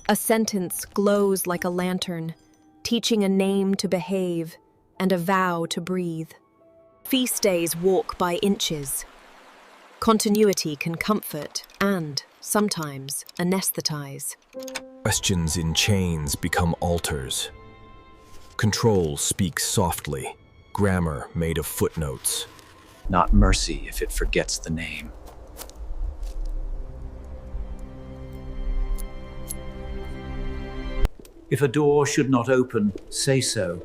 A sentence glows like a lantern, teaching a name to behave and a vow to breathe. Feast days walk by inches. Continuity can comfort and, sometimes, anesthetize. Questions in chains become altars. Control speaks softly, grammar made of footnotes. Not mercy if it forgets the name. If a door should not open, say so.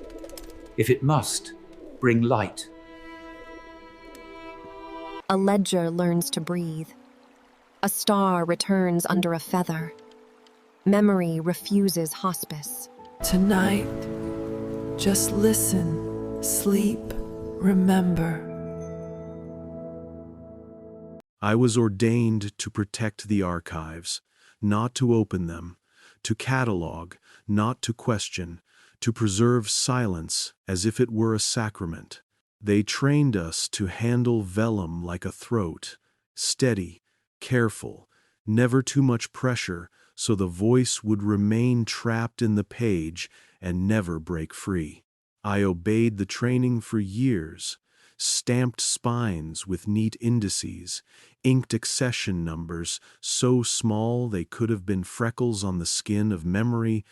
If it must, bring light. A ledger learns to breathe. A star returns under a feather. Memory refuses hospice. Tonight, just listen, sleep, remember. I was ordained to protect the archives, not to open them, to catalog, not to question, to preserve silence as if it were a sacrament. They trained us to handle vellum like a throat, steady, careful, never too much pressure, so the voice would remain trapped in the page and never break free. I obeyed the training for years, stamped spines with neat indices, inked accession numbers so small they could have been freckles on the skin of memory,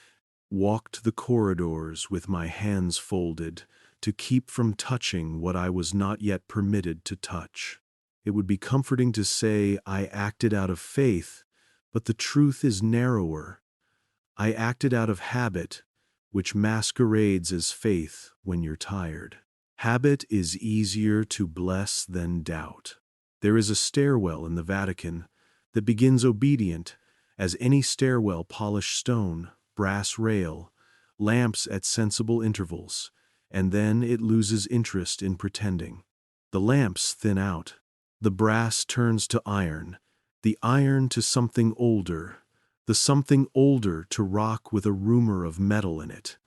walked the corridors with my hands folded to keep from touching what I was not yet permitted to touch. It would be comforting to say I acted out of faith, but the truth is narrower. I acted out of habit, which masquerades as faith when you're tired. Habit is easier to bless than doubt. There is a stairwell in the Vatican that begins obedient as any stairwell, polished stone, brass rail, lamps at sensible intervals, and then it loses interest in pretending. The lamps thin out. The brass turns to iron, the iron to something older, the something older to rock with a rumor of metal in it.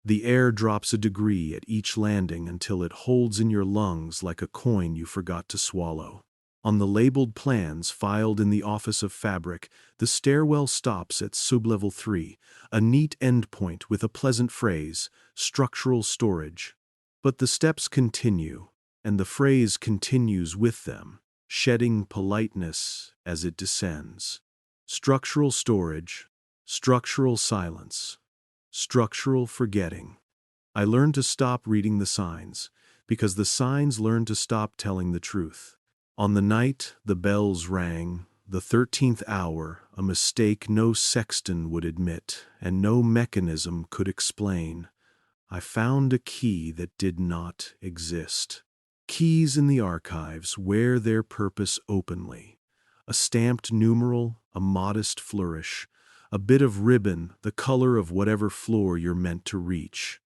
The air drops a degree at each landing until it holds in your lungs like a coin you forgot to swallow. On the labeled plans filed in the Office of Fabric, the stairwell stops at sublevel 3, a neat endpoint with a pleasant phrase, structural storage. But the steps continue, and the phrase continues with them, shedding politeness as it descends. Structural storage, structural silence, structural forgetting. I learned to stop reading the signs, because the signs learned to stop telling the truth. On the night the bells rang, the 13th hour, a mistake no sexton would admit, and no mechanism could explain, I found a key that did not exist. Keys in the archives wear their purpose openly. A stamped numeral, a modest flourish, a bit of ribbon, the color of whatever floor you're meant to reach.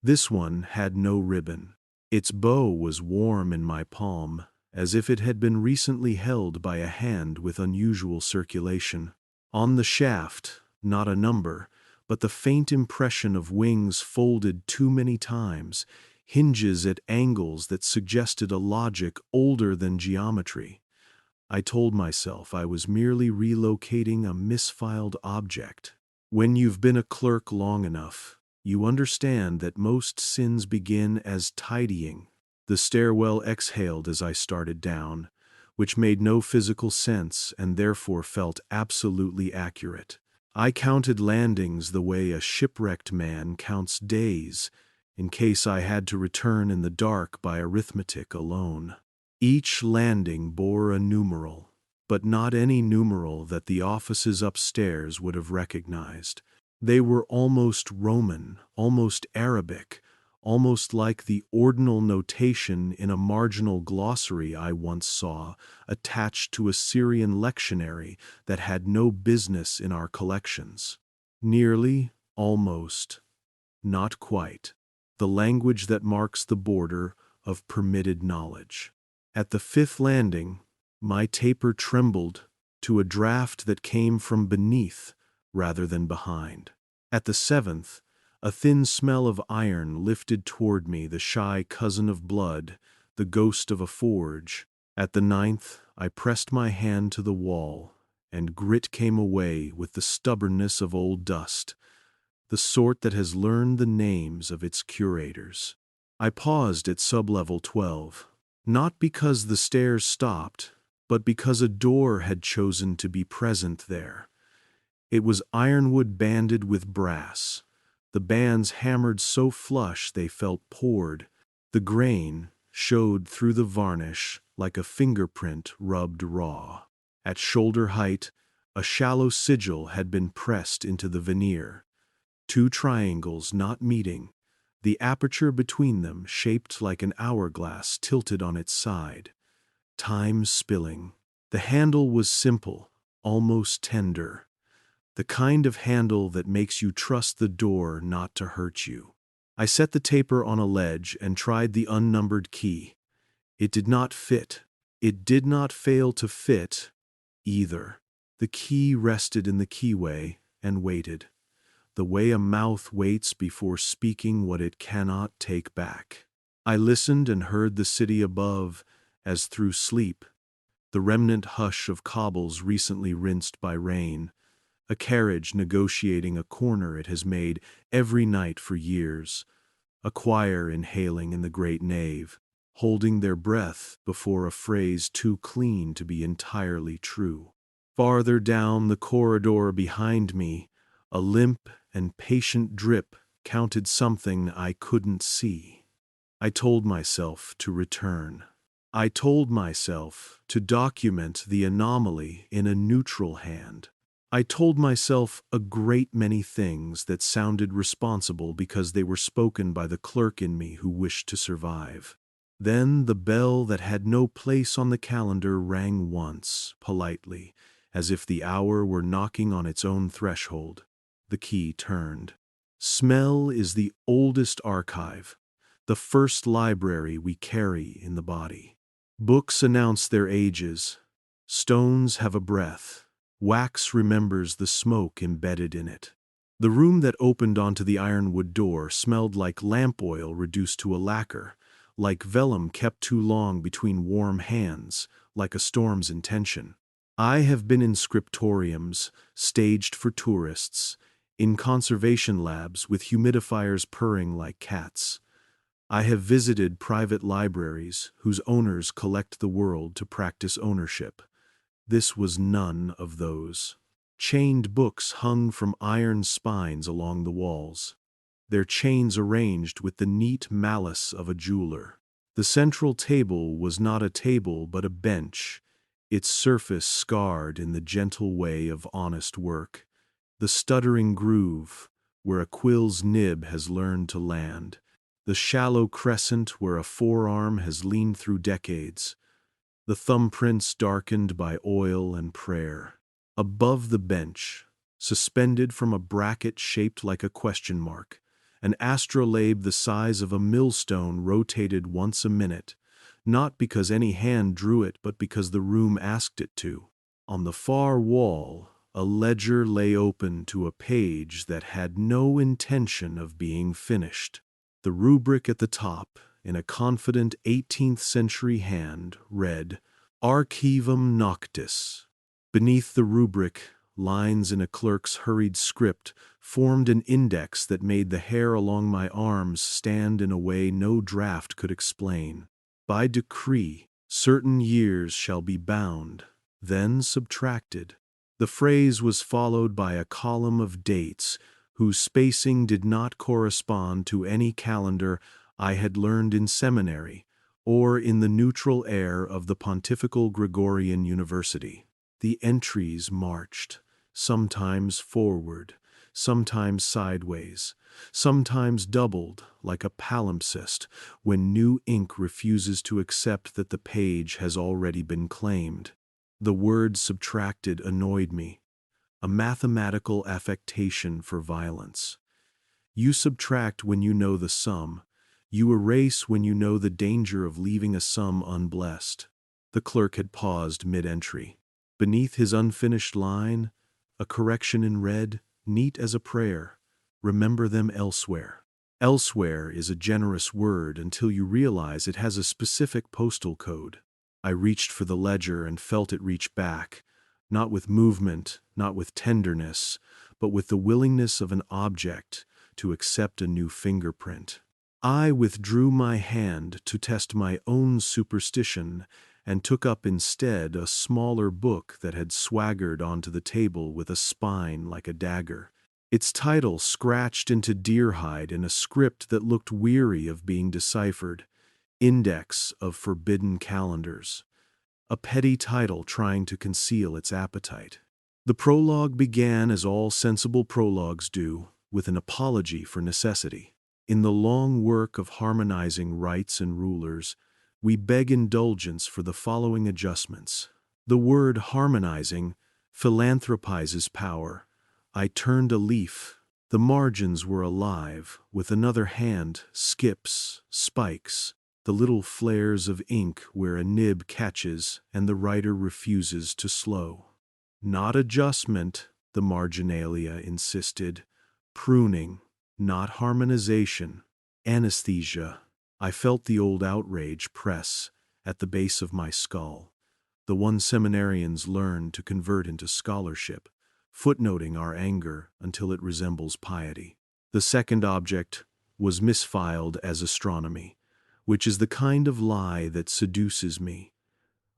This one had no ribbon. Its bow was warm in my palm, as if it had been recently held by a hand with unusual circulation. On the shaft, not a number, but the faint impression of wings folded too many times, hinges at angles that suggested a logic older than geometry. I told myself I was merely relocating a misfiled object. When you've been a clerk long enough, you understand that most sins begin as tidying. The stairwell exhaled as I started down, which made no physical sense and therefore felt absolutely accurate. I counted landings the way a shipwrecked man counts days, in case I had to return in the dark by arithmetic alone. Each landing bore a numeral, but not any numeral that the offices upstairs would have recognized. They were almost Roman, almost Arabic, almost like the ordinal notation in a marginal glossary I once saw attached to a Syrian lectionary that had no business in our collections. Nearly, almost, not quite, the language that marks the border of permitted knowledge. At the 5th landing, my taper trembled to a draft that came from beneath rather than behind. At the 7th, a thin smell of iron lifted toward me, the shy cousin of blood, the ghost of a forge. At the 9th, I pressed my hand to the wall, and grit came away with the stubbornness of old dust, the sort that has learned the names of its curators. I paused at sublevel 12, not because the stairs stopped, but because a door had chosen to be present there. It was ironwood banded with brass, the bands hammered so flush they felt poured. The grain showed through the varnish like a fingerprint rubbed raw. At shoulder height, a shallow sigil had been pressed into the veneer. Two triangles not meeting, the aperture between them shaped like an hourglass tilted on its side. Time spilling. The handle was simple, almost tender. The kind of handle that makes you trust the door not to hurt you. I set the taper on a ledge and tried the unnumbered key. It did not fit. It did not fail to fit, either. The key rested in the keyway and waited, the way a mouth waits before speaking what it cannot take back. I listened and heard the city above, as through sleep, the remnant hush of cobbles recently rinsed by rain, a carriage negotiating a corner it has made every night for years, a choir inhaling in the great nave, holding their breath before a phrase too clean to be entirely true. Farther down the corridor behind me, a limp and patient drip counted something I couldn't see. I told myself to return. I told myself to document the anomaly in a neutral hand. I told myself a great many things that sounded responsible because they were spoken by the clerk in me who wished to survive. Then the bell that had no place on the calendar rang once, politely, as if the hour were knocking on its own threshold. The key turned. Smell is the oldest archive, the first library we carry in the body. Books announce their ages. Stones have a breath. Wax remembers the smoke embedded in it. The room that opened onto the ironwood door smelled like lamp oil reduced to a lacquer, like vellum kept too long between warm hands, like a storm's intention. I have been in scriptoriums, staged for tourists, in conservation labs with humidifiers purring like cats. I have visited private libraries whose owners collect the world to practice ownership. This was none of those. Chained books hung from iron spines along the walls, their chains arranged with the neat malice of a jeweler. The central table was not a table but a bench, its surface scarred in the gentle way of honest work. The stuttering groove, where a quill's nib has learned to land. The shallow crescent where a forearm has leaned through decades. The thumbprints darkened by oil and prayer. Above the bench, suspended from a bracket shaped like a question mark, an astrolabe the size of a millstone rotated once a minute, not because any hand drew it but because the room asked it to. On the far wall, a ledger lay open to a page that had no intention of being finished. The rubric at the top, in a confident 18th century hand, read, Archivum Noctis. Beneath the rubric, lines in a clerk's hurried script formed an index that made the hair along my arms stand in a way no draft could explain. By decree, certain years shall be bound, then subtracted. The phrase was followed by a column of dates whose spacing did not correspond to any calendar I had learned in seminary or in the neutral air of the Pontifical Gregorian University. The entries marched, sometimes forward, sometimes sideways, sometimes doubled like a palimpsest when new ink refuses to accept that the page has already been claimed. The word subtracted annoyed me, a mathematical affectation for violence. You subtract when you know the sum. You erase when you know the danger of leaving a sum unblessed. The clerk had paused mid-entry. Beneath his unfinished line, a correction in red, neat as a prayer. Remember them elsewhere. Elsewhere is a generous word until you realize it has a specific postal code. I reached for the ledger and felt it reach back, not with movement, not with tenderness, but with the willingness of an object to accept a new fingerprint. I withdrew my hand to test my own superstition and took up instead a smaller book that had swaggered onto the table with a spine like a dagger. Its title scratched into deerhide in a script that looked weary of being deciphered, Index of Forbidden Calendars, a petty title trying to conceal its appetite. The prologue began as all sensible prologues do, with an apology for necessity. In the long work of harmonizing rights and rulers, we beg indulgence for the following adjustments. The word harmonizing philanthropizes power. I turned a leaf. The margins were alive, with another hand, skips, spikes, the little flares of ink where a nib catches and the writer refuses to slow. Not adjustment, the marginalia insisted. Pruning, not harmonization. Anesthesia. I felt the old outrage press at the base of my skull, the one seminarians learn to convert into scholarship, footnoting our anger until it resembles piety. The second object was misfiled as astronomy, which is the kind of lie that seduces me.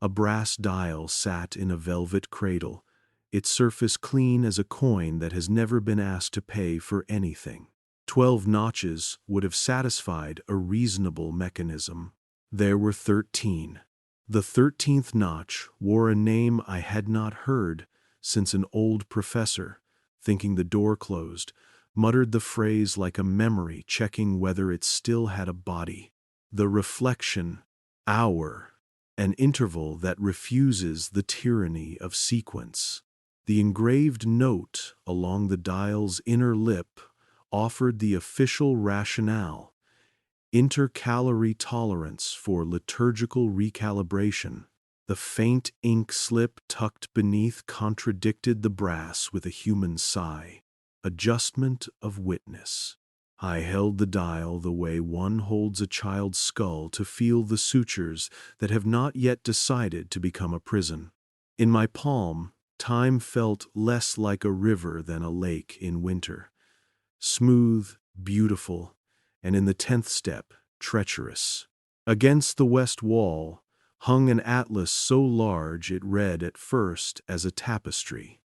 A brass dial sat in a velvet cradle, its surface clean as a coin that has never been asked to pay for anything. 12 notches would have satisfied a reasonable mechanism. There were 13. The 13th notch wore a name I had not heard since an old professor, thinking the door closed, muttered the phrase like a memory checking whether it still had a body. The reflection, hour, an interval that refuses the tyranny of sequence. The engraved note along the dial's inner lip offered the official rationale, intercalary tolerance for liturgical recalibration. The faint ink slip tucked beneath contradicted the brass with a human sigh. Adjustment of witness. I held the dial the way one holds a child's skull to feel the sutures that have not yet decided to become a prison. In my palm, time felt less like a river than a lake in winter. Smooth, beautiful, and in the 10th step, treacherous. Against the west wall hung an atlas so large it read at first as a tapestry.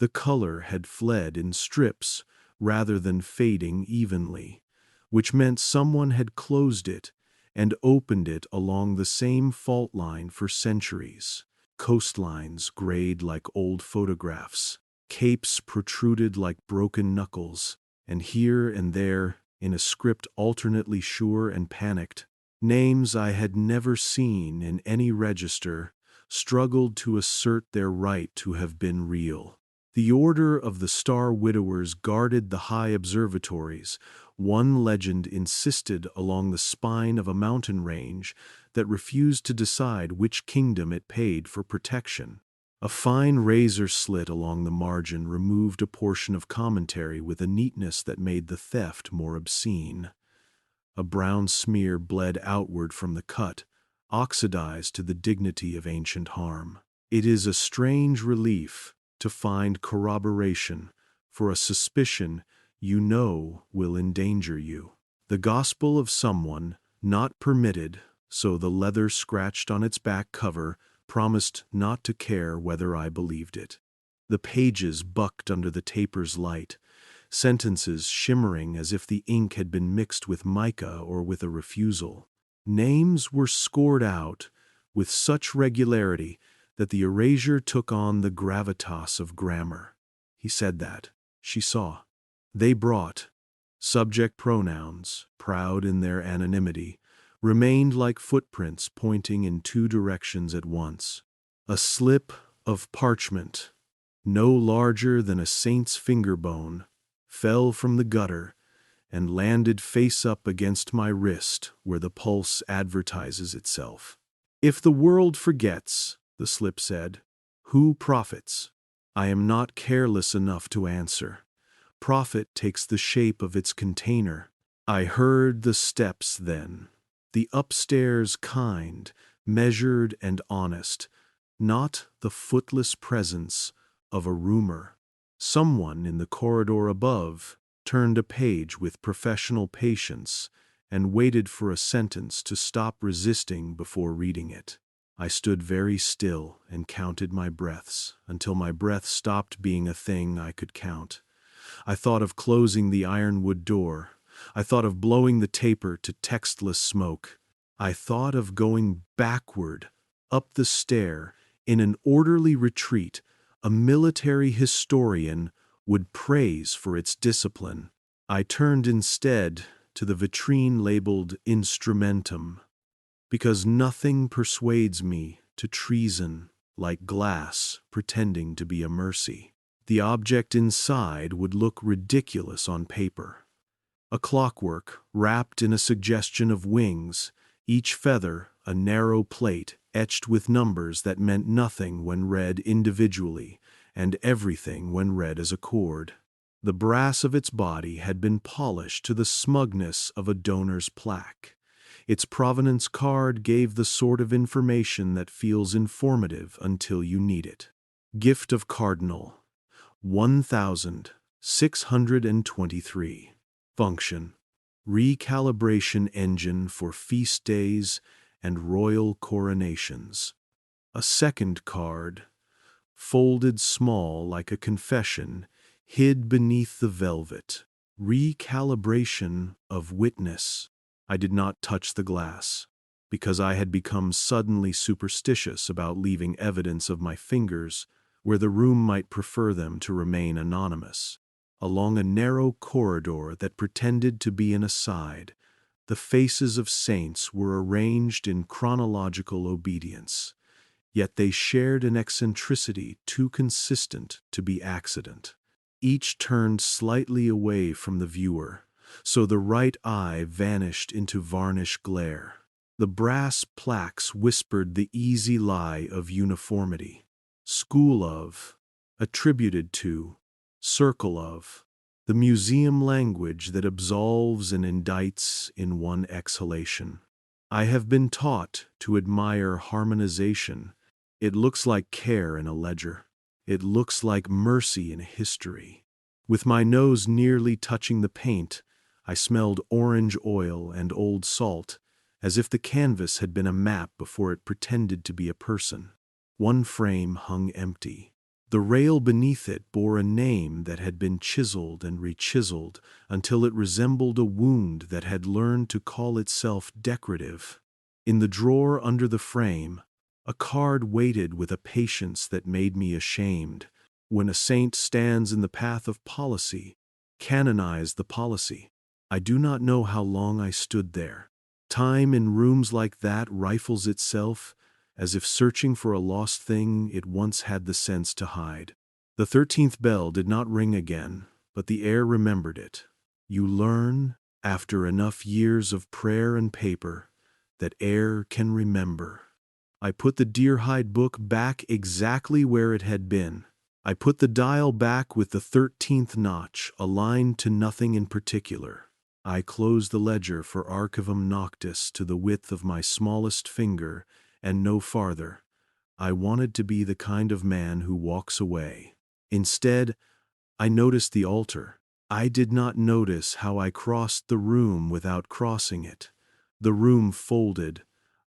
The color had fled in strips rather than fading evenly, which meant someone had closed it and opened it along the same fault line for centuries. Coastlines grayed like old photographs, capes protruded like broken knuckles, and here and there, in a script alternately sure and panicked, names I had never seen in any register struggled to assert their right to have been real. The Order of the Star Widowers guarded the high observatories. One legend insisted along the spine of a mountain range that refused to decide which kingdom it paid for protection. A fine razor slit along the margin removed a portion of commentary with a neatness that made the theft more obscene. A brown smear bled outward from the cut, oxidized to the dignity of ancient harm. It is a strange relief to find corroboration for a suspicion you know will endanger you. The gospel of someone not permitted, so the leather scratched on its back cover promised not to care whether I believed it. The pages bucked under the taper's light, sentences shimmering as if the ink had been mixed with mica or with a refusal. Names were scored out with such regularity that the erasure took on the gravitas of grammar. He said that. She saw. They brought. Subject pronouns, proud in their anonymity, remained like footprints pointing in two directions at once. A slip of parchment, no larger than a saint's finger bone, fell from the gutter and landed face up against my wrist where the pulse advertises itself. If the world forgets, the slip said, who profits? I am not careless enough to answer. Profit takes the shape of its container. I heard the steps then. The upstairs kind, measured and honest, not the footless presence of a rumor. Someone in the corridor above turned a page with professional patience and waited for a sentence to stop resisting before reading it. I stood very still and counted my breaths until my breath stopped being a thing I could count. I thought of closing the ironwood door. I thought of blowing the taper to textless smoke. I thought of going backward, up the stair, in an orderly retreat a military historian would praise for its discipline. I turned instead to the vitrine labeled Instrumentum, because nothing persuades me to treason like glass pretending to be a mercy. The object inside would look ridiculous on paper. A clockwork wrapped in a suggestion of wings, each feather a narrow plate etched with numbers that meant nothing when read individually and everything when read as a chord. The brass of its body had been polished to the smugness of a donor's plaque. Its provenance card gave the sort of information that feels informative until you need it. Gift of Cardinal, 1623. Function: recalibration engine for feast days and royal coronations. A second card, folded small like a confession, hid beneath the velvet. Recalibration of witness. I did not touch the glass, because I had become suddenly superstitious about leaving evidence of my fingers where the room might prefer them to remain anonymous. Along a narrow corridor that pretended to be an aside, the faces of saints were arranged in chronological obedience, yet they shared an eccentricity too consistent to be accident. Each turned slightly away from the viewer, so the right eye vanished into varnish glare. The brass plaques whispered the easy lie of uniformity. School of, attributed to, circle of, the museum language that absolves and indicts in one exhalation. I have been taught to admire harmonization. It looks like care in a ledger. It looks like mercy in a history. With my nose nearly touching the paint, I smelled orange oil and old salt, as if the canvas had been a map before it pretended to be a person. One frame hung empty. The rail beneath it bore a name that had been chiseled and rechiseled until it resembled a wound that had learned to call itself decorative. In the drawer under the frame, a card waited with a patience that made me ashamed. When a saint stands in the path of policy, canonize the policy. I do not know how long I stood there. Time in rooms like that rifles itself, as if searching for a lost thing it once had the sense to hide. The 13th bell did not ring again, but the air remembered it. You learn, after enough years of prayer and paper, that air can remember. I put the deer-hide book back exactly where it had been. I put the dial back with the 13th notch, aligned to nothing in particular. I closed the ledger for Archivum Noctis to the width of my smallest finger, and no farther. I wanted to be the kind of man who walks away. Instead, I noticed the altar. I did not notice how I crossed the room without crossing it. The room folded.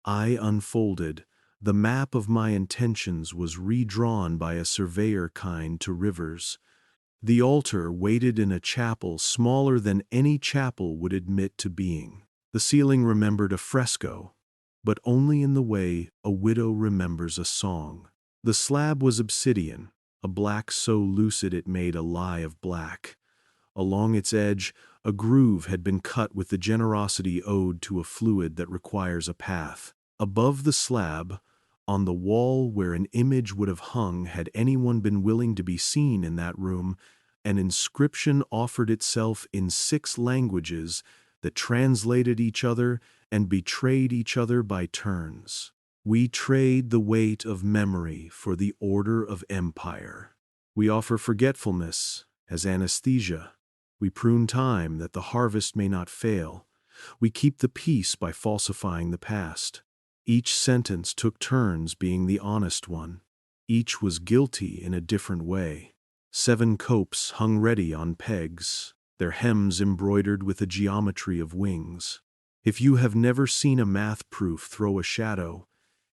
I unfolded. The map of my intentions was redrawn by a surveyor kind to rivers. The altar waited in a chapel smaller than any chapel would admit to being. The ceiling remembered a fresco, but only in the way a widow remembers a song. The slab was obsidian, a black so lucid it made a lie of black. Along its edge, a groove had been cut with the generosity owed to a fluid that requires a path. Above the slab, on the wall where an image would have hung had anyone been willing to be seen in that room, an inscription offered itself in 6 languages that translated each other and betrayed each other by turns. We trade the weight of memory for the order of empire. We offer forgetfulness as anesthesia. We prune time that the harvest may not fail. We keep the peace by falsifying the past. Each sentence took turns being the honest one. Each was guilty in a different way. 7 copes hung ready on pegs, their hems embroidered with a geometry of wings. If you have never seen a math proof throw a shadow,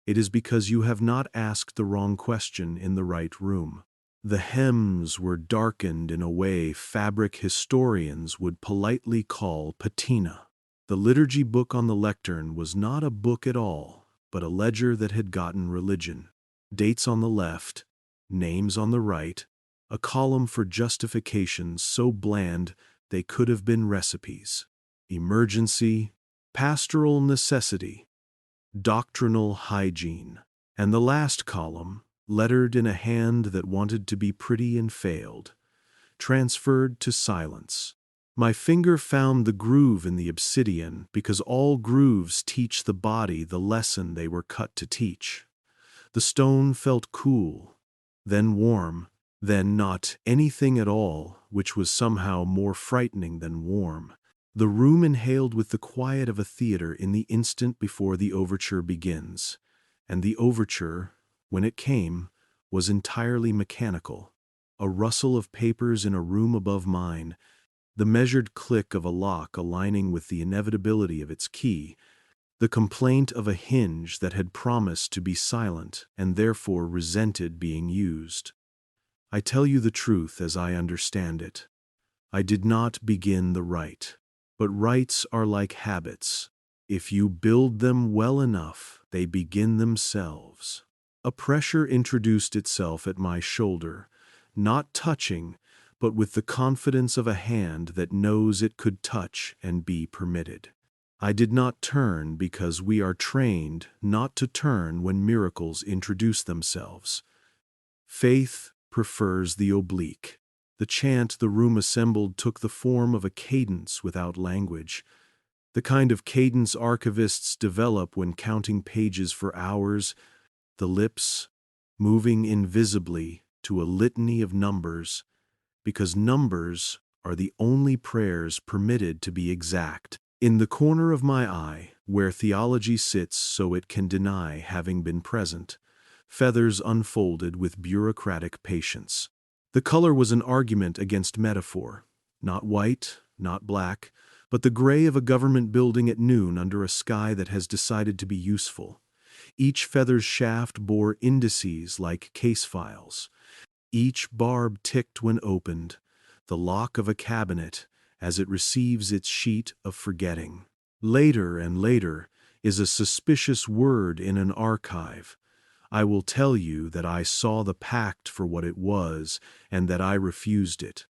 it is because you have not asked the wrong question in the right room. The hems were darkened in a way fabric historians would politely call patina. The liturgy book on the lectern was not a book at all, but a ledger that had gotten religion. Dates on the left, names on the right, a column for justifications so bland they could have been recipes. Emergency, pastoral necessity, doctrinal hygiene. And the last column, lettered in a hand that wanted to be pretty and failed, transferred to silence. My finger found the groove in the obsidian because all grooves teach the body the lesson they were cut to teach. The stone felt cool, then warm, then not anything at all, which was somehow more frightening than warm. The room inhaled with the quiet of a theater in the instant before the overture begins, and the overture, when it came, was entirely mechanical. A rustle of papers in a room above mine, the measured click of a lock aligning with the inevitability of its key, the complaint of a hinge that had promised to be silent and therefore resented being used. I tell you the truth as I understand it. I did not begin the rite, but rites are like habits. If you build them well enough, they begin themselves. A pressure introduced itself at my shoulder, not touching, but with the confidence of a hand that knows it could touch and be permitted. I did not turn because we are trained not to turn when miracles introduce themselves. Faith prefers the oblique. The chant the room assembled took the form of a cadence without language, the kind of cadence archivists develop when counting pages for hours, the lips moving invisibly to a litany of numbers, because numbers are the only prayers permitted to be exact. In the corner of my eye, where theology sits so it can deny having been present, feathers unfolded with bureaucratic patience. The color was an argument against metaphor, not white, not black, but the gray of a government building at noon under a sky that has decided to be useful. Each feather's shaft bore indices like case files. Each barb ticked when opened, the lock of a cabinet as it receives its sheet of forgetting. Later and later is a suspicious word in an archive. I will tell you that I saw the pact for what it was and that I refused it.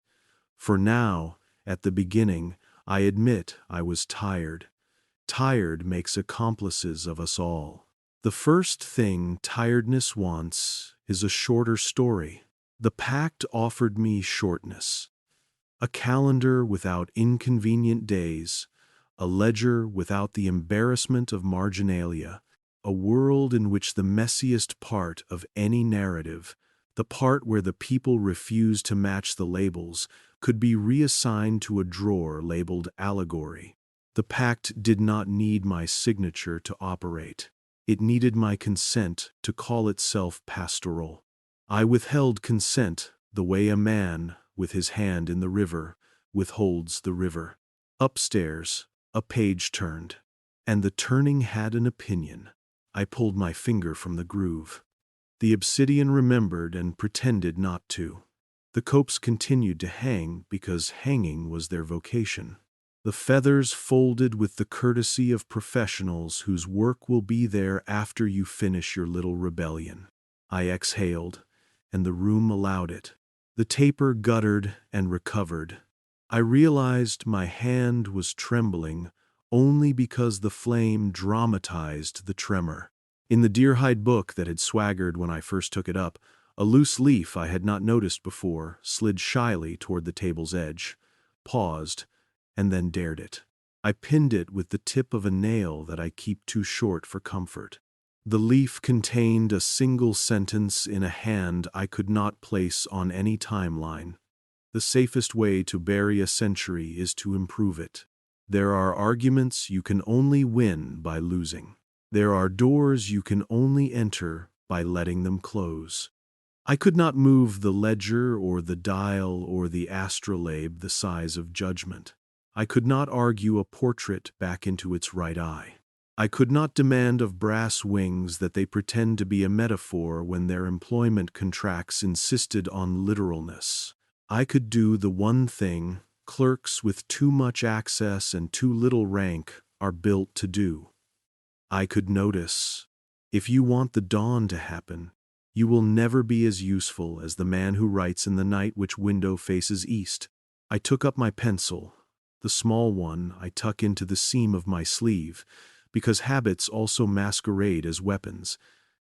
For now, at the beginning, I admit I was tired. Tired makes accomplices of us all. The first thing tiredness wants is a shorter story. The pact offered me shortness. A calendar without inconvenient days, a ledger without the embarrassment of marginalia, a world in which the messiest part of any narrative, the part where the people refuse to match the labels, could be reassigned to a drawer labeled allegory. The pact did not need my signature to operate. It needed my consent to call itself pastoral. I withheld consent the way a man, with his hand in the river, withholds the river. Upstairs, a page turned, and the turning had an opinion. I pulled my finger from the groove. The obsidian remembered and pretended not to. The copes continued to hang because hanging was their vocation. The feathers folded with the courtesy of professionals whose work will be there after you finish your little rebellion. I exhaled, and the room allowed it. The taper guttered and recovered. I realized my hand was trembling only because the flame dramatized the tremor. In the deer-hide book that had swaggered when I first took it up, a loose leaf I had not noticed before slid shyly toward the table's edge, paused, and then dared it. I pinned it with the tip of a nail that I keep too short for comfort. The leaf contained a single sentence in a hand I could not place on any timeline. The safest way to bury a century is to improve it. There are arguments you can only win by losing. There are doors you can only enter by letting them close. I could not move the ledger or the dial or the astrolabe the size of judgment. I could not argue a portrait back into its right eye. I could not demand of brass wings that they pretend to be a metaphor when their employment contracts insisted on literalness. I could do the one thing clerks with too much access and too little rank are built to do. I could notice. If you want the dawn to happen, you will never be as useful as the man who writes in the night which window faces east. I took up my pencil, the small one I tuck into the seam of my sleeve, because habits also masquerade as weapons,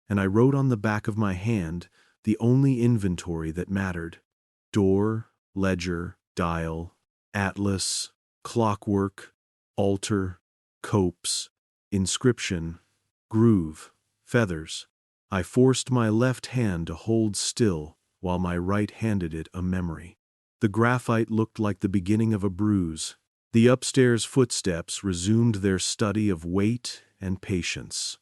and I wrote on the back of my hand the only inventory that mattered: door, ledger, dial, atlas, clockwork, altar, copes, inscription, groove, feathers. I forced my left hand to hold still while my right handed it a memory. The graphite looked like the beginning of a bruise. The upstairs footsteps resumed their study of weight and patience.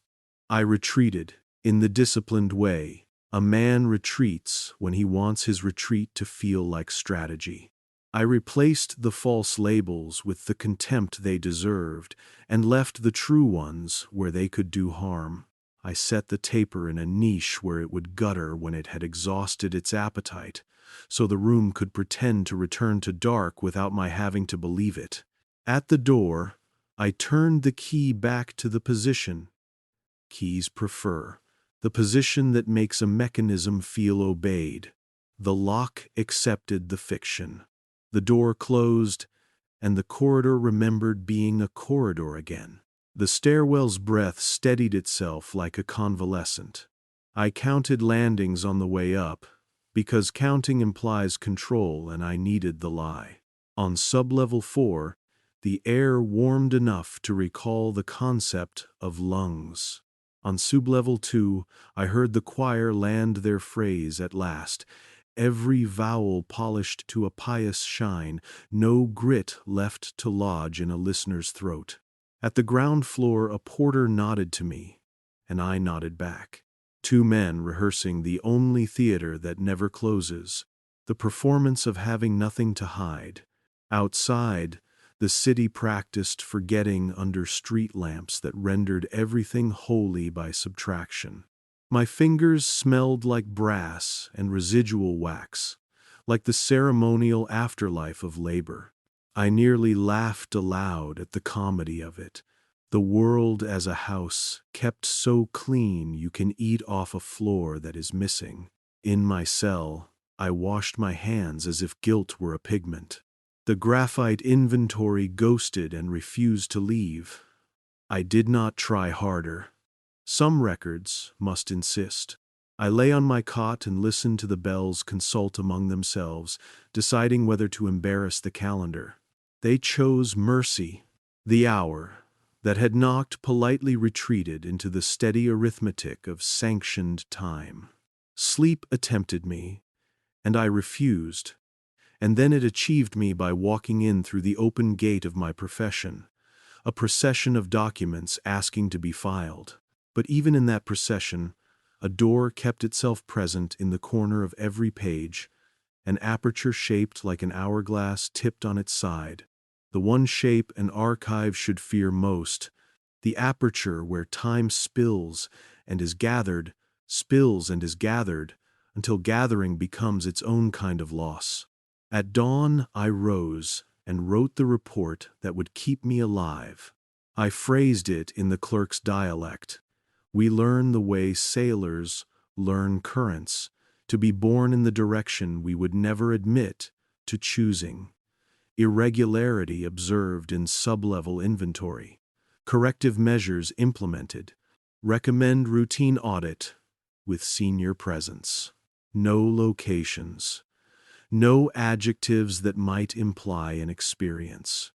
I retreated in the disciplined way a man retreats when he wants his retreat to feel like strategy. I replaced the false labels with the contempt they deserved and left the true ones where they could do harm. I set the taper in a niche where it would gutter when it had exhausted its appetite, so the room could pretend to return to dark without my having to believe it. At the door, I turned the key back to the position keys prefer, the position that makes a mechanism feel obeyed. The lock accepted the fiction. The door closed, and the corridor remembered being a corridor again. The stairwell's breath steadied itself like a convalescent. I counted landings on the way up, because counting implies control and I needed the lie. On sublevel 4, the air warmed enough to recall the concept of lungs. On sublevel 2, I heard the choir land their phrase at last, every vowel polished to a pious shine, no grit left to lodge in a listener's throat. At the ground floor, a porter nodded to me, and I nodded back. Two men rehearsing the only theater that never closes, the performance of having nothing to hide. Outside, the city practiced forgetting under street lamps that rendered everything holy by subtraction. My fingers smelled like brass and residual wax, like the ceremonial afterlife of labor. I nearly laughed aloud at the comedy of it. The world as a house, kept so clean you can eat off a floor that is missing. In my cell, I washed my hands as if guilt were a pigment. The graphite inventory ghosted and refused to leave. I did not try harder. Some records must insist. I lay on my cot and listened to the bells consult among themselves, deciding whether to embarrass the calendar. They chose mercy. The hour that had knocked politely retreated into the steady arithmetic of sanctioned time. Sleep attempted me, and I refused, and then it achieved me by walking in through the open gate of my profession, a procession of documents asking to be filed. But even in that procession, a door kept itself present in the corner of every page, an aperture shaped like an hourglass tipped on its side. The one shape an archive should fear most, the aperture where time spills and is gathered, until gathering becomes its own kind of loss. At dawn, I rose and wrote the report that would keep me alive. I phrased it in the clerk's dialect. We learn the way sailors learn currents, to be borne in the direction we would never admit to choosing. Irregularity observed in sublevel inventory. Corrective measures implemented. Recommend routine audit with senior presence. No locations. No adjectives that might imply an experience.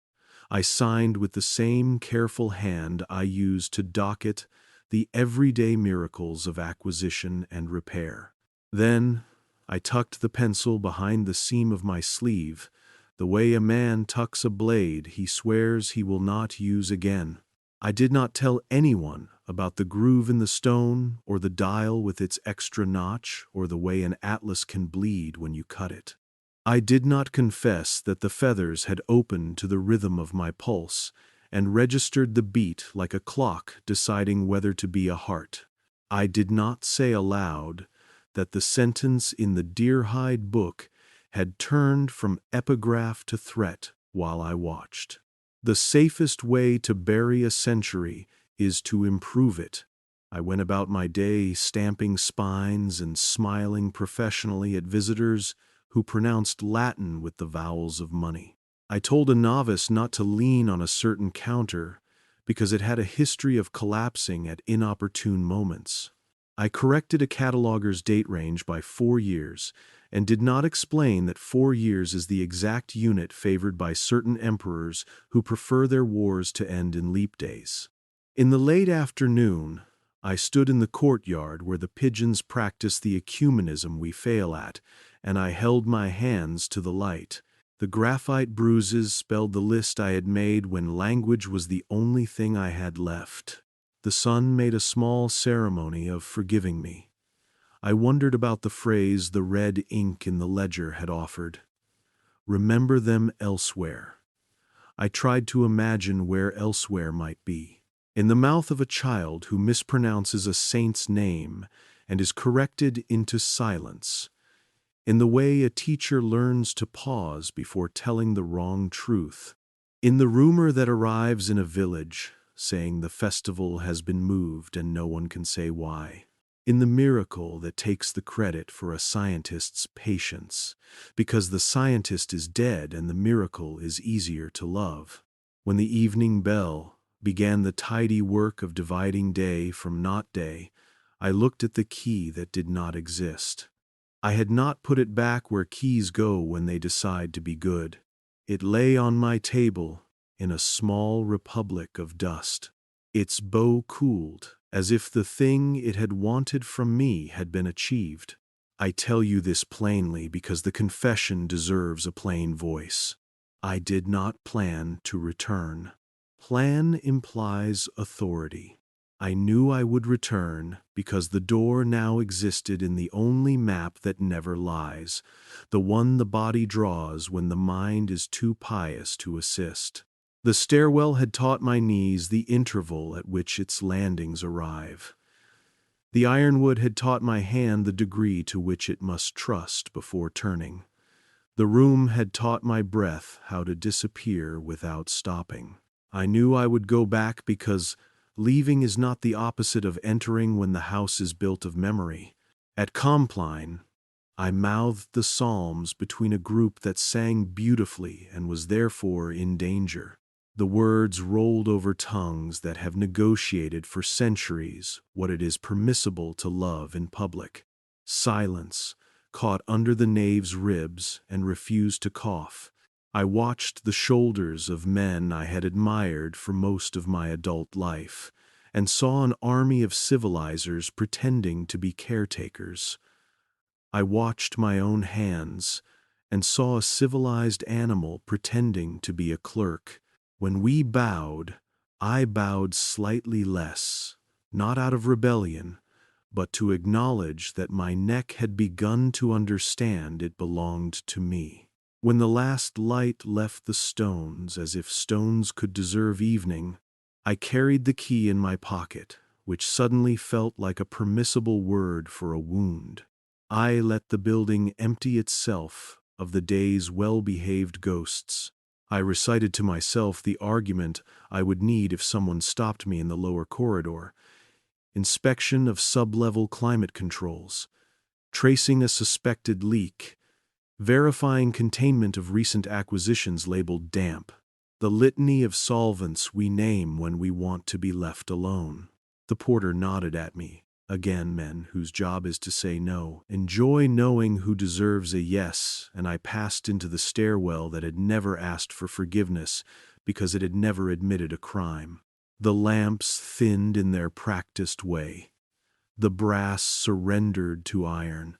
I signed with the same careful hand I used to docket the everyday miracles of acquisition and repair. Then I tucked the pencil behind the seam of my sleeve, the way a man tucks a blade he swears he will not use again. I did not tell anyone about the groove in the stone, or the dial with its extra notch, or the way an atlas can bleed when you cut it. I did not confess that the feathers had opened to the rhythm of my pulse and registered the beat like a clock deciding whether to be a heart. I did not say aloud that the sentence in the deer-hide book had turned from epigraph to threat while I watched. The safest way to bury a century is to improve it. I went about my day stamping spines and smiling professionally at visitors who pronounced Latin with the vowels of money. I told a novice not to lean on a certain counter because it had a history of collapsing at inopportune moments. I corrected a cataloger's date range by 4 years and did not explain that 4 years is the exact unit favored by certain emperors who prefer their wars to end in leap days. In the late afternoon, I stood in the courtyard where the pigeons practice the ecumenism we fail at, and I held my hands to the light. The graphite bruises spelled the list I had made when language was the only thing I had left. The sun made a small ceremony of forgiving me. I wondered about the phrase the red ink in the ledger had offered. Remember them elsewhere. I tried to imagine where elsewhere might be. In the mouth of a child who mispronounces a saint's name and is corrected into silence, in the way a teacher learns to pause before telling the wrong truth, in the rumor that arrives in a village, saying the festival has been moved and no one can say why, in the miracle that takes the credit for a scientist's patience, because the scientist is dead and the miracle is easier to love. When the evening bell began the tidy work of dividing day from not day, I looked at the key that did not exist. I had not put it back where keys go when they decide to be good. It lay on my table in a small republic of dust. Its bow cooled, as if the thing it had wanted from me had been achieved. I tell you this plainly because the confession deserves a plain voice. I did not plan to return. Plan implies authority. I knew I would return because the door now existed in the only map that never lies, the one the body draws when the mind is too pious to assist. The stairwell had taught my knees the interval at which its landings arrive. The ironwood had taught my hand the degree to which it must trust before turning. The room had taught my breath how to disappear without stopping. I knew I would go back because leaving is not the opposite of entering when the house is built of memory. At Compline, I mouthed the psalms between a group that sang beautifully and was therefore in danger. The words rolled over tongues that have negotiated for centuries what it is permissible to love in public. Silence caught under the nave's ribs and refused to cough. I watched the shoulders of men I had admired for most of my adult life, and saw an army of civilizers pretending to be caretakers. I watched my own hands, and saw a civilized animal pretending to be a clerk. When we bowed, I bowed slightly less, not out of rebellion, but to acknowledge that my neck had begun to understand it belonged to me. When the last light left the stones as if stones could deserve evening, I carried the key in my pocket, which suddenly felt like a permissible word for a wound. I let the building empty itself of the day's well-behaved ghosts. I recited to myself the argument I would need if someone stopped me in the lower corridor. Inspection of sub-level climate controls, tracing a suspected leak, verifying containment of recent acquisitions labeled damp, the litany of solvents we name when we want to be left alone. The porter nodded at me. Again, men whose job is to say no enjoy knowing who deserves a yes, and I passed into the stairwell that had never asked for forgiveness because it had never admitted a crime. The lamps thinned in their practiced way. The brass surrendered to iron.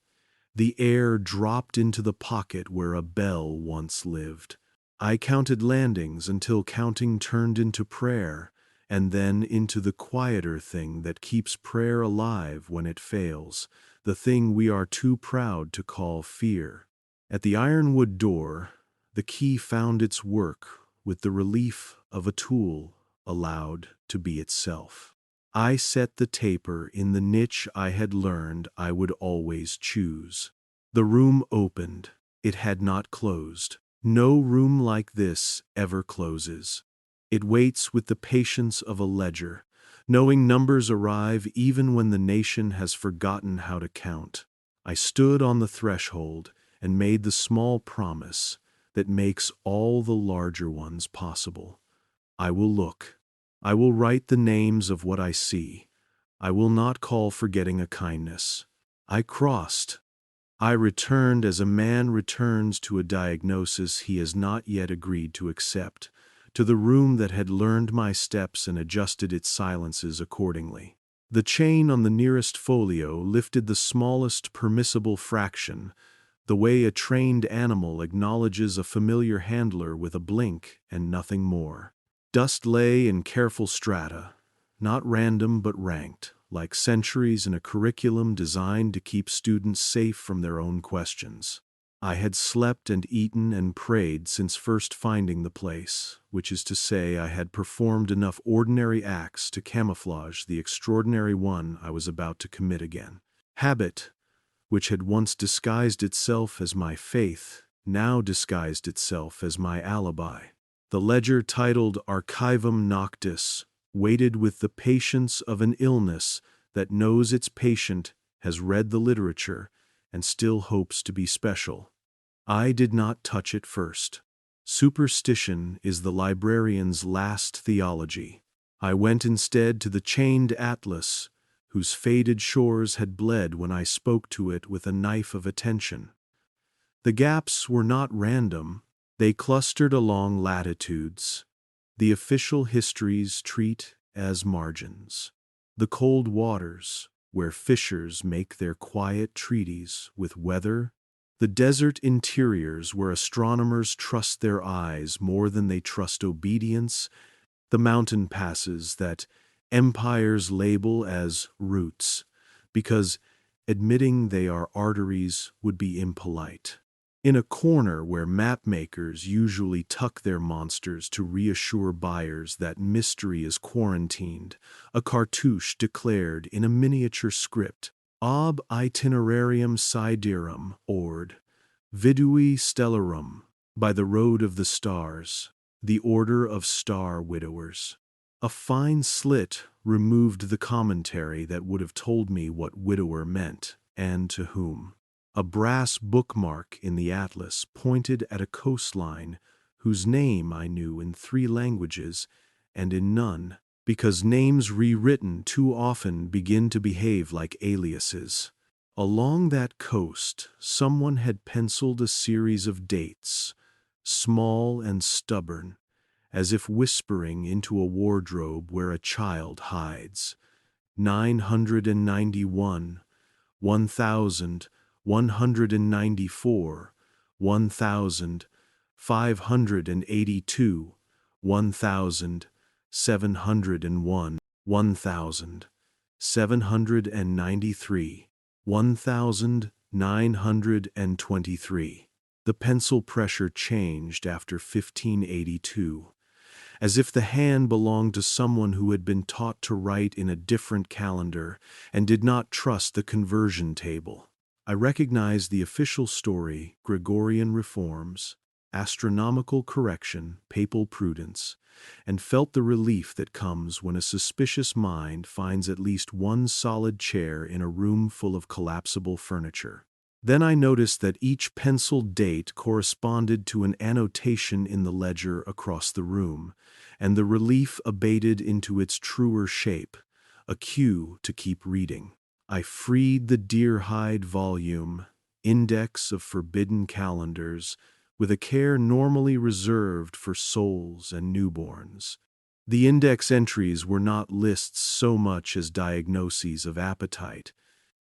The air dropped into the pocket where a bell once lived. I counted landings until counting turned into prayer, and then into the quieter thing that keeps prayer alive when it fails, the thing we are too proud to call fear. At the ironwood door, the key found its work with the relief of a tool allowed to be itself. I set the taper in the niche I had learned I would always choose. The room opened. It had not closed. No room like this ever closes. It waits with the patience of a ledger, knowing numbers arrive even when the nation has forgotten how to count. I stood on the threshold and made the small promise that makes all the larger ones possible. I will look. I will write the names of what I see. I will not call forgetting a kindness. I crossed. I returned as a man returns to a diagnosis he has not yet agreed to accept, to the room that had learned my steps and adjusted its silences accordingly. The chain on the nearest folio lifted the smallest permissible fraction, the way a trained animal acknowledges a familiar handler with a blink and nothing more. Dust lay in careful strata, not random but ranked, like centuries in a curriculum designed to keep students safe from their own questions. I had slept and eaten and prayed since first finding the place, which is to say I had performed enough ordinary acts to camouflage the extraordinary one I was about to commit again. Habit, which had once disguised itself as my faith, now disguised itself as my alibi. The ledger titled Archivum Noctis waited with the patience of an illness that knows its patient has read the literature and still hopes to be special. I did not touch it first. Superstition is the librarian's last theology. I went instead to the chained atlas, whose faded shores had bled when I spoke to it with a knife of attention. The gaps were not random. They clustered along latitudes. The official histories treat as margins. The cold waters, where fishers make their quiet treaties with weather. The desert interiors, where astronomers trust their eyes more than they trust obedience. The mountain passes that empires label as routes, because admitting they are arteries would be impolite. In a corner where mapmakers usually tuck their monsters to reassure buyers that mystery is quarantined, a cartouche declared in a miniature script, Ob itinerarium siderum ord, vidui stellarum, by the road of the stars, the order of star widowers. A fine slit removed the commentary that would have told me what widower meant, and to whom. A brass bookmark in the atlas pointed at a coastline whose name I knew in 3 languages and in none, because names rewritten too often begin to behave like aliases. Along that coast, someone had penciled a series of dates, small and stubborn, as if whispering into a wardrobe where a child hides. 991, 1,194, 1,582, 1,701, 1,793, 1,923. The pencil pressure changed after 1582, as if the hand belonged to someone who had been taught to write in a different calendar and did not trust the conversion table. I recognized the official story, Gregorian reforms, astronomical correction, papal prudence, and felt the relief that comes when a suspicious mind finds at least one solid chair in a room full of collapsible furniture. Then I noticed that each penciled date corresponded to an annotation in the ledger across the room, and the relief abated into its truer shape, a cue to keep reading. I freed the deer-hide volume, Index of Forbidden Calendars, with a care normally reserved for souls and newborns. The index entries were not lists so much as diagnoses of appetite.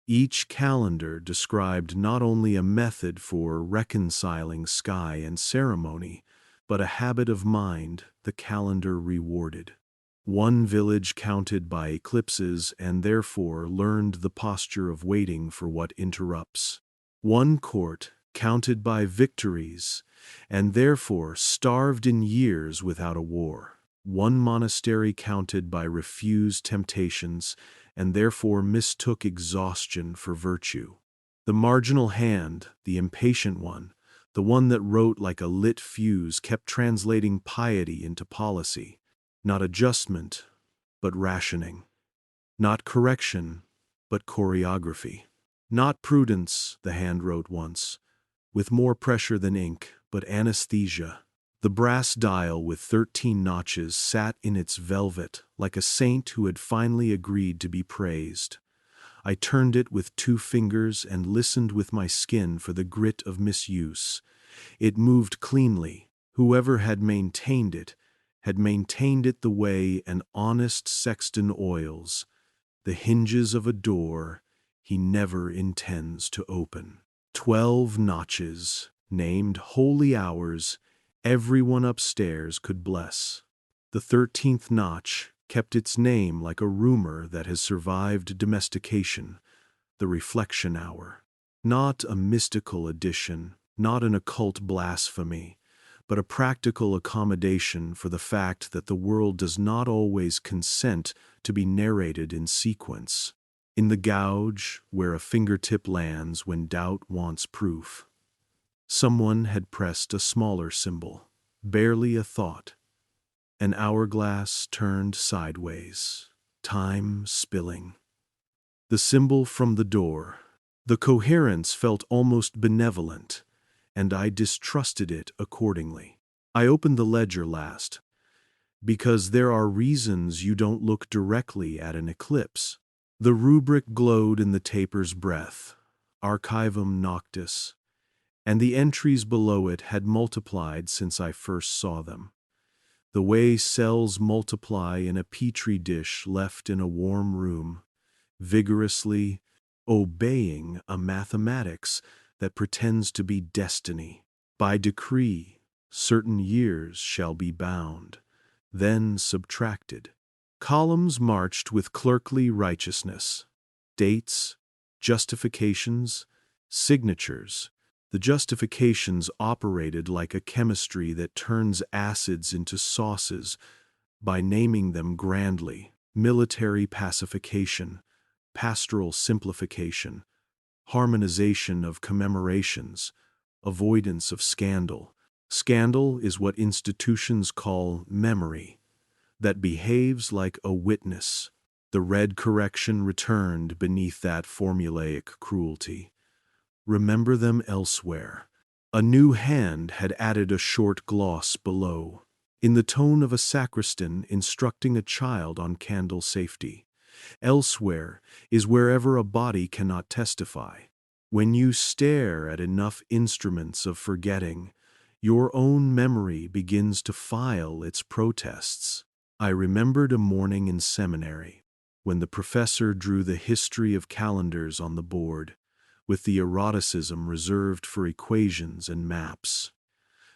Each calendar described not only a method for reconciling sky and ceremony, but a habit of mind the calendar rewarded. One village counted by eclipses and therefore learned the posture of waiting for what interrupts. One court counted by victories and therefore starved in years without a war. One monastery counted by refused temptations and therefore mistook exhaustion for virtue. The marginal hand, the impatient one, the one that wrote like a lit fuse, kept translating piety into policy. Not adjustment, but rationing. Not correction, but choreography. Not prudence, the hand wrote once, with more pressure than ink, but anesthesia. The brass dial with 13 notches sat in its velvet like a saint who had finally agreed to be praised. I turned it with 2 fingers and listened with my skin for the grit of misuse. It moved cleanly. Whoever had maintained it the way an honest sexton oils the hinges of a door he never intends to open. 12 notches, named holy hours, everyone upstairs could bless. The 13th notch kept its name like a rumor that has survived domestication, the reflection hour. Not a mystical addition, not an occult blasphemy, but a practical accommodation for the fact that the world does not always consent to be narrated in sequence. In the gouge, where a fingertip lands when doubt wants proof, someone had pressed a smaller symbol, barely a thought. An hourglass turned sideways, time spilling. The symbol from the door. The coherence felt almost benevolent, and I distrusted it accordingly. I opened the ledger last, because there are reasons you don't look directly at an eclipse. The rubric glowed in the taper's breath, Archivum Noctis, and the entries below it had multiplied since I first saw them. The way cells multiply in a petri dish left in a warm room, vigorously obeying a mathematics that pretends to be destiny. By decree, certain years shall be bound, then subtracted. Columns marched with clerkly righteousness. Dates, justifications, signatures. The justifications operated like a chemistry that turns acids into sauces by naming them grandly: military pacification, pastoral simplification, harmonization of commemorations, avoidance of scandal. Scandal is what institutions call memory, that behaves like a witness. The red correction returned beneath that formulaic cruelty. Remember them elsewhere. A new hand had added a short gloss below, in the tone of a sacristan instructing a child on candle safety. Elsewhere is wherever a body cannot testify. When you stare at enough instruments of forgetting, your own memory begins to file its protests. I remembered a morning in seminary, when the professor drew the history of calendars on the board, with the eroticism reserved for equations and maps.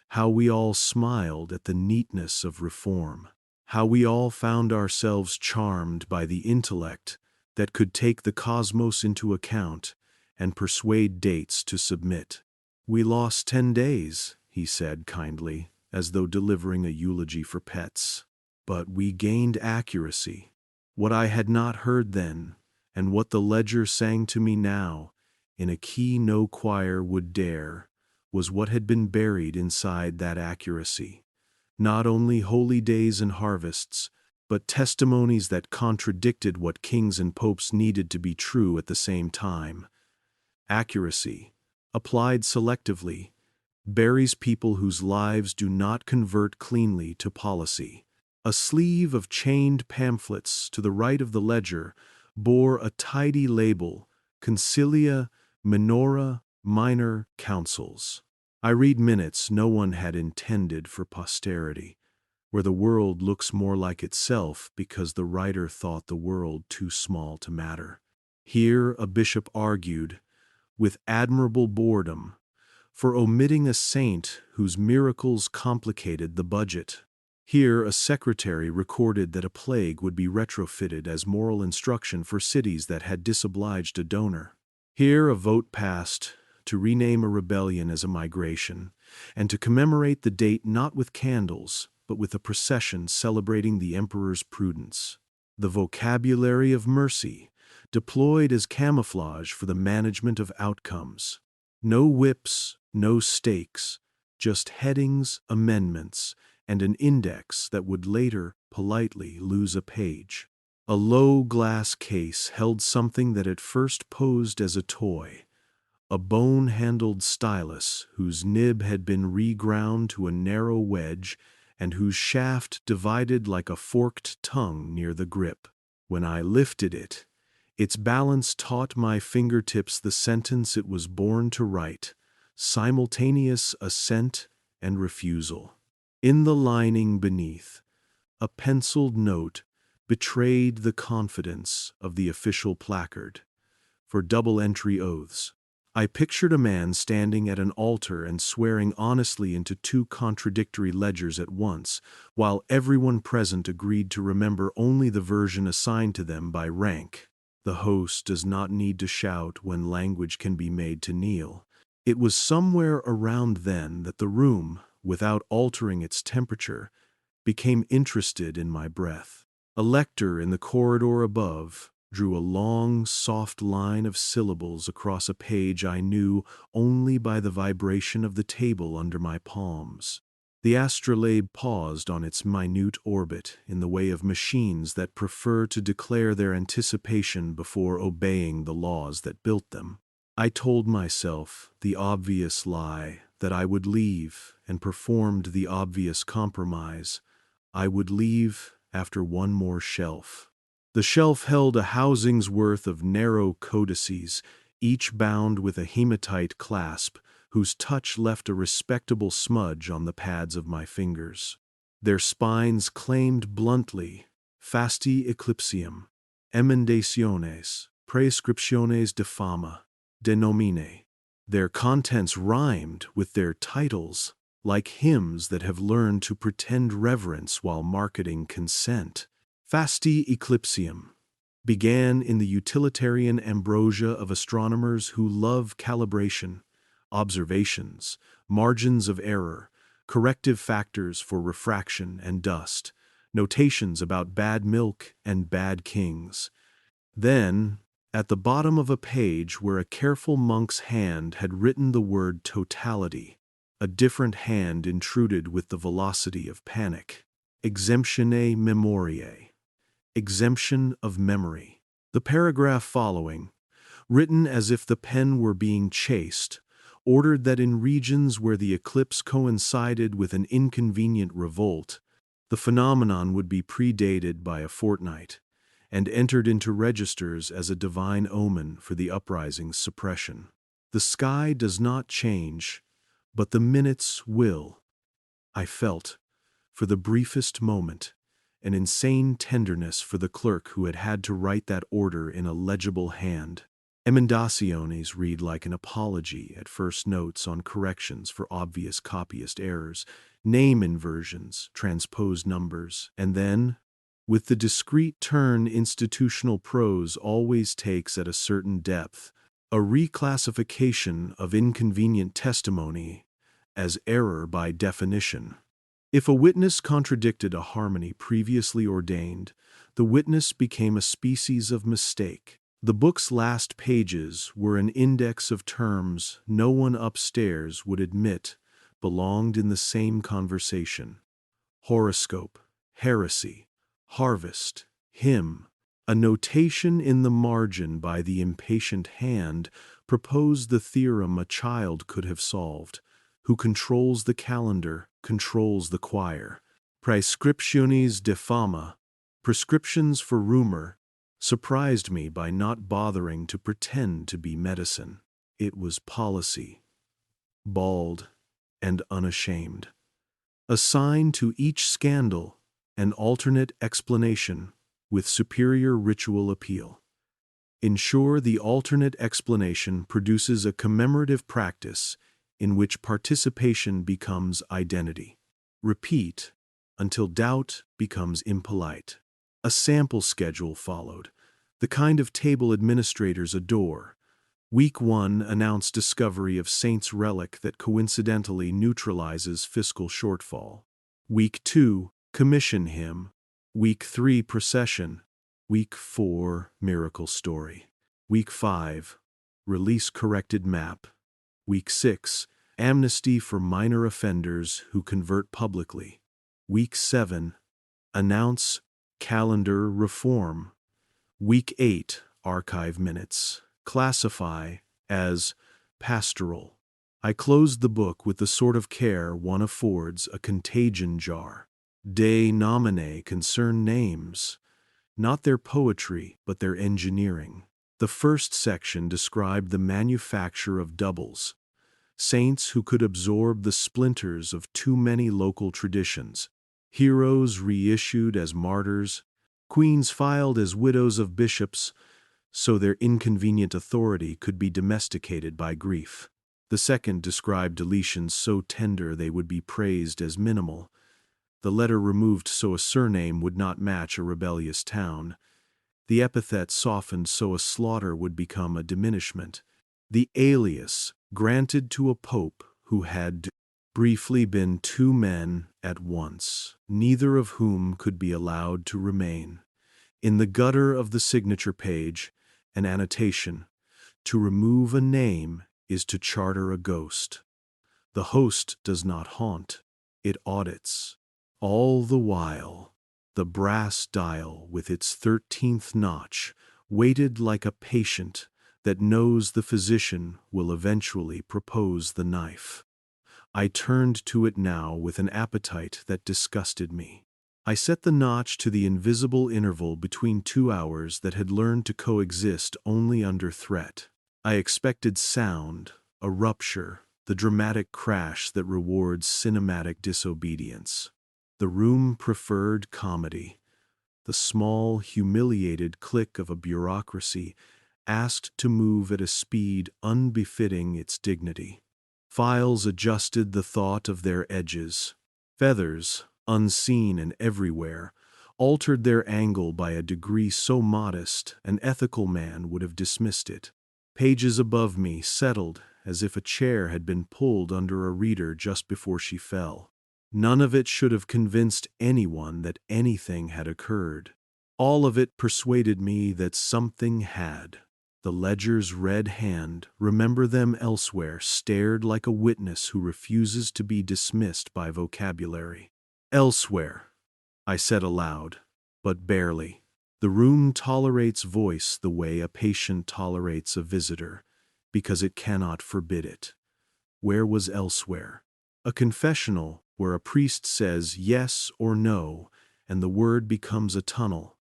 How we all smiled at the neatness of reform. How we all found ourselves charmed by the intellect that could take the cosmos into account and persuade dates to submit. We lost 10 days, he said kindly, as though delivering a eulogy for pets. But we gained accuracy. What I had not heard then, and what the ledger sang to me now, in a key no choir would dare, was what had been buried inside that accuracy. Not only holy days and harvests, but testimonies that contradicted what kings and popes needed to be true at the same time. Accuracy, applied selectively, buries people whose lives do not convert cleanly to policy. A sleeve of chained pamphlets to the right of the ledger bore a tidy label, Concilia Minora Minor Councils. I read minutes no one had intended for posterity, where the world looks more like itself because the writer thought the world too small to matter. Here a bishop argued, with admirable boredom, for omitting a saint whose miracles complicated the budget. Here, a secretary recorded that a plague would be retrofitted as moral instruction for cities that had disobliged a donor. Here, a vote passed to rename a rebellion as a migration, and to commemorate the date not with candles, but with a procession celebrating the emperor's prudence. The vocabulary of mercy, deployed as camouflage for the management of outcomes. No whips, no stakes, just headings, amendments, and an index that would later, politely, lose a page. A low glass case held something that at first posed as a toy, a bone-handled stylus whose nib had been reground to a narrow wedge and whose shaft divided like a forked tongue near the grip. When I lifted it, its balance taught my fingertips the sentence it was born to write, simultaneous assent and refusal. In the lining beneath, a penciled note betrayed the confidence of the official placard. For double-entry oaths, I pictured a man standing at an altar and swearing honestly into two contradictory ledgers at once, while everyone present agreed to remember only the version assigned to them by rank. The host does not need to shout when language can be made to kneel. It was somewhere around then that the room, without altering its temperature, became interested in my breath. A lector in the corridor above drew a long, soft line of syllables across a page I knew only by the vibration of the table under my palms. The astrolabe paused on its minute orbit in the way of machines that prefer to declare their anticipation before obeying the laws that built them. I told myself the obvious lie that I would leave and performed the obvious compromise. I would leave after one more shelf. The shelf held a housing's worth of narrow codices, each bound with a hematite clasp, whose touch left a respectable smudge on the pads of my fingers. Their spines claimed bluntly, Fasti eclipsium, emendaciones, prescriptiones de fama, de nomine. Their contents rhymed with their titles, like hymns that have learned to pretend reverence while marketing consent. Fasti eclipsium began in the utilitarian ambrosia of astronomers who love calibration, observations, margins of error, corrective factors for refraction and dust, notations about bad milk and bad kings. Then, at the bottom of a page where a careful monk's hand had written the word totality, a different hand intruded with the velocity of panic. Exemptione memoriae. Exemption of memory. The paragraph following, written as if the pen were being chased, ordered that in regions where the eclipse coincided with an inconvenient revolt, the phenomenon would be predated by a fortnight, and entered into registers as a divine omen for the uprising's suppression. The sky does not change, but the minutes will. I felt, for the briefest moment, an insane tenderness for the clerk who had had to write that order in a legible hand. Emendaciones read like an apology at first, notes on corrections for obvious copyist errors, name inversions, transposed numbers, and then, with the discreet turn institutional prose always takes at a certain depth, a reclassification of inconvenient testimony as error by definition. If a witness contradicted a harmony previously ordained, the witness became a species of mistake. The book's last pages were an index of terms no one upstairs would admit belonged in the same conversation. Horoscope, heresy, harvest, hymn. A notation in the margin by the impatient hand proposed the theorem a child could have solved. Who controls the calendar, controls the choir. Prescriptiones de fama, prescriptions for rumor, surprised me by not bothering to pretend to be medicine. It was policy, bald and unashamed. Assign to each scandal an alternate explanation with superior ritual appeal. Ensure the alternate explanation produces a commemorative practice in which participation becomes identity. Repeat until doubt becomes impolite. A sample schedule followed, the kind of table administrators adore. Week 1 announced discovery of saint's relic that coincidentally neutralizes fiscal shortfall. Week 2, commission hymn. Week 3, procession. Week 4, miracle story. Week 5, release corrected map. Week 6, amnesty for minor offenders who convert publicly. Week 7, announce calendar reform. Week 8, archive minutes. Classify as pastoral. I closed the book with the sort of care one affords a contagion jar. De nomine concern names, not their poetry, but their engineering. The first section described the manufacture of doubles, saints who could absorb the splinters of too many local traditions, heroes reissued as martyrs, queens filed as widows of bishops, so their inconvenient authority could be domesticated by grief. The second described deletions so tender they would be praised as minimal, the letter removed so a surname would not match a rebellious town, the epithet softened so a slaughter would become a diminishment, the alias granted to a pope who had briefly been two men at once, neither of whom could be allowed to remain. In the gutter of the signature page, an annotation: to remove a name is to charter a ghost. The host does not haunt, it audits. All the while, the brass dial with its 13th notch waited like a patient that knows the physician will eventually propose the knife. I turned to it now with an appetite that disgusted me. I set the notch to the invisible interval between 2 hours that had learned to coexist only under threat. I expected sound, a rupture, the dramatic crash that rewards cinematic disobedience. The room preferred comedy. The small, humiliated click of a bureaucracy asked to move at a speed unbefitting its dignity. Files adjusted the thought of their edges. Feathers, unseen and everywhere, altered their angle by a degree so modest an ethical man would have dismissed it. Pages above me settled as if a chair had been pulled under a reader just before she fell. None of it should have convinced anyone that anything had occurred. All of it persuaded me that something had. The ledger's red hand, remember them elsewhere, stared like a witness who refuses to be dismissed by vocabulary. Elsewhere, I said aloud, but barely. The room tolerates voice the way a patient tolerates a visitor, because it cannot forbid it. Where was elsewhere? A confessional where a priest says yes or no, and the word becomes a tunnel.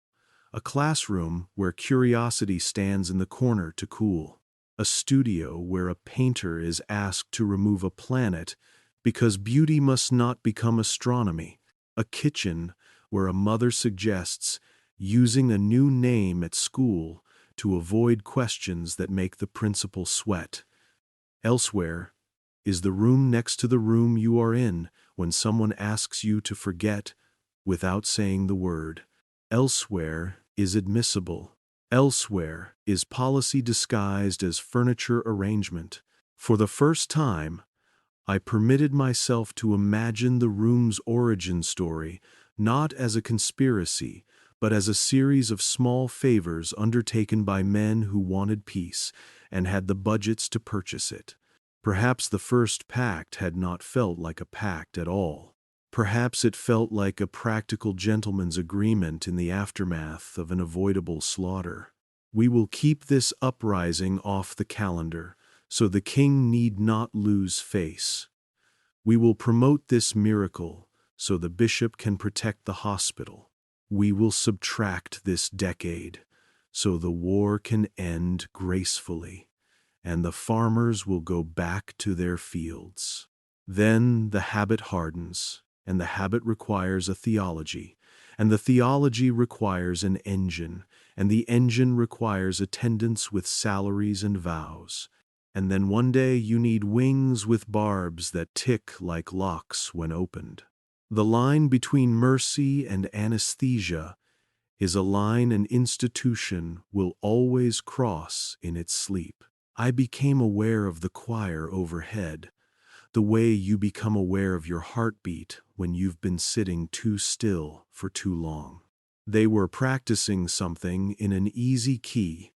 A classroom where curiosity stands in the corner to cool. A studio where a painter is asked to remove a planet because beauty must not become astronomy. A kitchen where a mother suggests using a new name at school to avoid questions that make the principal sweat. Elsewhere is the room next to the room you are in when someone asks you to forget without saying the word. Elsewhere is admissible. Elsewhere is policy disguised as furniture arrangement. For the first time, I permitted myself to imagine the room's origin story not as a conspiracy, but as a series of small favors undertaken by men who wanted peace and had the budgets to purchase it. Perhaps the first pact had not felt like a pact at all. Perhaps it felt like a practical gentleman's agreement in the aftermath of an avoidable slaughter. We will keep this uprising off the calendar, so the king need not lose face. We will promote this miracle, so the bishop can protect the hospital. We will subtract this decade, so the war can end gracefully, and the farmers will go back to their fields. Then the habit hardens, and the habit requires a theology, and the theology requires an engine, and the engine requires attendance with salaries and vows. And then one day you need wings with barbs that tick like locks when opened. The line between mercy and anesthesia is a line an institution will always cross in its sleep. I became aware of the choir overhead, the way you become aware of your heartbeat when you've been sitting too still for too long. They were practicing something in an easy key,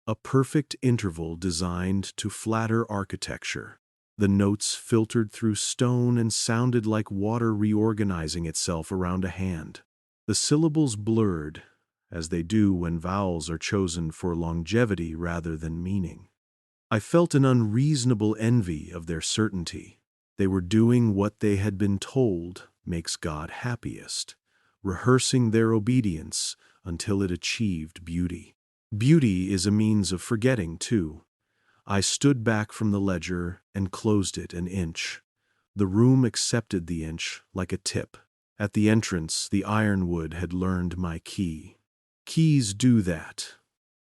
a perfect interval designed to flatter architecture. The notes filtered through stone and sounded like water reorganizing itself around a hand. The syllables blurred, as they do when vowels are chosen for longevity rather than meaning. I felt an unreasonable envy of their certainty. They were doing what they had been told makes God happiest, rehearsing their obedience until it achieved beauty. Beauty is a means of forgetting, too. I stood back from the ledger and closed it an inch. The room accepted the inch like a tip. At the entrance, the ironwood had learned my key. Keys do that.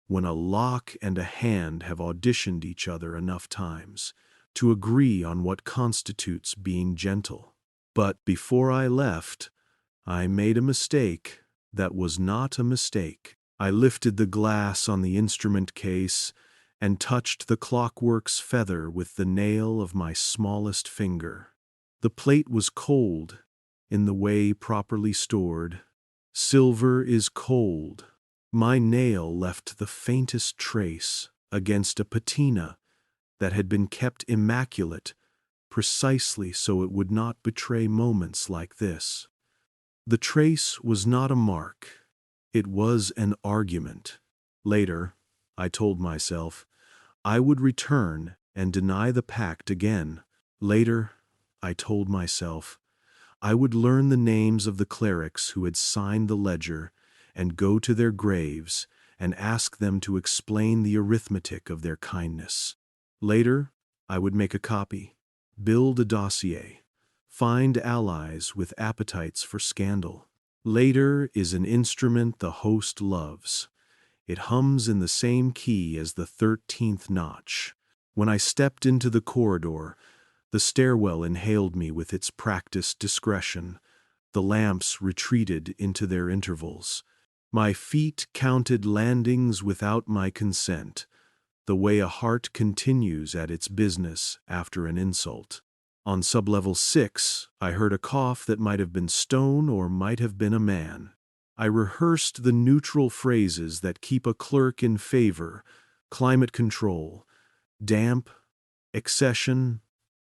When a lock and a hand have auditioned each other enough times to agree on what constitutes being gentle. But before I left, I made a mistake that was not a mistake. I lifted the glass on the instrument case and touched the clockwork's feather with the nail of my smallest finger. The plate was cold in the way properly stored. Silver is cold. My nail left the faintest trace against a patina that had been kept immaculate precisely so it would not betray moments like this. The trace was not a mark. It was an argument. Later, I told myself, I would return and deny the pact again. Later, I told myself, I would learn the names of the clerics who had signed the ledger and go to their graves and ask them to explain the arithmetic of their kindness. Later, I would make a copy, build a dossier, find allies with appetites for scandal. Later is an instrument the host loves. It hums in the same key as the 13th notch. When I stepped into the corridor, the stairwell inhaled me with its practiced discretion. The lamps retreated into their intervals. My feet counted landings without my consent, the way a heart continues at its business after an insult. On sublevel 6, I heard a cough that might have been stone or might have been a man. I rehearsed the neutral phrases that keep a clerk in favor: climate control, damp, accession,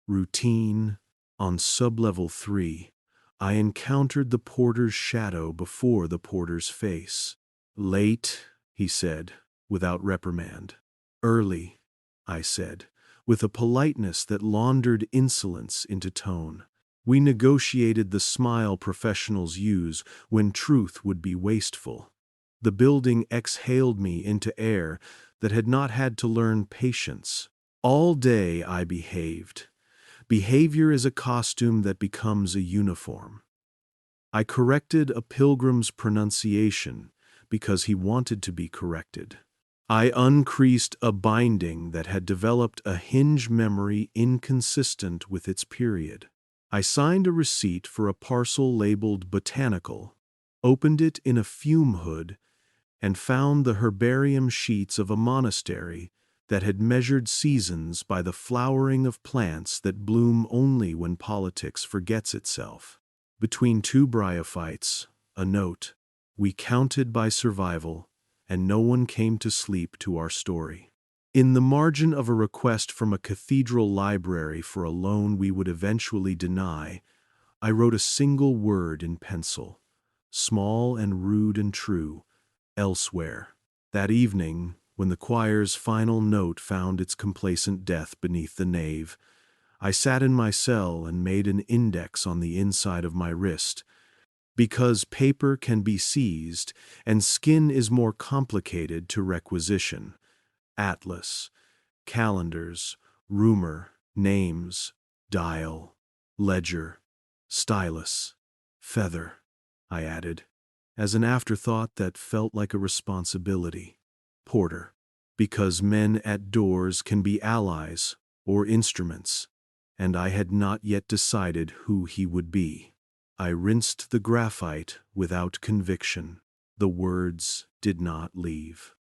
routine. On sublevel 3, I encountered the porter's shadow before the porter's face. Late, he said, without reprimand. Early, I said, with a politeness that laundered insolence into tone. We negotiated the smile professionals use when truth would be wasteful. The building exhaled me into air that had not had to learn patience. All day I behaved. Behavior is a costume that becomes a uniform. I corrected a pilgrim's pronunciation because he wanted to be corrected. I uncreased a binding that had developed a hinge memory inconsistent with its period. I signed a receipt for a parcel labeled botanical, opened it in a fume hood, and found the herbarium sheets of a monastery that had measured seasons by the flowering of plants that bloom only when politics forgets itself. Between two bryophytes, a note: we counted by survival, and no one came to sleep to our story. In the margin of a request from a cathedral library for a loan we would eventually deny, I wrote a single word in pencil, small and rude and true: elsewhere. That evening, when the choir's final note found its complacent death beneath the nave, I sat in my cell and made an index on the inside of my wrist. Because paper can be seized and skin is more complicated to requisition. Atlas, calendars, rumor, names, dial, ledger, stylus, feather, I added, as an afterthought that felt like a responsibility. Porter, because men at doors can be allies or instruments, and I had not yet decided who he would be. I rinsed the graphite without conviction. The words did not leave.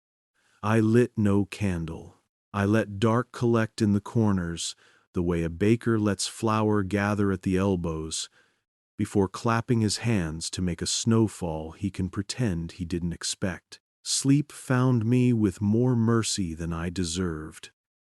I lit no candle. I let dark collect in the corners, the way a baker lets flour gather at the elbows, before clapping his hands to make a snowfall he can pretend he didn't expect. Sleep found me with more mercy than I deserved.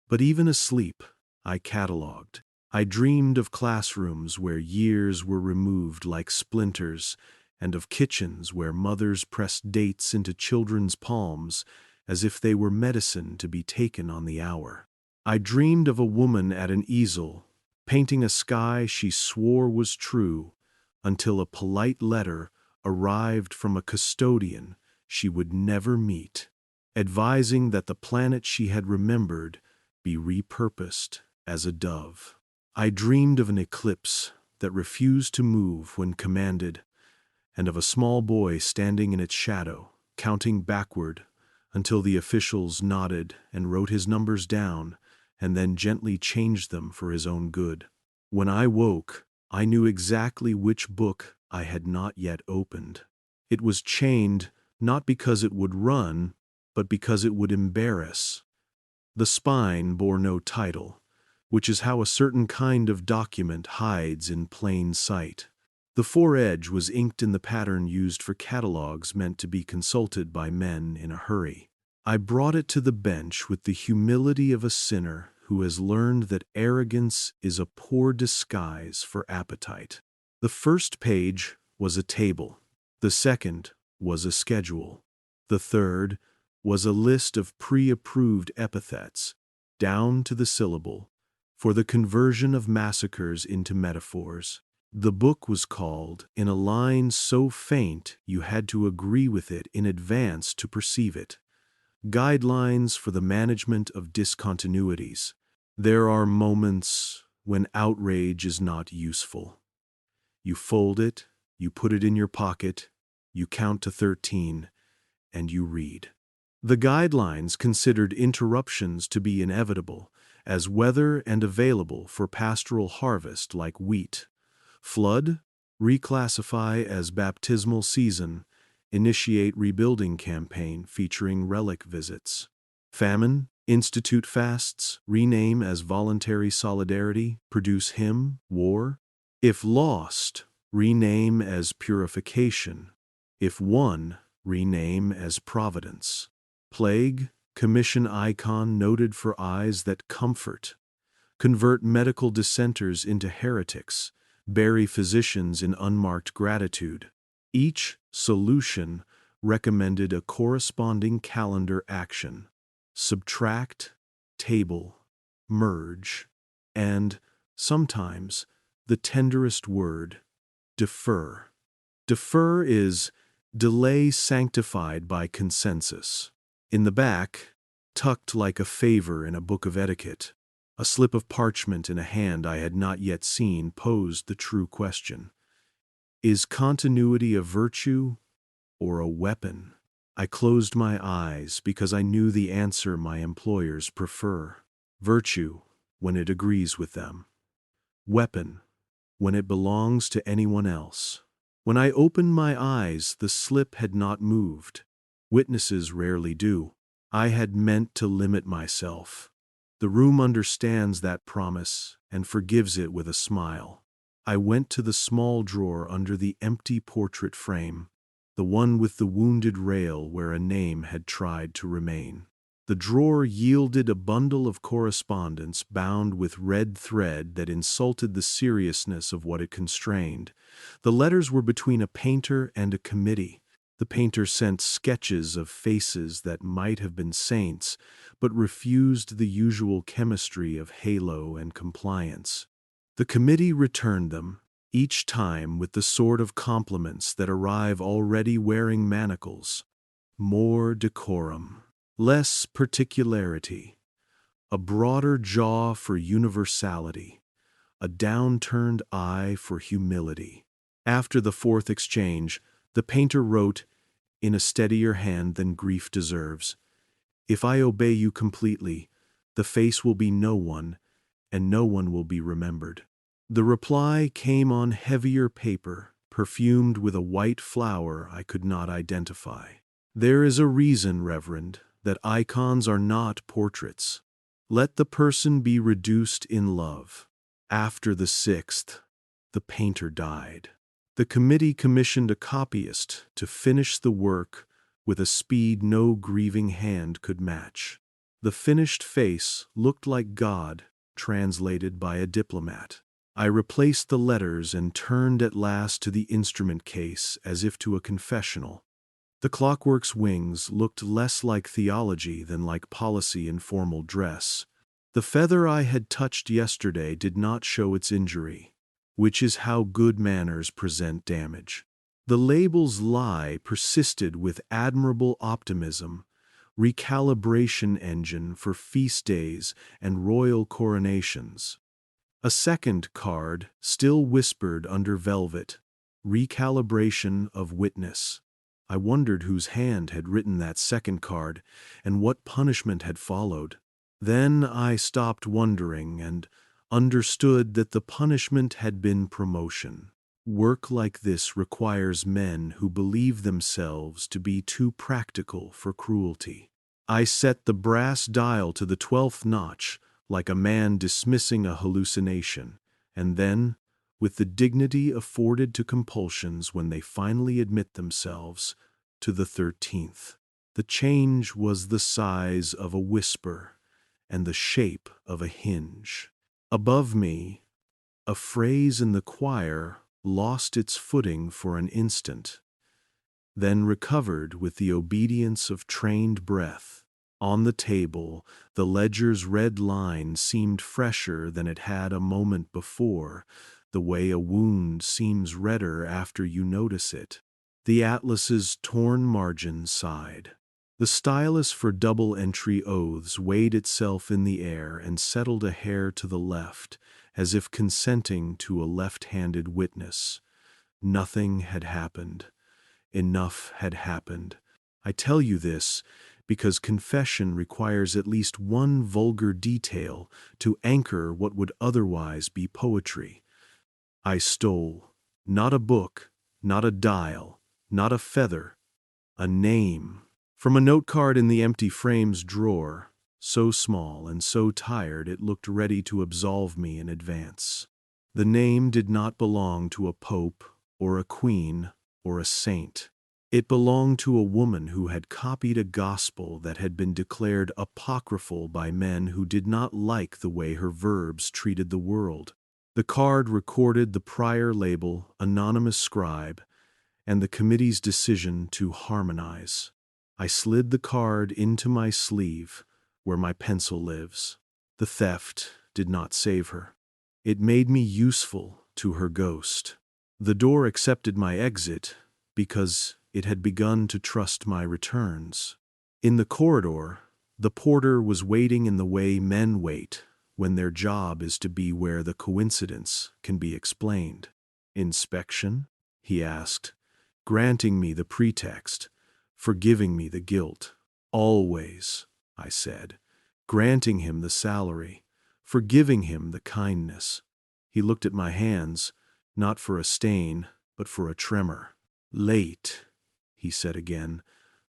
But even asleep, I catalogued. I dreamed of classrooms where years were removed like splinters, and of kitchens where mothers pressed dates into children's palms as if they were medicine to be taken on the hour. I dreamed of a woman at an easel, painting a sky she swore was true, until a polite letter arrived from a custodian she would never meet, advising that the planet she had remembered be repurposed as a dove. I dreamed of an eclipse that refused to move when commanded, and of a small boy standing in its shadow, counting backward until the officials nodded and wrote his numbers down and then gently changed them for his own good. When I woke, I knew exactly which book I had not yet opened. It was chained not because it would run, but because it would embarrass. The spine bore no title, which is how a certain kind of document hides in plain sight. The foredge was inked in the pattern used for catalogues meant to be consulted by men in a hurry. I brought it to the bench with the humility of a sinner who has learned that arrogance is a poor disguise for appetite. The first page was a table. The second was a schedule. The third was a list of pre-approved epithets, down to the syllable, for the conversion of massacres into metaphors. The book was called in a line so faint you had to agree with it in advance to perceive it. Guidelines for the Management of Discontinuities. There are moments when outrage is not useful. You fold it, you put it in your pocket, you count to 13, and you read. The guidelines considered interruptions to be inevitable, as weather and available for pastoral harvest like wheat. Flood, reclassify as baptismal season, initiate rebuilding campaign featuring relic visits. Famine, institute fasts, rename as voluntary solidarity, produce hymn, war. If lost, rename as purification. If won, rename as providence. Plague, commission icon noted for eyes that comfort. Convert medical dissenters into heretics. Bury physicians in unmarked gratitude. Each solution recommended a corresponding calendar action. Subtract, table, merge, and, sometimes, the tenderest word, defer. Defer is delay sanctified by consensus. In the back, tucked like a favor in a book of etiquette, a slip of parchment in a hand I had not yet seen posed the true question. Is continuity a virtue or a weapon? I closed my eyes because I knew the answer my employers prefer. Virtue, when it agrees with them. Weapon, when it belongs to anyone else. When I opened my eyes, the slip had not moved. Witnesses rarely do. I had meant to limit myself. The room understands that promise and forgives it with a smile. I went to the small drawer under the empty portrait frame, the one with the wounded rail where a name had tried to remain. The drawer yielded a bundle of correspondence bound with red thread that insulted the seriousness of what it constrained. The letters were between a painter and a committee. The painter sent sketches of faces that might have been saints, but refused the usual chemistry of halo and compliance. The committee returned them, each time with the sort of compliments that arrive already wearing manacles. More decorum, less particularity, a broader jaw for universality, a downturned eye for humility. After the fourth exchange, the painter wrote, in a steadier hand than grief deserves, "If I obey you completely, the face will be no one, and no one will be remembered." The reply came on heavier paper, perfumed with a white flower I could not identify. There is a reason, Reverend, that icons are not portraits. Let the person be reduced in love. After the 6th, the painter died. The committee commissioned a copyist to finish the work with a speed no grieving hand could match. The finished face looked like God, translated by a diplomat. I replaced the letters and turned at last to the instrument case as if to a confessional. The clockwork's wings looked less like theology than like policy in formal dress. The feather I had touched yesterday did not show its injury, which is how good manners present damage. The label's lie persisted with admirable optimism, recalibration engine for feast days and royal coronations. A second card still whispered under velvet, recalibration of witness. I wondered whose hand had written that second card and what punishment had followed. Then I stopped wondering and understood that the punishment had been promotion. Work like this requires men who believe themselves to be too practical for cruelty. I set the brass dial to the 12th notch like a man dismissing a hallucination, and then, with the dignity afforded to compulsions when they finally admit themselves, to the 13th. The change was the size of a whisper and the shape of a hinge. Above me, a phrase in the choir lost its footing for an instant, then recovered with the obedience of trained breath. On the table, the ledger's red line seemed fresher than it had a moment before, the way a wound seems redder after you notice it. The atlas's torn margin sighed. The stylus for double-entry oaths weighed itself in the air and settled a hair to the left, as if consenting to a left-handed witness. Nothing had happened. Enough had happened. I tell you this because confession requires at least one vulgar detail to anchor what would otherwise be poetry. I stole, not a book, not a dial, not a feather, a name. From a note card in the empty frame's drawer, so small and so tired it looked ready to absolve me in advance. The name did not belong to a pope or a queen or a saint. It belonged to a woman who had copied a gospel that had been declared apocryphal by men who did not like the way her verbs treated the world. The card recorded the prior label, anonymous scribe, and the committee's decision to harmonize. I slid the card into my sleeve, where my pencil lives. The theft did not save her. It made me useful to her ghost. The door accepted my exit because it had begun to trust my returns. In the corridor, the porter was waiting in the way men wait when their job is to be where the coincidence can be explained. "Inspection?" he asked, granting me the pretext, forgiving me the guilt. "Always," I said, granting him the salary, forgiving him the kindness. He looked at my hands, not for a stain, but for a tremor. "Late," he said again,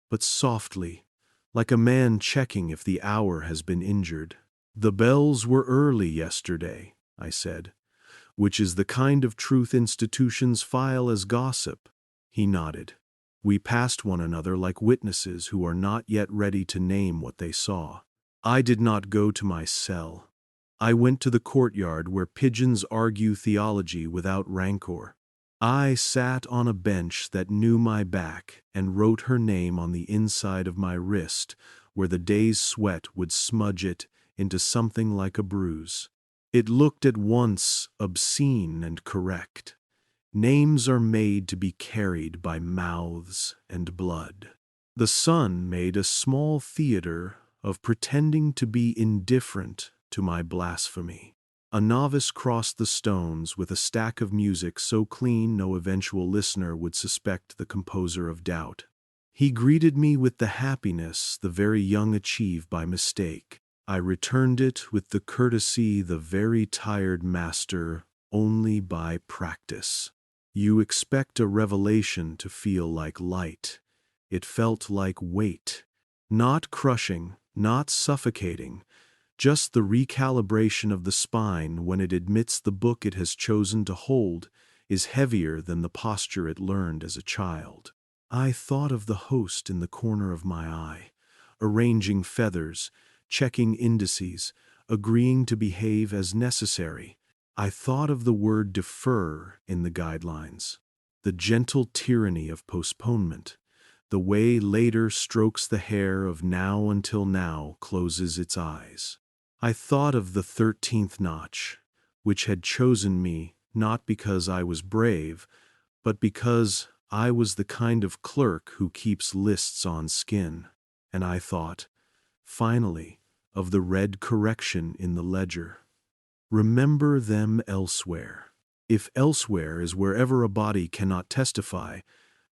but softly, like a man checking if the hour has been injured. "The bells were early yesterday," I said, "which is the kind of truth institutions file as gossip." He nodded. We passed one another like witnesses who are not yet ready to name what they saw. I did not go to my cell. I went to the courtyard where pigeons argue theology without rancor. I sat on a bench that knew my back and wrote her name on the inside of my wrist, where the day's sweat would smudge it into something like a bruise. It looked at once obscene and correct. Names are made to be carried by mouths and blood. The sun made a small theater of pretending to be indifferent to my blasphemy. A novice crossed the stones with a stack of music so clean no eventual listener would suspect the composer of doubt. He greeted me with the happiness the very young achieve by mistake. I returned it with the courtesy the very tired master only by practice. You expect a revelation to feel like light. It felt like weight. Not crushing, not suffocating, just the recalibration of the spine when it admits the book it has chosen to hold is heavier than the posture it learned as a child. I thought of the host in the corner of my eye, arranging feathers, checking indices, agreeing to behave as necessary. I thought of the word defer in the guidelines, the gentle tyranny of postponement, the way later strokes the hair of now until now closes its eyes. I thought of the 13th notch, which had chosen me not because I was brave, but because I was the kind of clerk who keeps lists on skin. And I thought, finally, of the red correction in the ledger. Remember them elsewhere. If elsewhere is wherever a body cannot testify,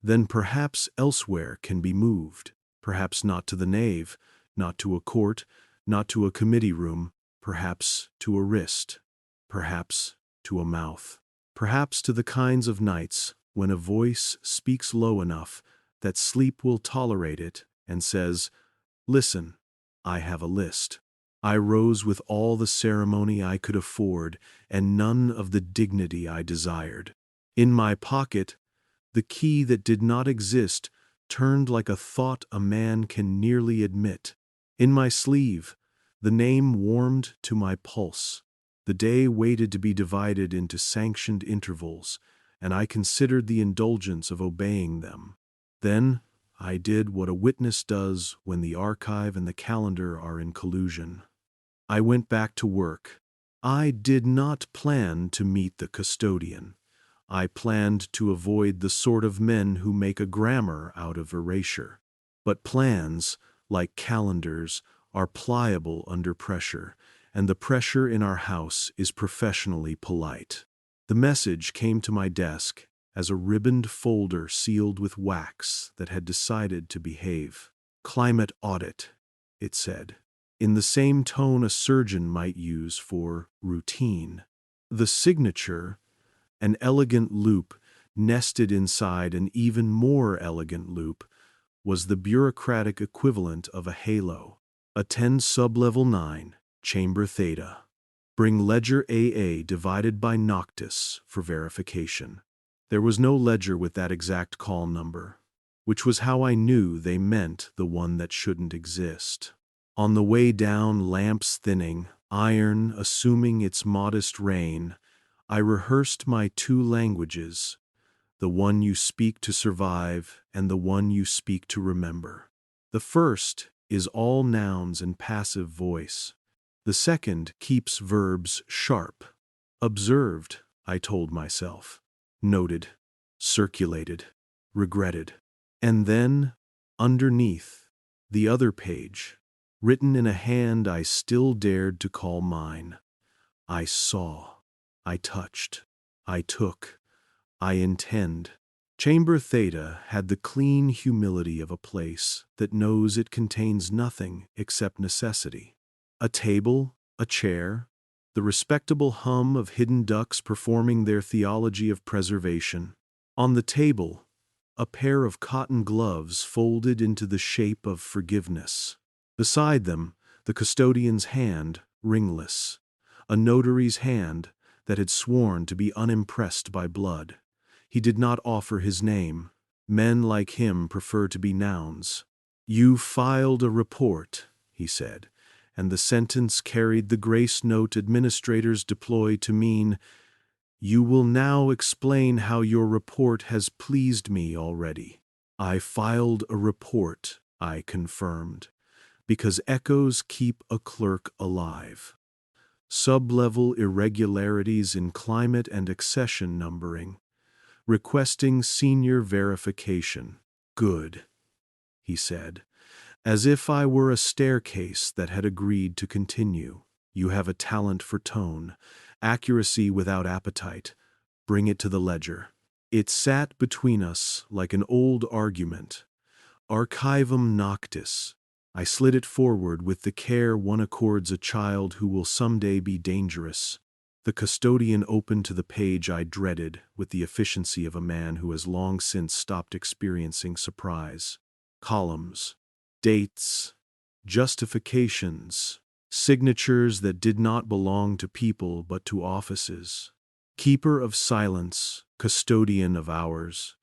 then perhaps elsewhere can be moved, perhaps not to the nave, not to a court, not to a committee room, perhaps to a wrist, perhaps to a mouth, perhaps to the kinds of nights when a voice speaks low enough that sleep will tolerate it and says, "Listen, I have a list." I rose with all the ceremony I could afford and none of the dignity I desired. In my pocket, the key that did not exist turned like a thought a man can nearly admit. In my sleeve, the name warmed to my pulse. The day waited to be divided into sanctioned intervals, and I considered the indulgence of obeying them. Then I did what a witness does when the archive and the calendar are in collusion. I went back to work. I did not plan to meet the custodian. I planned to avoid the sort of men who make a grammar out of erasure. But plans, like calendars, are pliable under pressure, and the pressure in our house is professionally polite. The message came to my desk as a ribboned folder sealed with wax that had decided to behave. "Climate audit," it said, in the same tone a surgeon might use for routine. The signature, an elegant loop nested inside an even more elegant loop, was the bureaucratic equivalent of a halo. Attend sublevel 9, chamber theta. Bring ledger AA divided by noctis for verification. There was no ledger with that exact call number, which was how I knew they meant the one that shouldn't exist. On the way down, lamps thinning, iron assuming its modest reign, I rehearsed my two languages, the one you speak to survive and the one you speak to remember. The first is all nouns and passive voice. The second keeps verbs sharp. Observed, I told myself. Noted, circulated, regretted. And then, underneath, the other page, written in a hand I still dared to call mine. I saw, I touched, I took, I intend. Chamber theta had the clean humility of a place that knows it contains nothing except necessity. A table, a chair, the respectable hum of hidden ducks performing their theology of preservation. On the table, a pair of cotton gloves folded into the shape of forgiveness. Beside them, the custodian's hand, ringless, a notary's hand that had sworn to be unimpressed by blood. He did not offer his name. Men like him prefer to be nouns. "You filed a report," he said, and the sentence carried the grace note administrators deploy to mean, "You will now explain how your report has pleased me already." I filed a report, I confirmed, because echoes keep a clerk alive. Sub-level irregularities in climate and accession numbering. Requesting senior verification. "Good," he said, as if I were a staircase that had agreed to continue. "You have a talent for tone, accuracy without appetite. Bring it to the ledger." It sat between us like an old argument. Archivum noctis. I slid it forward with the care one accords a child who will someday be dangerous. The custodian opened to the page I dreaded with the efficiency of a man who has long since stopped experiencing surprise. Columns, dates, justifications, signatures that did not belong to people but to offices. Keeper of silence, custodian of hours,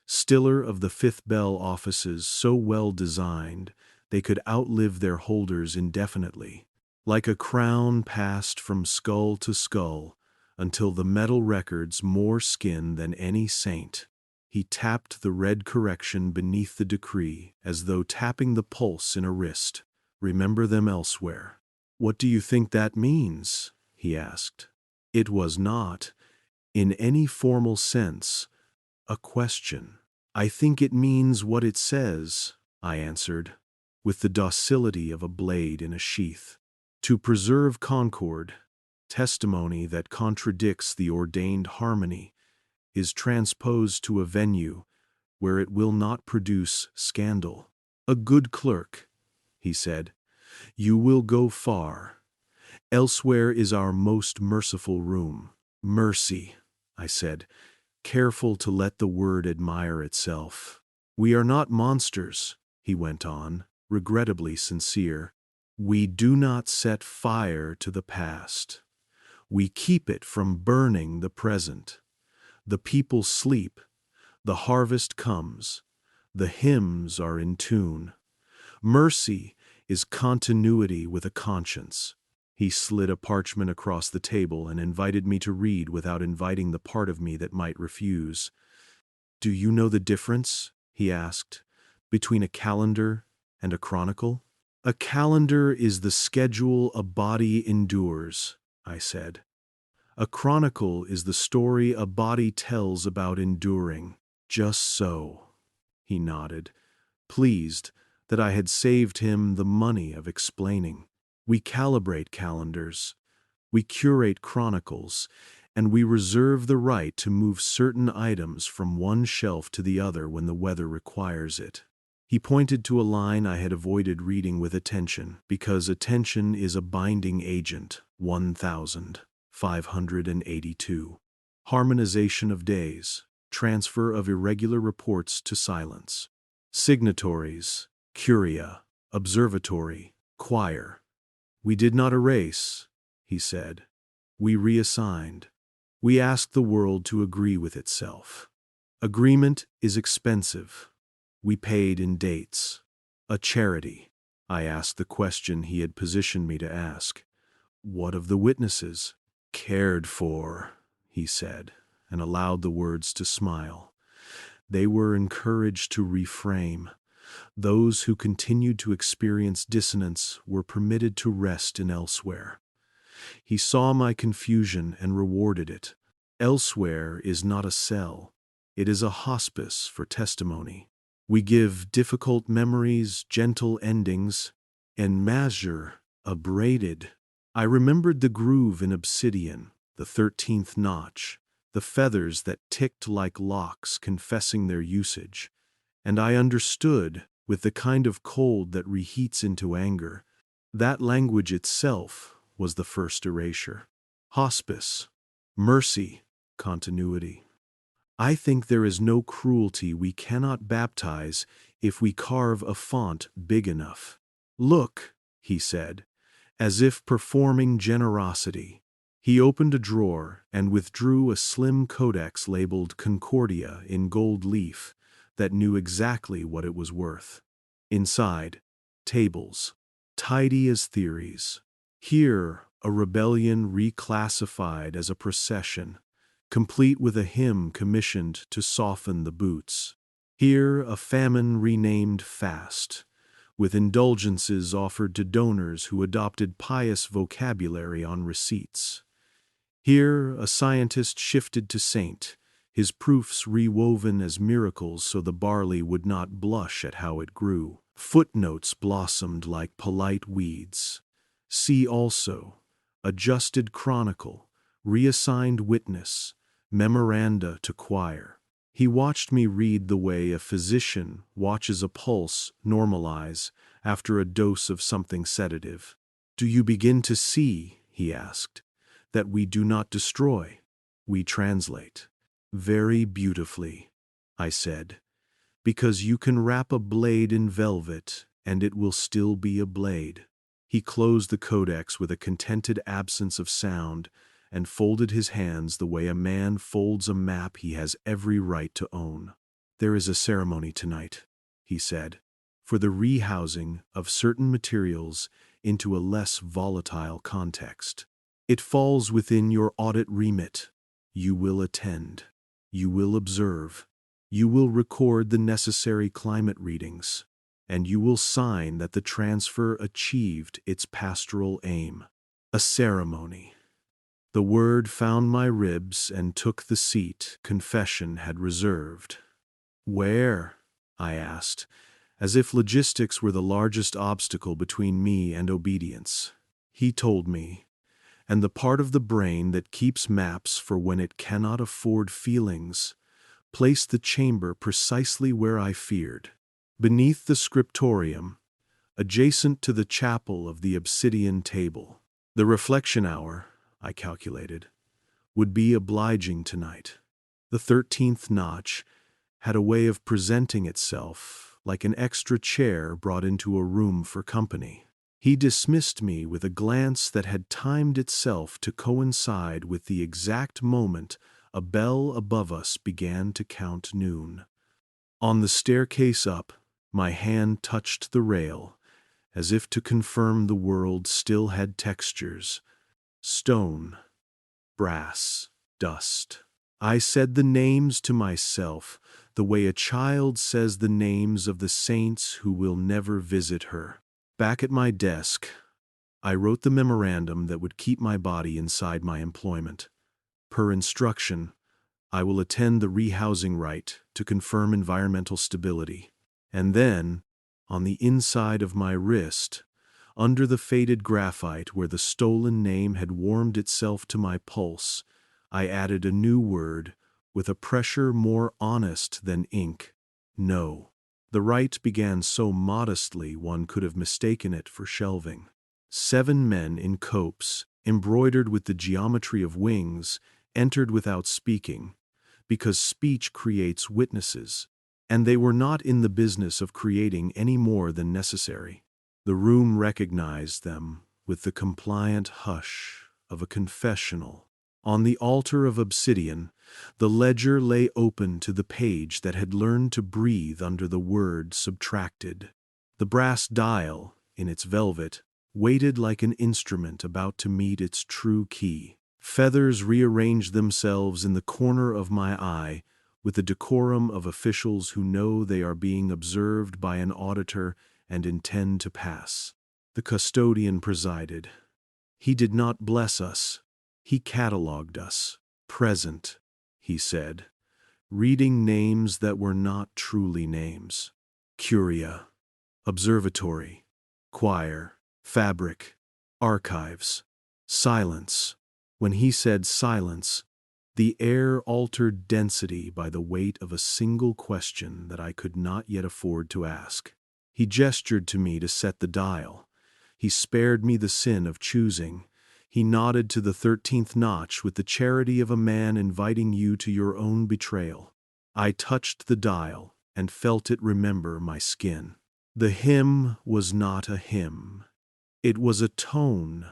stiller of the fifth bell offices so well designed they could outlive their holders indefinitely. Like a crown passed from skull to skull until the metal records more skin than any saint. He tapped the red correction beneath the decree as though tapping the pulse in a wrist. Remember them elsewhere. What do you think that means? He asked. It was not, in any formal sense, a question. I think it means what it says, I answered, with the docility of a blade in a sheath. To preserve concord, testimony that contradicts the ordained harmony, is transposed to a venue where it will not produce scandal. A good clerk, he said, you will go far. Elsewhere is our most merciful room. Mercy, I said, careful to let the word admire itself. We are not monsters, he went on, regrettably sincere. We do not set fire to the past. We keep it from burning the present. The people sleep. The harvest comes. The hymns are in tune. Mercy is continuity with a conscience. He slid a parchment across the table and invited me to read without inviting the part of me that might refuse. Do you know the difference, he asked, between a calendar and a chronicle? A calendar is the schedule a body endures, I said. A chronicle is the story a body tells about enduring. Just so, he nodded, pleased that I had saved him the money of explaining. We calibrate calendars, we curate chronicles, and we reserve the right to move certain items from one shelf to the other when the weather requires it. He pointed to a line I had avoided reading with attention, because attention is a binding agent, 1582. Harmonization of days, transfer of irregular reports to silence. Signatories, curia, observatory, choir. We did not erase, he said. We reassigned. We asked the world to agree with itself. Agreement is expensive. We paid in dates. A charity. I asked the question he had positioned me to ask. What of the witnesses? Cared for, he said, and allowed the words to smile. They were encouraged to reframe. Those who continued to experience dissonance were permitted to rest in elsewhere. He saw my confusion and rewarded it. Elsewhere is not a cell. It is a hospice for testimony. We give difficult memories gentle endings, and measure abraded. I remembered the groove in obsidian, the 13th notch, the feathers that ticked like locks confessing their usage, and I understood, with the kind of cold that reheats into anger, that language itself was the first erasure. Hospice, mercy, continuity. I think there is no cruelty we cannot baptize if we carve a font big enough. Look, he said, as if performing generosity. He opened a drawer and withdrew a slim codex labeled Concordia in gold leaf that knew exactly what it was worth. Inside, tables, tidy as theories. Here, a rebellion reclassified as a procession, complete with a hymn commissioned to soften the boots. Here, a famine renamed fast, with indulgences offered to donors who adopted pious vocabulary on receipts. Here, a scientist shifted to saint, his proofs rewoven as miracles so the barley would not blush at how it grew. Footnotes blossomed like polite weeds. See also, adjusted chronicle, reassigned witness, memoranda to choir. He watched me read the way a physician watches a pulse normalize after a dose of something sedative. Do you begin to see, he asked, that we do not destroy, we translate. Very beautifully, I said, because you can wrap a blade in velvet and it will still be a blade. He closed the codex with a contented absence of sound and folded his hands the way a man folds a map he has every right to own. There is a ceremony tonight, he said, for the rehousing of certain materials into a less volatile context. It falls within your audit remit. You will attend. You will observe. You will record the necessary climate readings, and you will sign that the transfer achieved its pastoral aim. A ceremony. The word found my ribs and took the seat confession had reserved. Where? I asked, as if logistics were the largest obstacle between me and obedience. He told me, and the part of the brain that keeps maps for when it cannot afford feelings placed the chamber precisely where I feared, beneath the scriptorium, adjacent to the chapel of the obsidian table. The reflection hour, I calculated, would be obliging tonight. The 13th notch had a way of presenting itself like an extra chair brought into a room for company. He dismissed me with a glance that had timed itself to coincide with the exact moment a bell above us began to count noon. On the staircase up, my hand touched the rail, as if to confirm the world still had textures. Stone, brass, dust. I said the names to myself, the way a child says the names of the saints who will never visit her. Back at my desk, I wrote the memorandum that would keep my body inside my employment. Per instruction, I will attend the rehousing rite to confirm environmental stability. And then, on the inside of my wrist, under the faded graphite where the stolen name had warmed itself to my pulse, I added a new word with a pressure more honest than ink. No. The rite began so modestly one could have mistaken it for shelving. 7 men in copes, embroidered with the geometry of wings, entered without speaking, because speech creates witnesses, and they were not in the business of creating any more than necessary. The room recognized them with the compliant hush of a confessional. On the altar of obsidian, the ledger lay open to the page that had learned to breathe under the word subtracted. The brass dial, in its velvet, waited like an instrument about to meet its true key. Feathers rearranged themselves in the corner of my eye with the decorum of officials who know they are being observed by an auditor and intend to pass. The custodian presided. He did not bless us. He catalogued us. Present, he said, reading names that were not truly names. Curia, observatory, choir, fabric, archives, silence. When he said silence, the air altered density by the weight of a single question that I could not yet afford to ask. He gestured to me to set the dial. He spared me the sin of choosing. He nodded to the 13th notch with the charity of a man inviting you to your own betrayal. I touched the dial and felt it remember my skin. The hymn was not a hymn. It was a tone,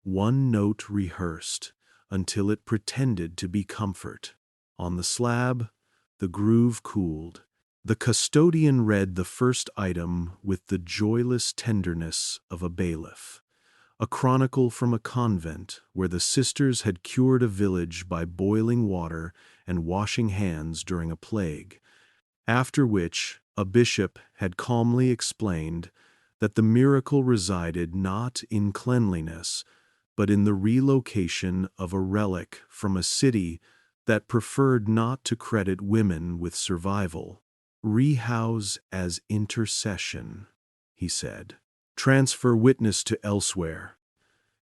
one note rehearsed, until it pretended to be comfort. On the slab, the groove cooled. The custodian read the first item with the joyless tenderness of a bailiff. A chronicle from a convent where the sisters had cured a village by boiling water and washing hands during a plague, after which a bishop had calmly explained that the miracle resided not in cleanliness, but in the relocation of a relic from a city that preferred not to credit women with survival. Rehouse as intercession, he said. Transfer witness to elsewhere.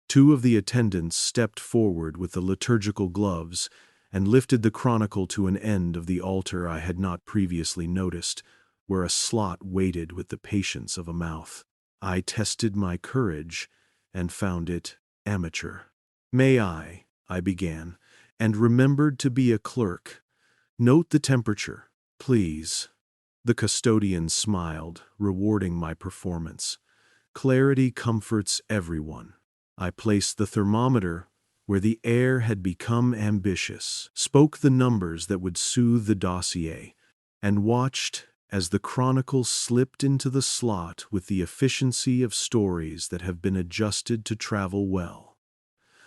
2 of the attendants stepped forward with the liturgical gloves and lifted the chronicle to an end of the altar I had not previously noticed, where a slot waited with the patience of a mouth. I tested my courage and found it amateur. May I I began, and remembered to be a clerk. Note the temperature, please. The custodian smiled, rewarding my performance. Clarity comforts everyone. I placed the thermometer where the air had become ambitious, spoke the numbers that would soothe the dossier, and watched as the chronicle slipped into the slot with the efficiency of stories that have been adjusted to travel well.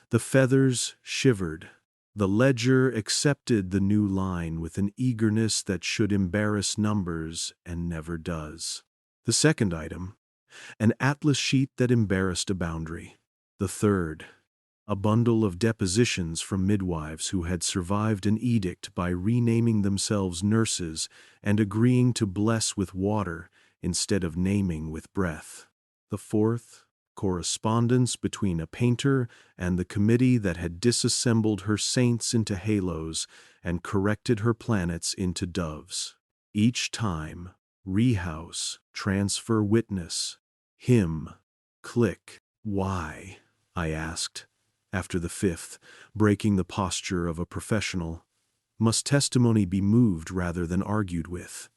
The feathers shivered. The ledger accepted the new line with an eagerness that should embarrass numbers and never does. The second item, an atlas sheet that embarrassed a boundary. The third, a bundle of depositions from midwives who had survived an edict by renaming themselves nurses and agreeing to bless with water instead of naming with breath. The fourth, correspondence between a painter and the committee that had disassembled her saints into halos and corrected her planets into doves. Each time, rehouse, transfer witness, him, click. Why? I asked. After the fifth, breaking the posture of a professional. Must testimony be moved rather than argued with?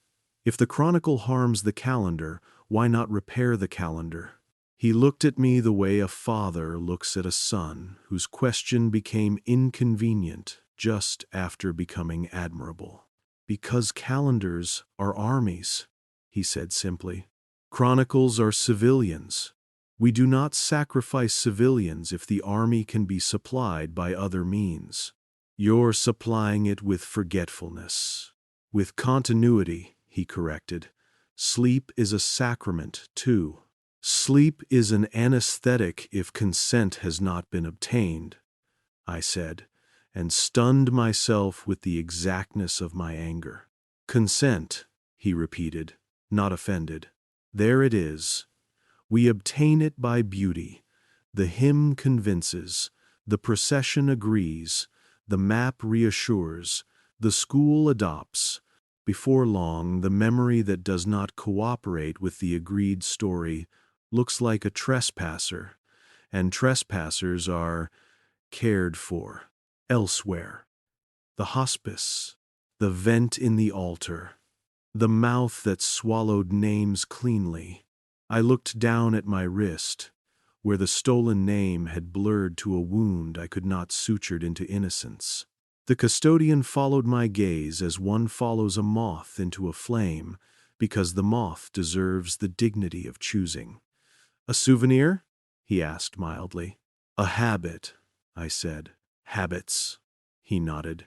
If the chronicle harms the calendar, why not repair the calendar? He looked at me the way a father looks at a son whose question became inconvenient just after becoming admirable. Because calendars are armies, he said simply. Chronicles are civilians. We do not sacrifice civilians if the army can be supplied by other means. You're supplying it with forgetfulness. With continuity, he corrected. Sleep is a sacrament, too. Sleep is an anesthetic if consent has not been obtained, I said, and stunned myself with the exactness of my anger. Consent, he repeated, not offended. There it is. We obtain it by beauty. The hymn convinces, the procession agrees, the map reassures, the school adopts. Before long, the memory that does not cooperate with the agreed story looks like a trespasser, and trespassers are cared for elsewhere. The hospice, the vent in the altar, the mouth that swallowed names cleanly. I looked down at my wrist, where the stolen name had blurred to a wound I could not sutured into innocence. The custodian followed my gaze as one follows a moth into a flame, because the moth deserves the dignity of choosing. A souvenir? He asked mildly. A habit, I said. Habits, he nodded.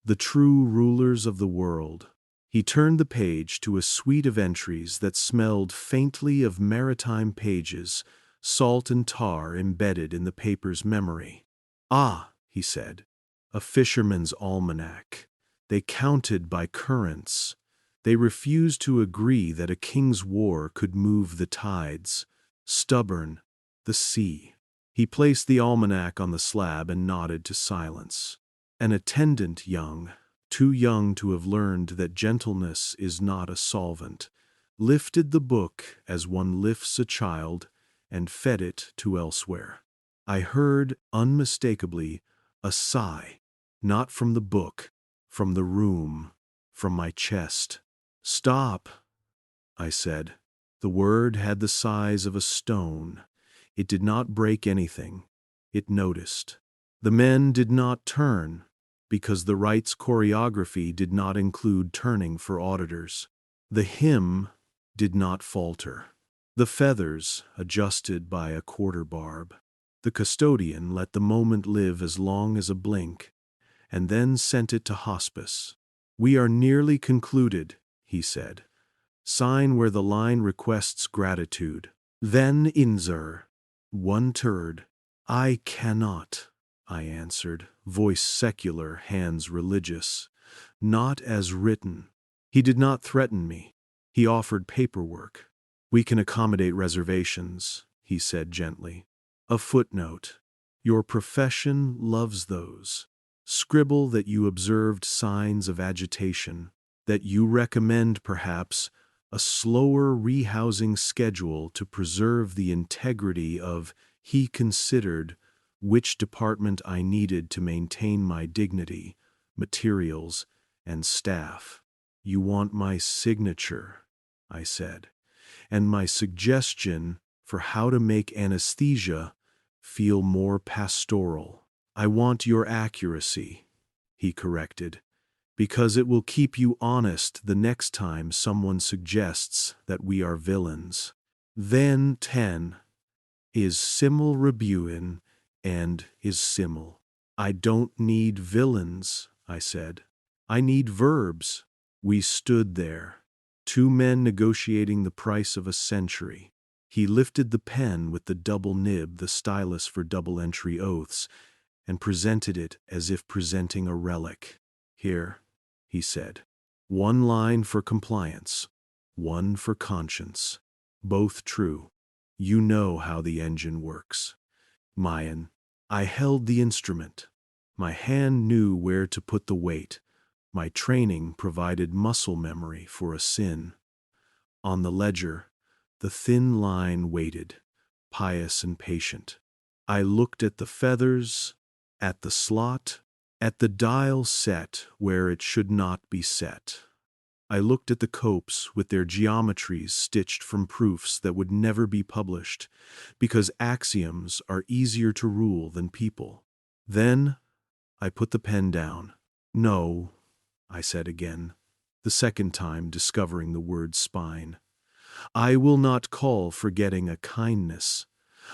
The true rulers of the world. He turned the page to a suite of entries that smelled faintly of maritime pages, salt and tar embedded in the paper's memory. Ah, he said, a fisherman's almanac. They counted by currents. They refused to agree that a king's war could move the tides. Stubborn, the sea. He placed the almanac on the slab and nodded to silence. An attendant young, too young to have learned that gentleness is not a solvent, lifted the book as one lifts a child and fed it to elsewhere. I heard, unmistakably, a sigh, not from the book, from the room, from my chest. Stop, I said. The word had the size of a stone. It did not break anything. It noticed. The men did not turn, because the rite's choreography did not include turning for auditors. The hymn did not falter. The feathers adjusted by a quarter barb. The custodian let the moment live as long as a blink, and then sent it to hospice. We are nearly concluded, he said. Sign where the line requests gratitude. Then insur. One turd. I cannot, I answered, voice secular, hands religious. Not as written. He did not threaten me. He offered paperwork. We can accommodate reservations, he said gently. A footnote. Your profession loves those. Scribble that you observed signs of agitation, that you recommend, perhaps, a slower rehousing schedule to preserve the integrity of, he considered, which department I needed to maintain my dignity, materials, and staff. You want my signature, I said, and my suggestion for how to make anesthesia feel more pastoral. I want your accuracy, he corrected, because it will keep you honest the next time someone suggests that we are villains. Then 10 is simul rebuin and is simul. I don't need villains, I said. I need verbs. We stood there, two men negotiating the price of a century. He lifted the pen with the double nib, the stylus for double-entry oaths, and presented it as if presenting a relic. Here, he said, one line for compliance, one for conscience. Both true. You know how the engine works. Mayan. I held the instrument. My hand knew where to put the weight. My training provided muscle memory for a sin. On the ledger, the thin line waited, pious and patient. I looked at the feathers, at the slot, at the dial set where it should not be set. I looked at the copes with their geometries stitched from proofs that would never be published, because axioms are easier to rule than people. Then I put the pen down. No, I said again, the second time discovering the word spine. I will not call forgetting a kindness.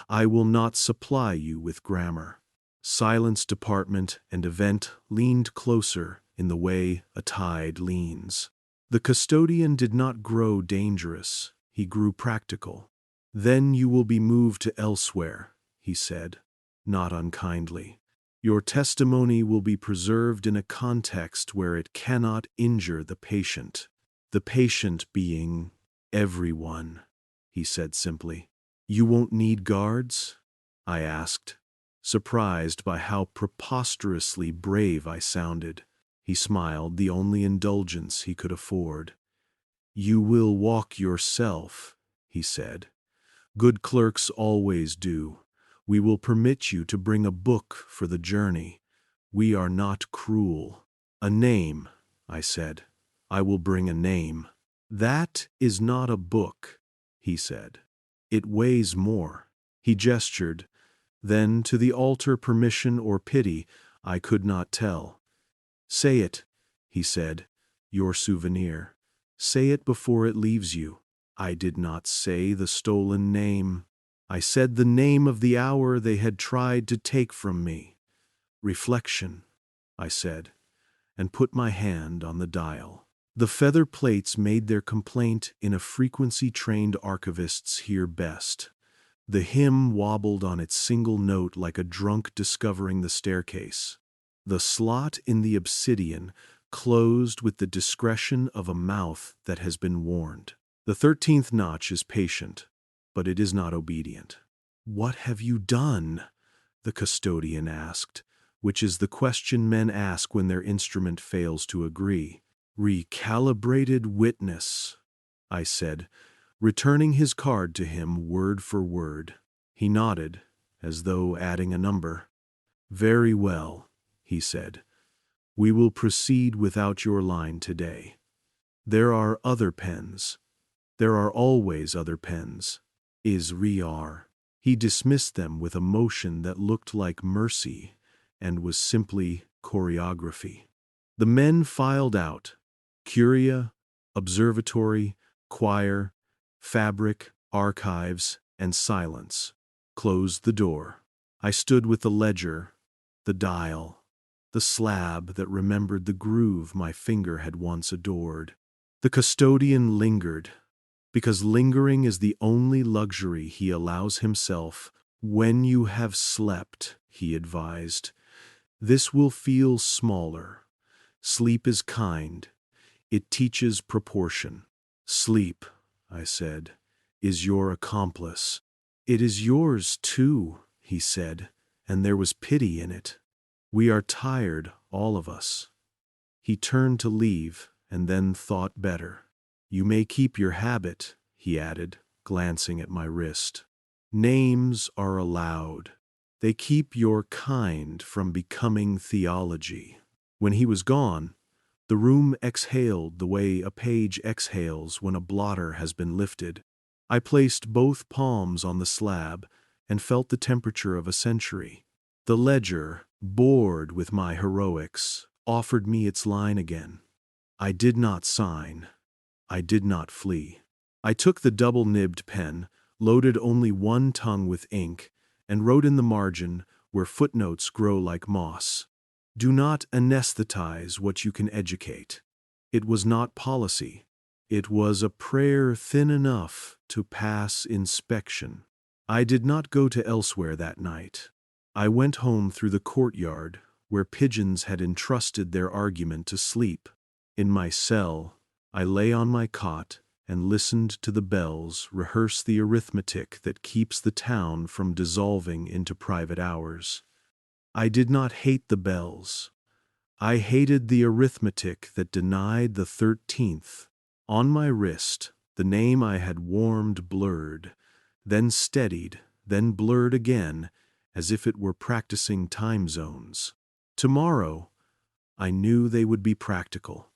I will not supply you with grammar. Silence department and event leaned closer in the way a tide leans. The custodian did not grow dangerous, he grew practical. Then you will be moved to elsewhere, he said, not unkindly. Your testimony will be preserved in a context where it cannot injure the patient being everyone, he said simply. You won't need guards? I asked, surprised by how preposterously brave I sounded. He smiled, the only indulgence he could afford. You will walk yourself, he said. Good clerks always do. We will permit you to bring a book for the journey. We are not cruel. A name, I said. I will bring a name. That is not a book, he said. It weighs more. He gestured. Then to the altar permission or pity, I could not tell. Say it, he said, your souvenir. Say it before it leaves you. I did not say the stolen name. I said the name of the hour they had tried to take from me. Reflection, I said, and put my hand on the dial. The feather plates made their complaint in a frequency-trained archivists hear best. The hymn wobbled on its single note like a drunk discovering the staircase. The slot in the obsidian closed with the discretion of a mouth that has been warned. The 13th notch is patient, but it is not obedient. What have you done? The custodian asked, which is the question men ask when their instrument fails to agree. Recalibrated witness, I said, returning his card to him word for word. He nodded, as though adding a number. Very well, he said. We will proceed without your line today. There are other pens. There are always other pens. Is-re-are. He dismissed them with a motion that looked like mercy and was simply choreography. The men filed out. Curia, observatory, choir, fabric, archives, and silence. Closed the door. I stood with the ledger, the dial, the slab that remembered the groove my finger had once adored. The custodian lingered, because lingering is the only luxury he allows himself. When you have slept, he advised, this will feel smaller. Sleep is kind. It teaches proportion. Sleep, I said, is your accomplice. It is yours, too, he said, and there was pity in it. We are tired, all of us. He turned to leave, and then thought better. You may keep your habit, he added, glancing at my wrist. Names are allowed. They keep your kind from becoming theology. When he was gone, the room exhaled the way a page exhales when a blotter has been lifted. I placed both palms on the slab and felt the temperature of a century. The ledger, bored with my heroics, offered me its line again. I did not sign. I did not flee. I took the double-nibbed pen, loaded only one tongue with ink, and wrote in the margin, where footnotes grow like moss, "Do not anesthetize what you can educate." It was not policy. It was a prayer thin enough to pass inspection. I did not go to elsewhere that night. I went home through the courtyard, where pigeons had entrusted their argument to sleep. In my cell, I lay on my cot and listened to the bells rehearse the arithmetic that keeps the town from dissolving into private hours. I did not hate the bells. I hated the arithmetic that denied the 13th. On my wrist, the name I had warmed blurred, then steadied, then blurred again, as if it were practicing time zones. Tomorrow, I knew they would be practical.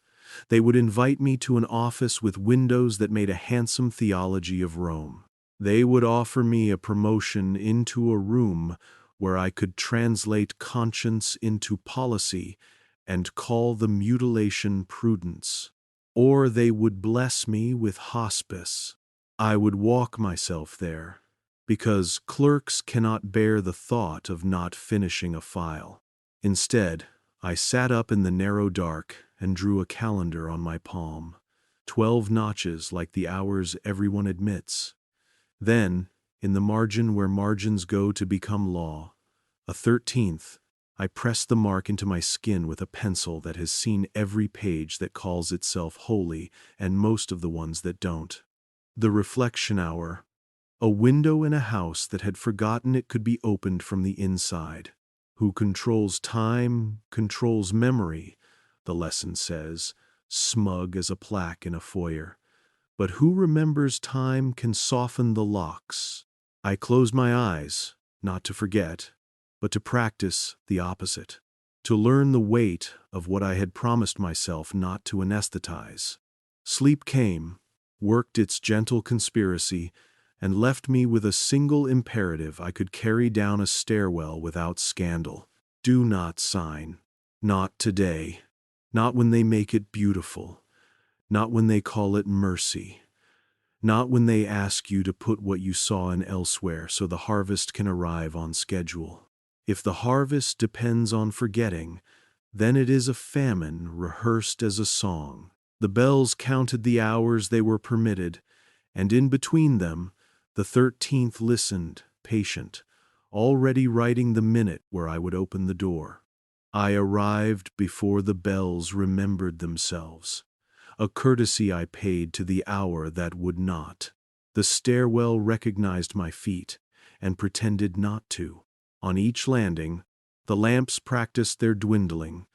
They would invite me to an office with windows that made a handsome theology of Rome. They would offer me a promotion into a room where I could translate conscience into policy and call the mutilation prudence. Or they would bless me with hospice. I would walk myself there, because clerks cannot bear the thought of not finishing a file. Instead, I sat up in the narrow dark and drew a calendar on my palm, 12 notches like the hours everyone admits. Then, in the margin where margins go to become law, a 13th, I pressed the mark into my skin with a pencil that has seen every page that calls itself holy and most of the ones that don't. The reflection hour, a window in a house that had forgotten it could be opened from the inside. Who controls time controls memory, the lesson says, smug as a plaque in a foyer. But who remembers time can soften the locks. I closed my eyes, not to forget, but to practice the opposite, to learn the weight of what I had promised myself not to anesthetize. Sleep came, worked its gentle conspiracy, and left me with a single imperative I could carry down a stairwell without scandal. Do not sign. Not today. Not when they make it beautiful. Not when they call it mercy. Not when they ask you to put what you saw in elsewhere so the harvest can arrive on schedule. If the harvest depends on forgetting, then it is a famine rehearsed as a song. The bells counted the hours they were permitted, and in between them, the 13th listened, patient, already writing the minute where I would open the door. I arrived before the bells remembered themselves, a courtesy I paid to the hour that would not. The stairwell recognized my feet and pretended not to. On each landing, the lamps practiced their dwindling,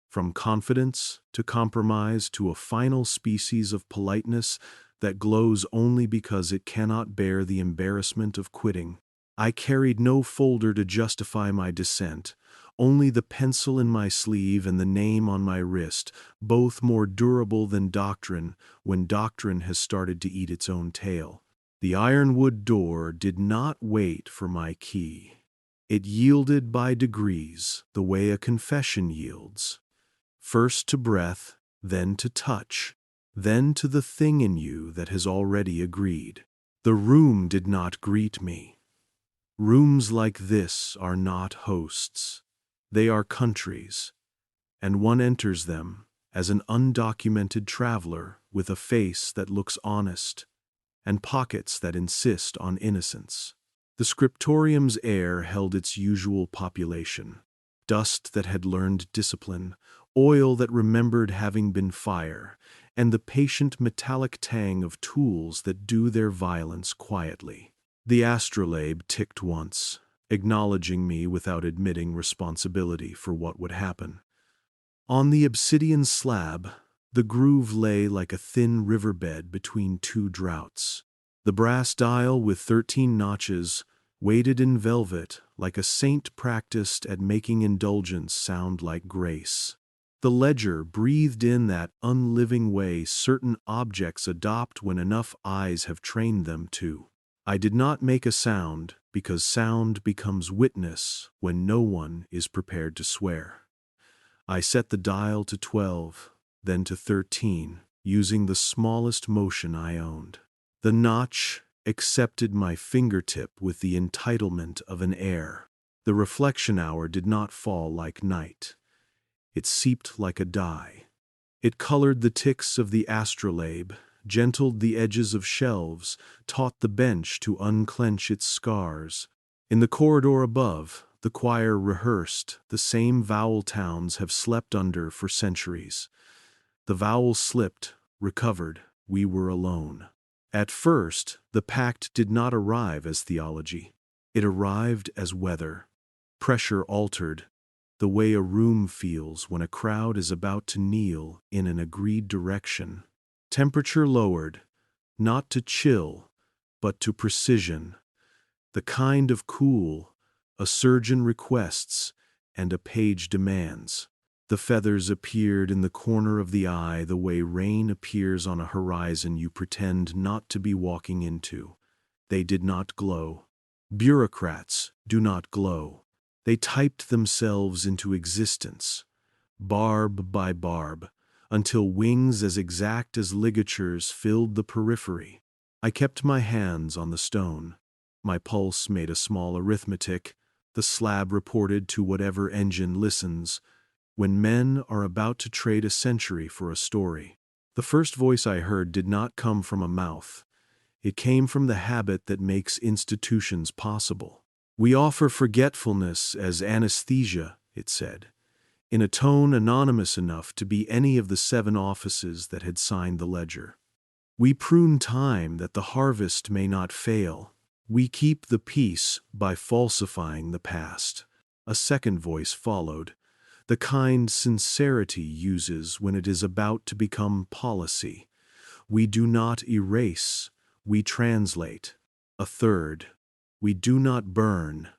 from confidence to compromise to a final species of politeness that glows only because it cannot bear the embarrassment of quitting. I carried no folder to justify my descent, only the pencil in my sleeve and the name on my wrist, both more durable than doctrine when doctrine has started to eat its own tail. The ironwood door did not wait for my key. It yielded by degrees, the way a confession yields. First to breath, then to touch, then to the thing in you that has already agreed. The room did not greet me. Rooms like this are not hosts. They are countries, and one enters them as an undocumented traveler with a face that looks honest and pockets that insist on innocence. The scriptorium's air held its usual population, dust that had learned discipline, oil that remembered having been fire, and the patient metallic tang of tools that do their violence quietly. The astrolabe ticked once, acknowledging me without admitting responsibility for what would happen. On the obsidian slab, the groove lay like a thin riverbed between two droughts. The brass dial with 13 notches weighted in velvet, like a saint practiced at making indulgence sound like grace. The ledger breathed in that unliving way certain objects adopt when enough eyes have trained them to. I did not make a sound, because sound becomes witness when no one is prepared to swear. I set the dial to 12, then to 13, using the smallest motion I owned. The notch accepted my fingertip with the entitlement of an heir. The reflection hour did not fall like night. It seeped like a dye. It colored the ticks of the astrolabe, gentled the edges of shelves, taught the bench to unclench its scars. In the corridor above, the choir rehearsed the same vowel towns have slept under for centuries. The vowels slipped, recovered, we were alone. At first, the pact did not arrive as theology. It arrived as weather. Pressure altered, the way a room feels when a crowd is about to kneel in an agreed direction. Temperature lowered, not to chill, but to precision, the kind of cool a surgeon requests and a page demands. The feathers appeared in the corner of the eye the way rain appears on a horizon you pretend not to be walking into. They did not glow. Bureaucrats do not glow. They typed themselves into existence, barb by barb, until wings as exact as ligatures filled the periphery. I kept my hands on the stone. My pulse made a small arithmetic. The slab reported to whatever engine listens. When men are about to trade a century for a story. The first voice I heard did not come from a mouth. It came from the habit that makes institutions possible. We offer forgetfulness as anesthesia, it said, in a tone anonymous enough to be any of the 7 offices that had signed the ledger. We prune time that the harvest may not fail. We keep the peace by falsifying the past. A second voice followed, the kind sincerity uses when it is about to become policy. We do not erase, we translate. A third, we do not burn,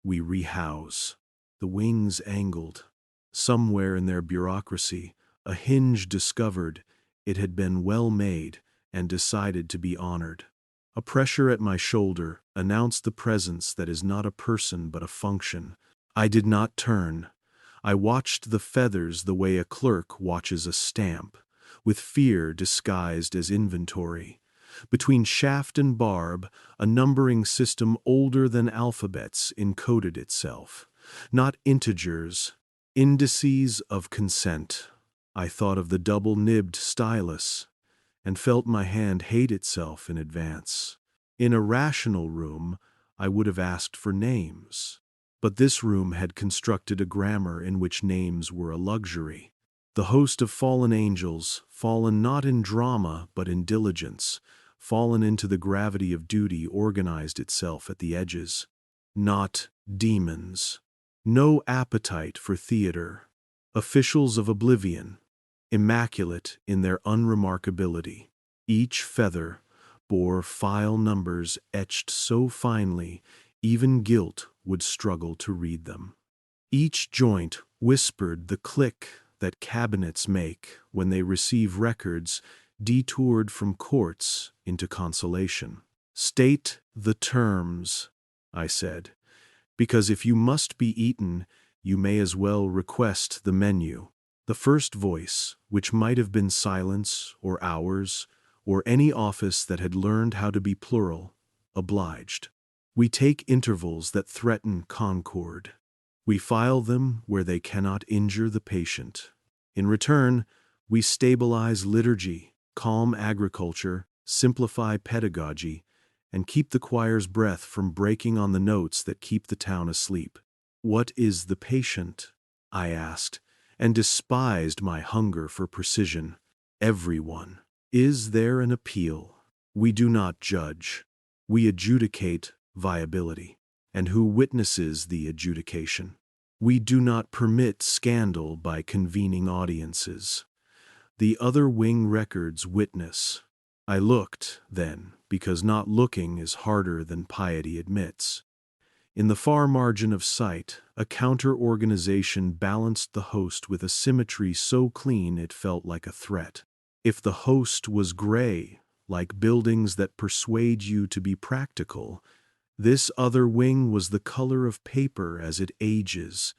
we rehouse. The wings angled. Somewhere in their bureaucracy, a hinge discovered it had been well made and decided to be honored. A pressure at my shoulder announced the presence that is not a person but a function. I did not turn. I watched the feathers the way a clerk watches a stamp, with fear disguised as inventory. Between shaft and barb, a numbering system older than alphabets encoded itself. Not integers, indices of consent. I thought of the double-nibbed stylus, and felt my hand hate itself in advance. In a rational room, I would have asked for names. But this room had constructed a grammar in which names were a luxury. The host of fallen angels, fallen not in drama but in diligence, fallen into the gravity of duty, organized itself at the edges. Not demons. No appetite for theater. Officials of oblivion, immaculate in their unremarkability. Each feather bore file numbers etched so finely, even guilt would struggle to read them. Each joint whispered the click that cabinets make when they receive records detoured from courts into consolation. State the terms, I said, because if you must be eaten, you may as well request the menu. The first voice, which might have been silence or hours, or any office that had learned how to be plural, obliged. We take intervals that threaten concord. We file them where they cannot injure the patient. In return, we stabilize liturgy, calm agriculture, simplify pedagogy, and keep the choir's breath from breaking on the notes that keep the town asleep. What is the patient? I asked, and despised my hunger for precision. Everyone. Is there an appeal? We do not judge. We adjudicate viability. And who witnesses the adjudication? We do not permit scandal by convening audiences. The other wing records witness. I looked, then, because not looking is harder than piety admits. In the far margin of sight, a counter-organization balanced the host with a symmetry so clean it felt like a threat. If the host was gray, like buildings that persuade you to be practical, this other wing was the color of paper as it ages,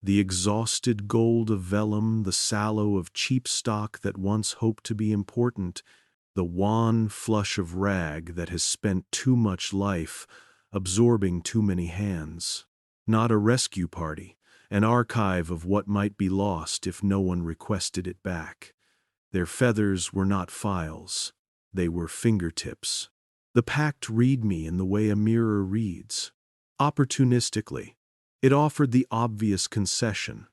the exhausted gold of vellum, the sallow of cheap stock that once hoped to be important, the wan flush of rag that has spent too much life, absorbing too many hands. Not a rescue party, an archive of what might be lost if no one requested it back. Their feathers were not files, they were fingertips. The Pact read me in the way a mirror reads. Opportunistically, it offered the obvious concession,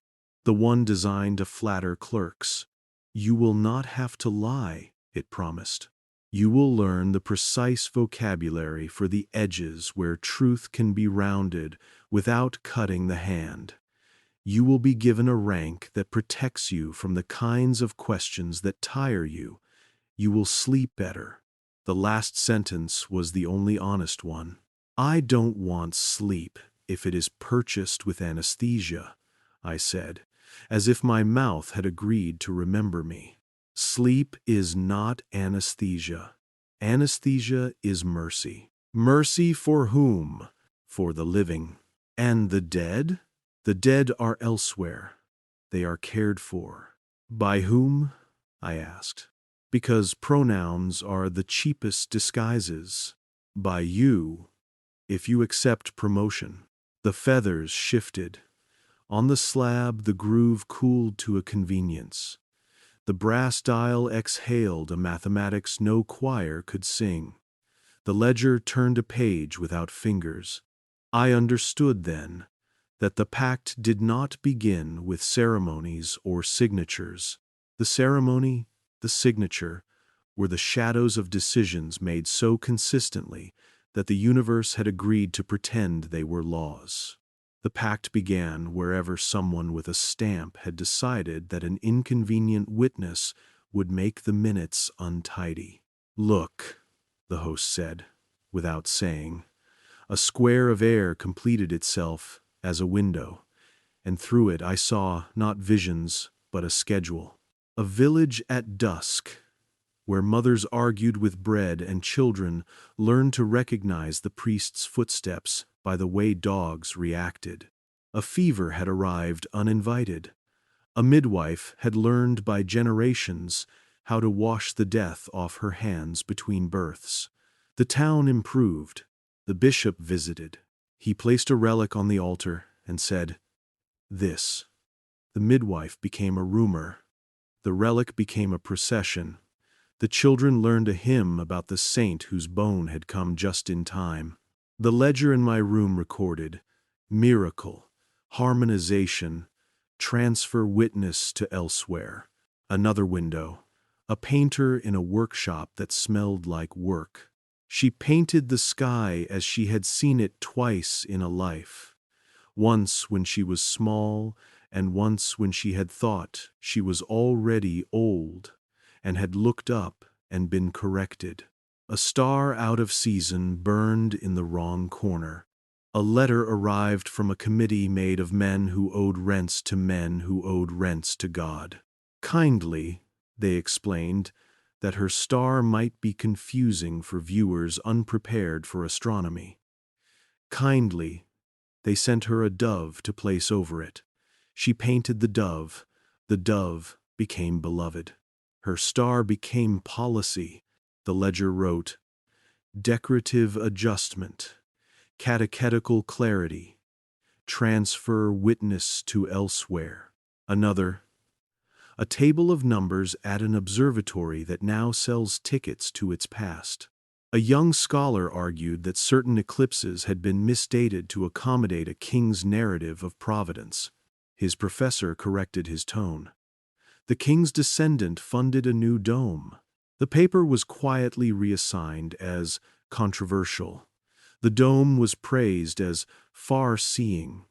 the one designed to flatter clerks. You will not have to lie, it promised. You will learn the precise vocabulary for the edges where truth can be rounded without cutting the hand. You will be given a rank that protects you from the kinds of questions that tire you. You will sleep better. The last sentence was the only honest one. I don't want sleep if it is purchased with anesthesia, I said, as if my mouth had agreed to remember me. Sleep is not anesthesia. Anesthesia is mercy. Mercy for whom? For the living. And the dead? The dead are elsewhere. They are cared for. By whom? I asked. Because pronouns are the cheapest disguises. By you, if you accept promotion. The feathers shifted. On the slab, the groove cooled to a convenience. The brass dial exhaled a mathematics no choir could sing. The ledger turned a page without fingers. I understood then that the pact did not begin with ceremonies or signatures. The ceremony, the signature, were the shadows of decisions made so consistently that the universe had agreed to pretend they were laws. The pact began wherever someone with a stamp had decided that an inconvenient witness would make the minutes untidy. Look, the host said, without saying. A square of air completed itself as a window, and through it I saw not visions but a schedule. A village at dusk, where mothers argued with bread and children learned to recognize the priest's footsteps by the way dogs reacted. A fever had arrived uninvited. A midwife had learned by generations how to wash the death off her hands between births. The town improved. The bishop visited. He placed a relic on the altar and said, "This." The midwife became a rumor. The relic became a procession. The children learned a hymn about the saint whose bone had come just in time. The ledger in my room recorded, miracle, harmonization, transfer witness to elsewhere. Another window, a painter in a workshop that smelled like work. She painted the sky as she had seen it twice in a life. Once when she was small, and once when she had thought she was already old, and had looked up and been corrected. A star out of season burned in the wrong corner. A letter arrived from a committee made of men who owed rents to men who owed rents to God. Kindly, they explained, that her star might be confusing for viewers unprepared for astronomy. Kindly, they sent her a dove to place over it. She painted the dove. The dove became beloved. Her star became policy. The ledger wrote, decorative adjustment, catechetical clarity, transfer witness to elsewhere. Another, a table of numbers at an observatory that now sells tickets to its past. A young scholar argued that certain eclipses had been misdated to accommodate a king's narrative of providence. His professor corrected his tone. The king's descendant funded a new dome. The paper was quietly reassigned as controversial. The dome was praised as far-seeing.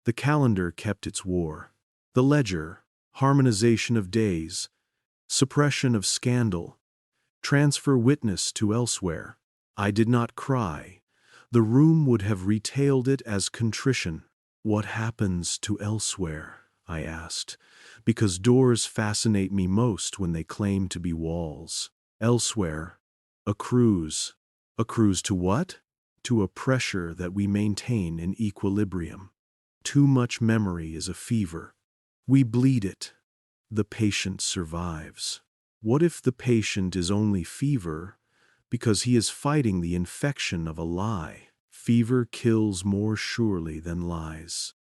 The calendar kept its war. The ledger, harmonization of days, suppression of scandal, transfer witness to elsewhere. I did not cry. The room would have retailed it as contrition. "What happens to elsewhere?" I asked, because doors fascinate me most when they claim to be walls. Elsewhere, a cruise. A cruise to what? To a pressure that we maintain in equilibrium. Too much memory is a fever. We bleed it. The patient survives. What if the patient is only fever because he is fighting the infection of a lie? Fever kills more surely than lies.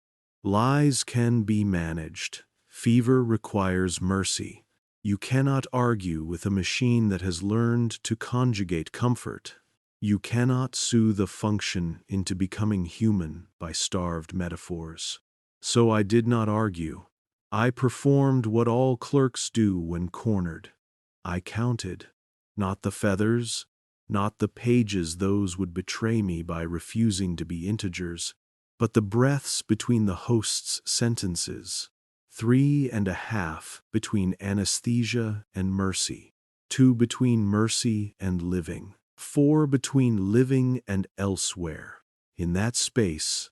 Lies can be managed. Fever requires mercy. You cannot argue with a machine that has learned to conjugate comfort. You cannot soothe a function into becoming human by starved metaphors. So I did not argue. I performed what all clerks do when cornered. I counted, not the feathers, not the pages those would betray me by refusing to be integers, but the breaths between the host's sentences. 3.5 between anesthesia and mercy. 2 between mercy and living. 4 between living and elsewhere. In that space,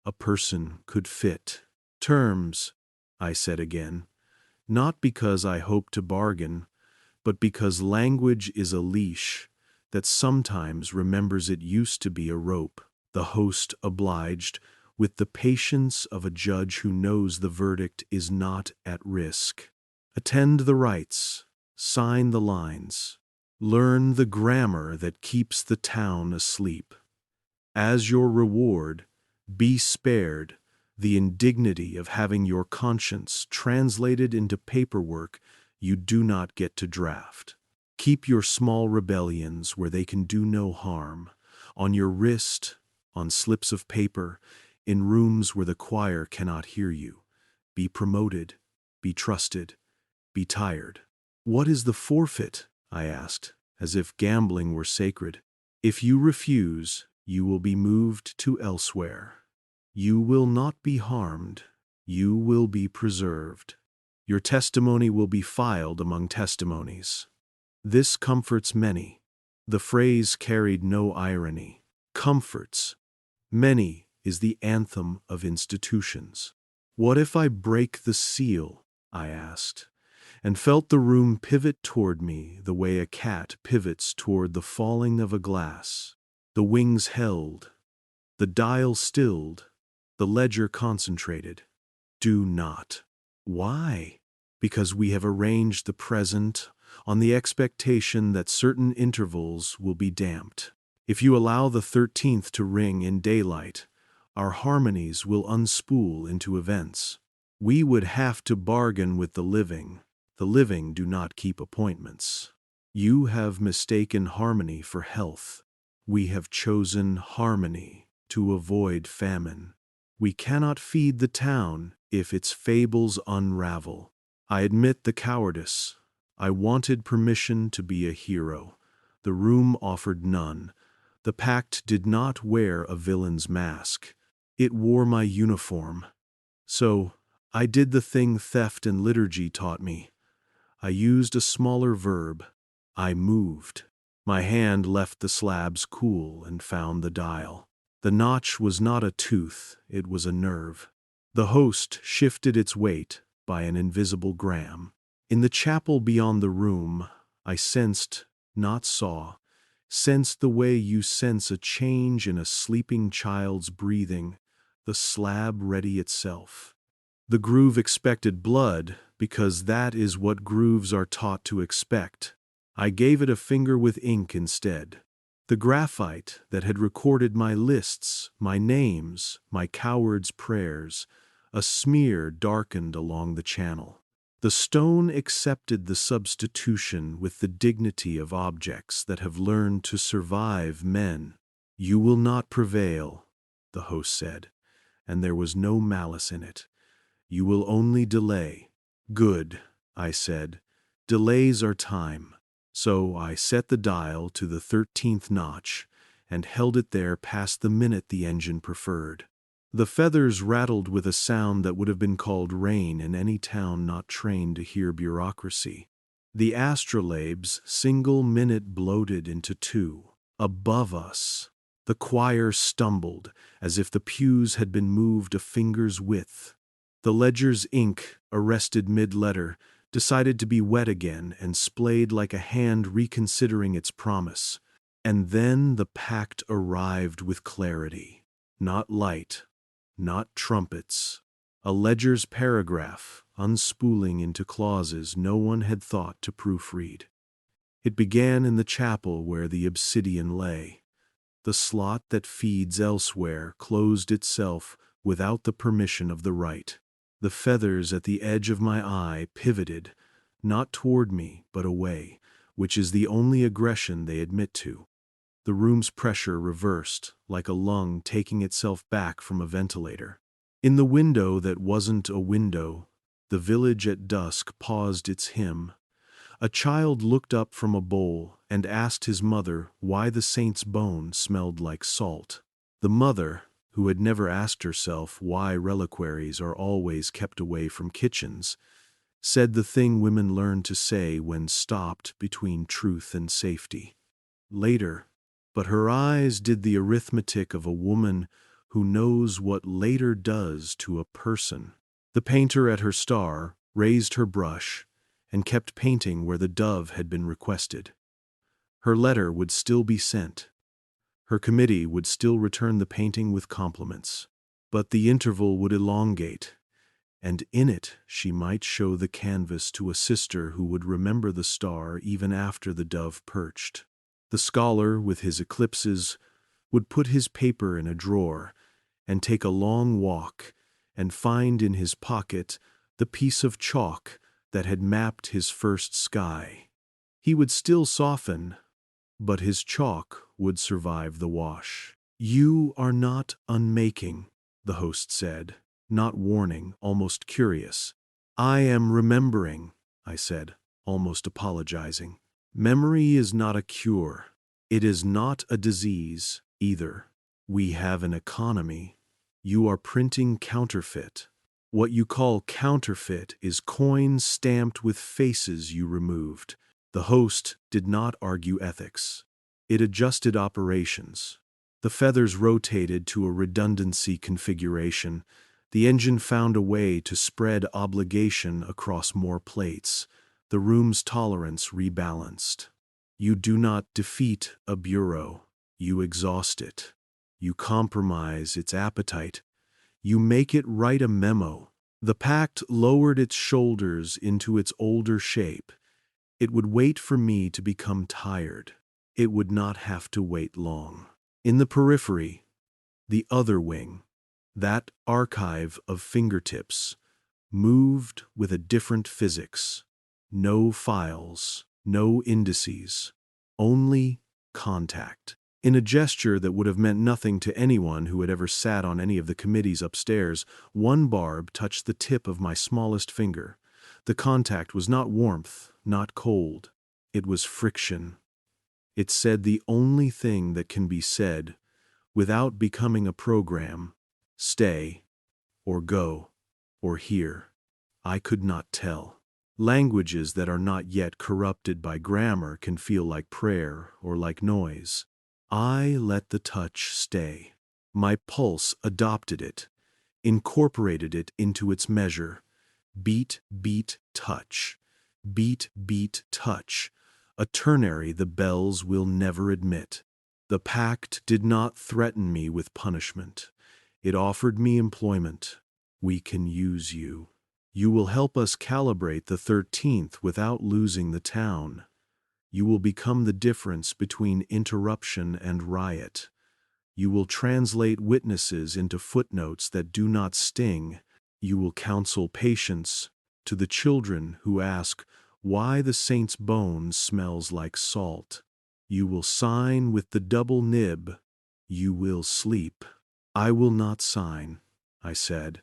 a person could fit. Terms, I said again, not because I hope to bargain, but because language is a leash that sometimes remembers it used to be a rope. The host obliged, with the patience of a judge who knows the verdict is not at risk. Attend the rites, sign the lines, learn the grammar that keeps the town asleep. As your reward, be spared the indignity of having your conscience translated into paperwork you do not get to draft. Keep your small rebellions where they can do no harm, on your wrist, on slips of paper, in rooms where the choir cannot hear you. Be promoted, be trusted, be tired. What is the forfeit? I asked, as if gambling were sacred. If you refuse, you will be moved to elsewhere. You will not be harmed. You will be preserved. Your testimony will be filed among testimonies. This comforts many. The phrase carried no irony. Comforts. Many is the anthem of institutions. What if I break the seal? I asked, and felt the room pivot toward me the way a cat pivots toward the falling of a glass. The wings held, the dial stilled, the ledger concentrated. Do not. Why? Because we have arranged the present on the expectation that certain intervals will be damped. If you allow the 13th to ring in daylight, our harmonies will unspool into events. We would have to bargain with the living. The living do not keep appointments. You have mistaken harmony for health. We have chosen harmony to avoid famine. We cannot feed the town if its fables unravel. I admit the cowardice. I wanted permission to be a hero. The room offered none. The Pact did not wear a villain's mask. It wore my uniform. So, I did the thing theft and liturgy taught me. I used a smaller verb. I moved. My hand left the slabs cool and found the dial. The notch was not a tooth, it was a nerve. The host shifted its weight by an invisible gram. In the chapel beyond the room, I sensed, not saw, sensed the way you sense a change in a sleeping child's breathing, the slab ready itself. The groove expected blood because that is what grooves are taught to expect. I gave it a finger with ink instead. The graphite that had recorded my lists, my names, my coward's prayers, a smear darkened along the channel. The stone accepted the substitution with the dignity of objects that have learned to survive men. You will not prevail, the host said, and there was no malice in it. You will only delay. Good, I said. Delays are time. So I set the dial to the 13th notch and held it there past the minute the engine preferred. The feathers rattled with a sound that would have been called rain in any town not trained to hear bureaucracy. The astrolabes single minute bloated into 2. Above us, The choir stumbled, as if the pews had been moved a finger's width. The ledger's ink, arrested mid-letter, decided to be wet again and splayed like a hand reconsidering its promise. And then the pact arrived with clarity. Not light, not trumpets. A ledger's paragraph, unspooling into clauses no one had thought to proofread. It began in the chapel where the obsidian lay. The slot that feeds elsewhere closed itself without the permission of the rite. The feathers at the edge of my eye pivoted, not toward me, but away, which is the only aggression they admit to. The room's pressure reversed, like a lung taking itself back from a ventilator. In the window that wasn't a window, the village at dusk paused its hymn. A child looked up from a bowl and asked his mother why the saint's bone smelled like salt. The mother, who had never asked herself why reliquaries are always kept away from kitchens, said the thing women learn to say when stopped between truth and safety. Later, but her eyes did the arithmetic of a woman who knows what later does to a person. The painter at her star raised her brush and kept painting where the dove had been requested. Her letter would still be sent. Her committee would still return the painting with compliments. But the interval would elongate, and in it she might show the canvas to a sister who would remember the star even after the dove perched. The scholar, with his eclipses, would put his paper in a drawer and take a long walk and find in his pocket the piece of chalk that had mapped his first sky. He would still soften, but his chalk would survive the wash. "You are not unmaking," the host said, not warning, almost curious. "I am remembering," I said, almost apologizing. "Memory is not a cure. It is not a disease, either. We have an economy. You are printing counterfeit. What you call counterfeit is coins stamped with faces you removed." The host did not argue ethics. It adjusted operations. The feathers rotated to a redundancy configuration. The engine found a way to spread obligation across more plates. The room's tolerance rebalanced. You do not defeat a bureau. You exhaust it. You compromise its appetite. You make it write a memo. The pact lowered its shoulders into its older shape. It would wait for me to become tired. It would not have to wait long. In the periphery, the other wing, that archive of fingertips, moved with a different physics. No files, no indices, only contact. In a gesture that would have meant nothing to anyone who had ever sat on any of the committees upstairs, one barb touched the tip of my smallest finger. The contact was not warmth, not cold. It was friction. It said the only thing that can be said without becoming a program: stay, or go, or here. I could not tell. Languages that are not yet corrupted by grammar can feel like prayer or like noise. I let the touch stay. My pulse adopted it, incorporated it into its measure. Beat, beat, touch. Beat, beat, touch. A ternary the bells will never admit. The pact did not threaten me with punishment. It offered me employment. We can use you. You will help us calibrate the 13th without losing the town. You will become the difference between interruption and riot. You will translate witnesses into footnotes that do not sting. You will counsel patience to the children who ask why the saint's bone smells like salt. You will sign with the double nib. You will sleep. I will not sign, I said,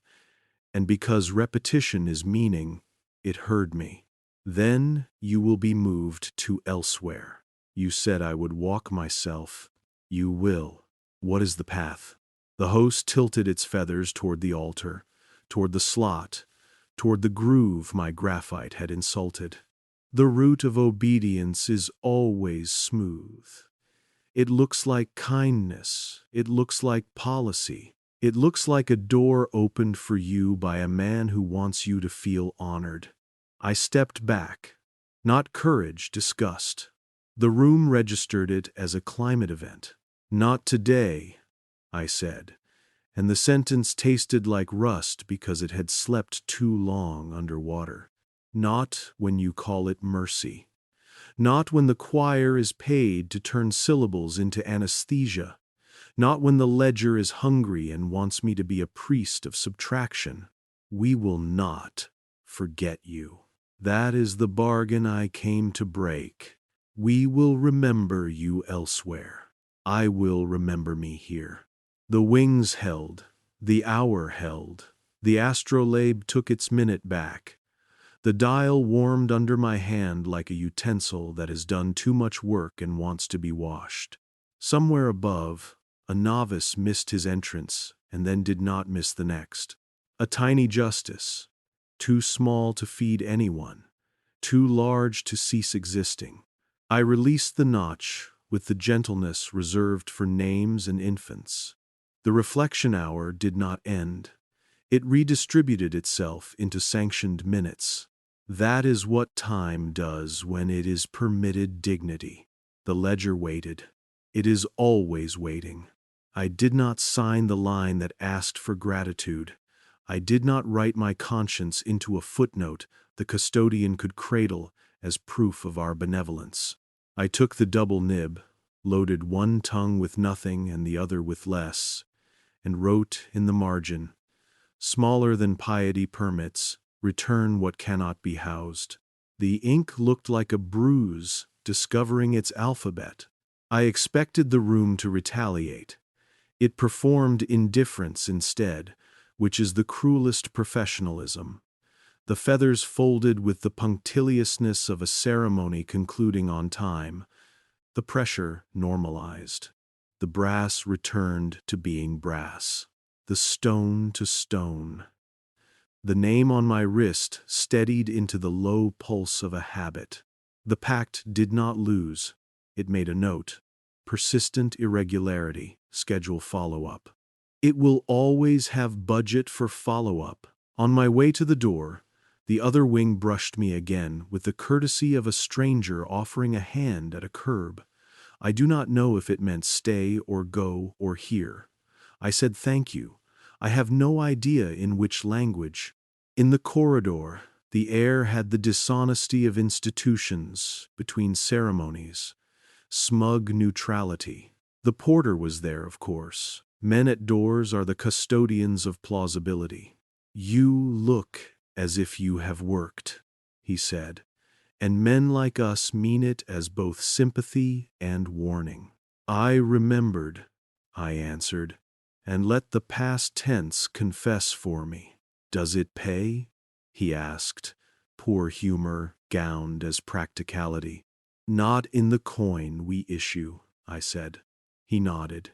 and because repetition is meaning, it heard me. Then you will be moved to elsewhere. You said I would walk myself. You will. What is the path? The host tilted its feathers toward the altar, toward the slot, toward the groove my graphite had insulted. The route of obedience is always smooth. It looks like kindness. It looks like policy. It looks like a door opened for you by a man who wants you to feel honored. I stepped back. Not courage, disgust. The room registered it as a climate event. Not today, I said, and the sentence tasted like rust because it had slept too long underwater. Not when you call it mercy. Not when the choir is paid to turn syllables into anesthesia. Not when the ledger is hungry and wants me to be a priest of subtraction. We will not forget you. That is the bargain I came to break. We will remember you elsewhere. I will remember me here. The wings held. The hour held. The astrolabe took its minute back. The dial warmed under my hand like a utensil that has done too much work and wants to be washed. Somewhere above, a novice missed his entrance and then did not miss the next. A tiny justice, too small to feed anyone, too large to cease existing. I released the notch with the gentleness reserved for names and infants. The reflection hour did not end. It redistributed itself into sanctioned minutes. That is what time does when it is permitted dignity. The ledger waited. It is always waiting. I did not sign the line that asked for gratitude. I did not write my conscience into a footnote the custodian could cradle as proof of our benevolence. I took the double nib, loaded one tongue with nothing and the other with less, and wrote in the margin, "Smaller than piety permits, return what cannot be housed." The ink looked like a bruise discovering its alphabet. I expected the room to retaliate. It performed indifference instead, which is the cruelest professionalism. The feathers folded with the punctiliousness of a ceremony concluding on time. The pressure normalized. The brass returned to being brass. The stone to stone. The name on my wrist steadied into the low pulse of a habit. The pact did not lose. It made a note. Persistent irregularity. Schedule follow-up. It will always have budget for follow-up. On my way to the door, the other wing brushed me again with the courtesy of a stranger offering a hand at a curb. I do not know if it meant stay or go or here. I said thank you. I have no idea in which language. In the corridor, the air had the dishonesty of institutions between ceremonies. Smug neutrality. The porter was there, of course. Men at doors are the custodians of plausibility. "You look as if you have worked," he said, "and men like us mean it as both sympathy and warning." "I remembered," I answered, "and let the past tense confess for me." "Does it pay?" he asked, poor humor gowned as practicality. "Not in the coin we issue," I said. He nodded,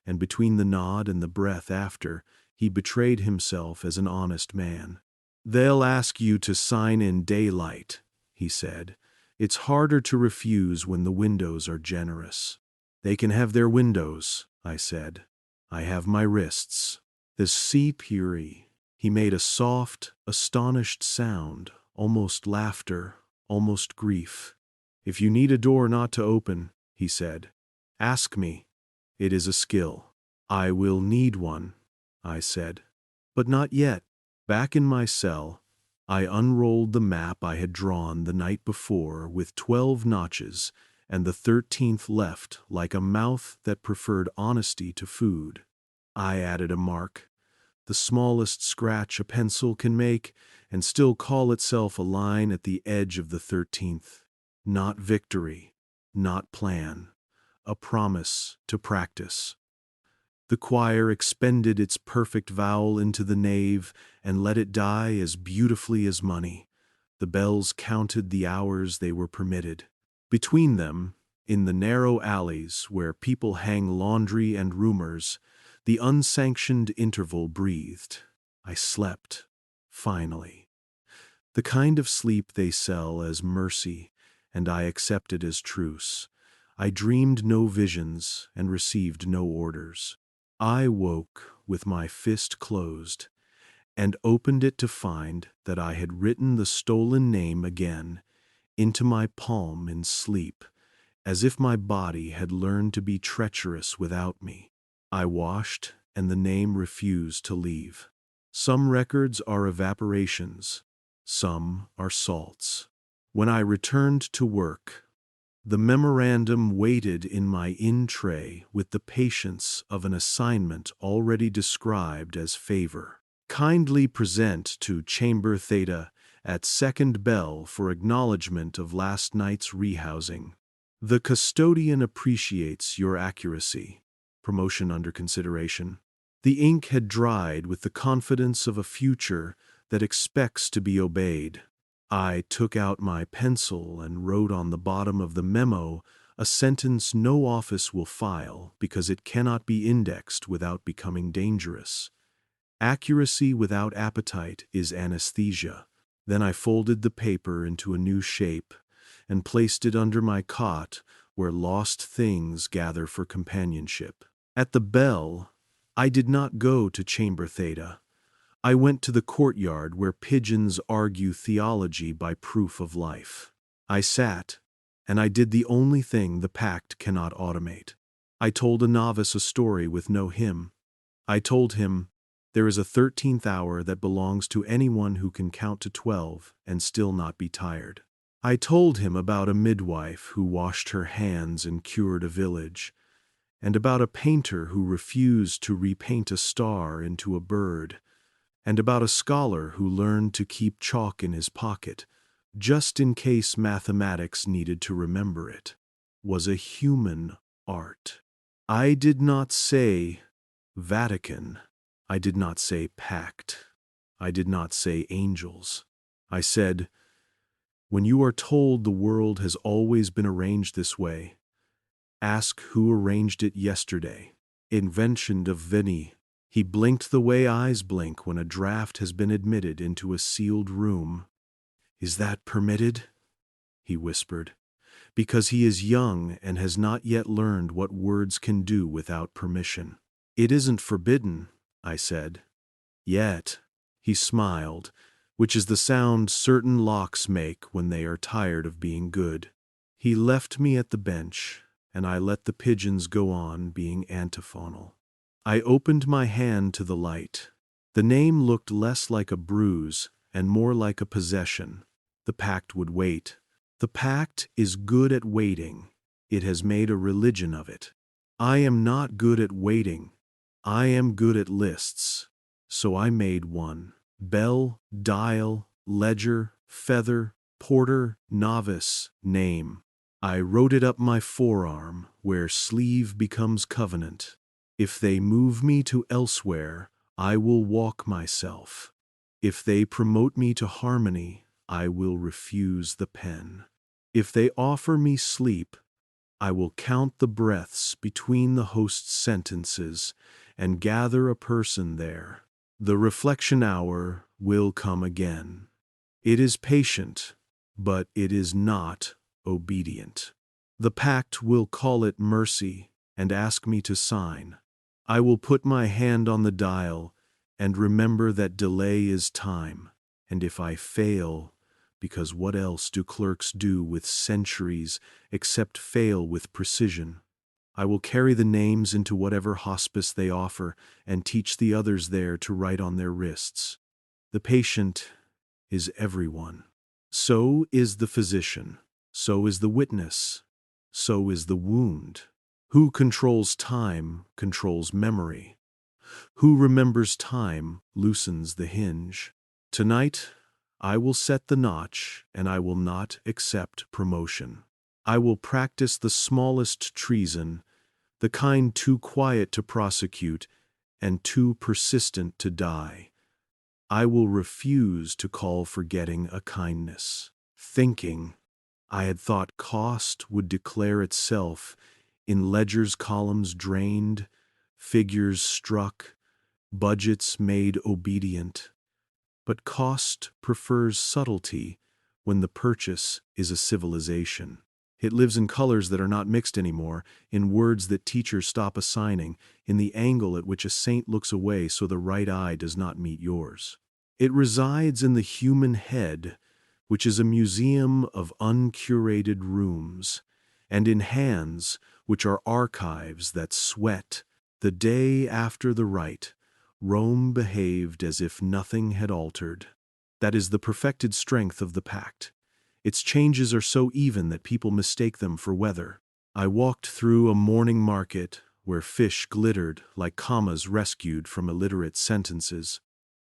and between the nod and the breath after, he betrayed himself as an honest man. "They'll ask you to sign in daylight," he said. "It's harder to refuse when the windows are generous." "They can have their windows," I said. "I have my wrists." The sea puri. He made a soft, astonished sound, almost laughter, almost grief. "If you need a door not to open," he said, "ask me. It is a skill." "I will need one," I said. "But not yet." Back in my cell, I unrolled the map I had drawn the night before with 12 notches and the 13th left like a mouth that preferred honesty to food. I added a mark, the smallest scratch a pencil can make, and still call itself a line at the edge of the 13th. Not victory, not plan. A promise to practice. The choir expended its perfect vowel into the nave and let it die as beautifully as money. The bells counted the hours they were permitted. Between them, in the narrow alleys where people hang laundry and rumors, the unsanctioned interval breathed. I slept, finally. The kind of sleep they sell as mercy, and I accepted as truce. I dreamed no visions and received no orders. I woke with my fist closed and opened it to find that I had written the stolen name again into my palm in sleep, as if my body had learned to be treacherous without me. I washed, and the name refused to leave. Some records are evaporations, some are salts. When I returned to work, the memorandum waited in my in-tray with the patience of an assignment already described as favor. Kindly present to Chamber Theta at second bell for acknowledgement of last night's rehousing. The custodian appreciates your accuracy. Promotion under consideration. The ink had dried with the confidence of a future that expects to be obeyed. I took out my pencil and wrote on the bottom of the memo a sentence no office will file because it cannot be indexed without becoming dangerous. Accuracy without appetite is anesthesia. Then I folded the paper into a new shape and placed it under my cot where lost things gather for companionship. At the bell, I did not go to Chamber Theta. I went to the courtyard where pigeons argue theology by proof of life. I sat, and I did the only thing the Pact cannot automate. I told a novice a story with no hymn. I told him, there is a 13th hour that belongs to anyone who can count to 12 and still not be tired. I told him about a midwife who washed her hands and cured a village, and about a painter who refused to repaint a star into a bird, and about a scholar who learned to keep chalk in his pocket, just in case mathematics needed to remember it, was a human art. I did not say Vatican. I did not say Pact. I did not say angels. I said, when you are told the world has always been arranged this way, ask who arranged it yesterday. Invention of Vinny. He blinked the way eyes blink when a draft has been admitted into a sealed room. Is that permitted? He whispered, because he is young and has not yet learned what words can do without permission. It isn't forbidden, I said. Yet, he smiled, which is the sound certain locks make when they are tired of being good. He left me at the bench, and I let the pigeons go on being antiphonal. I opened my hand to the light. The name looked less like a bruise and more like a possession. The Pact would wait. The Pact is good at waiting. It has made a religion of it. I am not good at waiting. I am good at lists. So I made one. Bell, dial, ledger, feather, porter, novice, name. I wrote it up my forearm where sleeve becomes covenant. If they move me to elsewhere, I will walk myself. If they promote me to harmony, I will refuse the pen. If they offer me sleep, I will count the breaths between the host's sentences and gather a person there. The reflection hour will come again. It is patient, but it is not obedient. The Pact will call it mercy and ask me to sign. I will put my hand on the dial and remember that delay is time, and if I fail, because what else do clerks do with centuries except fail with precision? I will carry the names into whatever hospice they offer and teach the others there to write on their wrists. The patient is everyone. So is the physician. So is the witness. So is the wound. Who controls time controls memory. Who remembers time loosens the hinge. Tonight, I will set the notch, and I will not accept promotion. I will practice the smallest treason, the kind too quiet to prosecute and too persistent to die. I will refuse to call forgetting a kindness. Thinking, I had thought cost would declare itself in ledger's columns drained, figures struck, budgets made obedient. But cost prefers subtlety when the purchase is a civilization. It lives in colors that are not mixed anymore, in words that teachers stop assigning, in the angle at which a saint looks away so the right eye does not meet yours. It resides in the human head, which is a museum of uncurated rooms, and in hands, which are archives that sweat. The day after the rite, Rome behaved as if nothing had altered. That is the perfected strength of the Pact. Its changes are so even that people mistake them for weather. I walked through a morning market where fish glittered like commas rescued from illiterate sentences.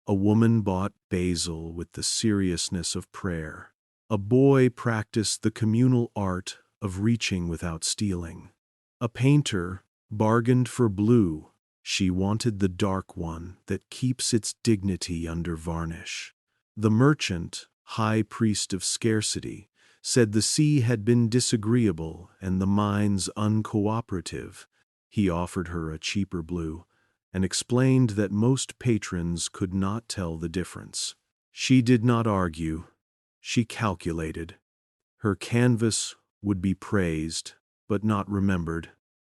A woman bought basil with the seriousness of prayer. A boy practiced the communal art of reaching without stealing. A painter bargained for blue. She wanted the dark one that keeps its dignity under varnish. The merchant, high priest of scarcity, said the sea had been disagreeable and the mines uncooperative. He offered her a cheaper blue and explained that most patrons could not tell the difference. She did not argue. She calculated. Her canvas would be praised, but not remembered,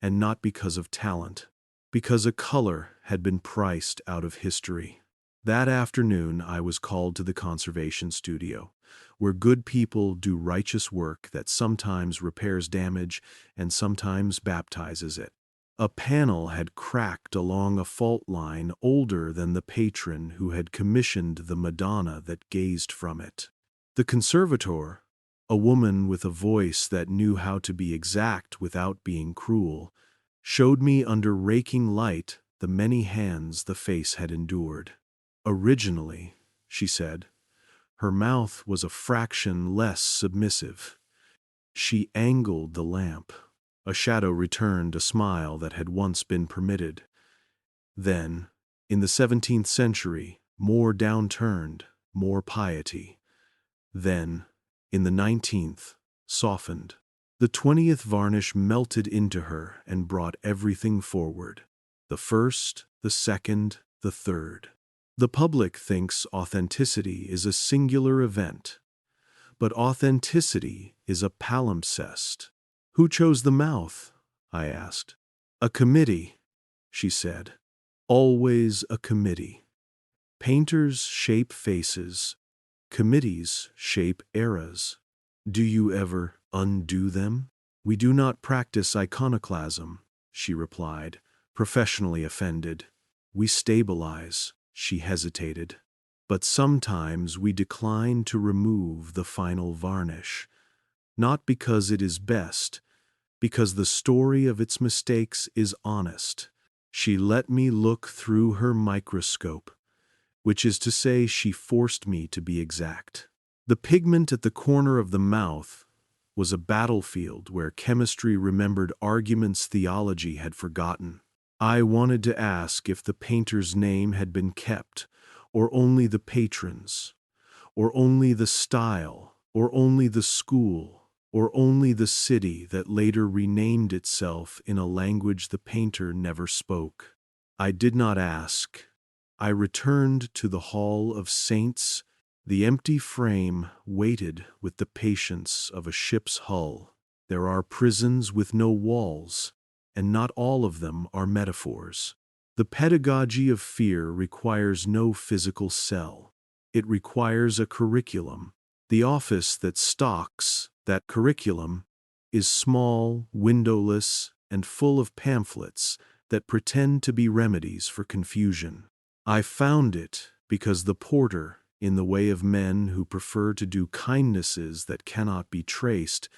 and not because of talent, because a color had been priced out of history. That afternoon I was called to the conservation studio, where good people do righteous work that sometimes repairs damage and sometimes baptizes it. A panel had cracked along a fault line older than the patron who had commissioned the Madonna that gazed from it. The conservator, a woman with a voice that knew how to be exact without being cruel, showed me under raking light the many hands the face had endured. Originally, she said, her mouth was a fraction less submissive. She angled the lamp. A shadow returned a smile that had once been permitted. Then, in the 17th century, more downturned, more piety. Then, in the 19th, softened. The 20th varnish melted into her and brought everything forward. The first, the second, the third. The public thinks authenticity is a singular event, but authenticity is a palimpsest. Who chose the mouth? I asked. A committee, she said. Always a committee. Painters shape faces. Committees shape eras. Do you ever undo them? We do not practice iconoclasm, she replied, professionally offended. We stabilize, she hesitated. But sometimes we decline to remove the final varnish. Not because it is best, because the story of its mistakes is honest. She let me look through her microscope, which is to say she forced me to be exact. The pigment at the corner of the mouth was a battlefield where chemistry remembered arguments theology had forgotten. I wanted to ask if the painter's name had been kept, or only the patron's, or only the style, or only the school, or only the city that later renamed itself in a language the painter never spoke. I did not ask. I returned to the Hall of Saints. The empty frame waited with the patience of a ship's hull. There are prisons with no walls, and not all of them are metaphors. The pedagogy of fear requires no physical cell. It requires a curriculum. The office that stocks that curriculum is small, windowless, and full of pamphlets that pretend to be remedies for confusion. I found it because the porter, in the way of men who prefer to do kindnesses that cannot be traced,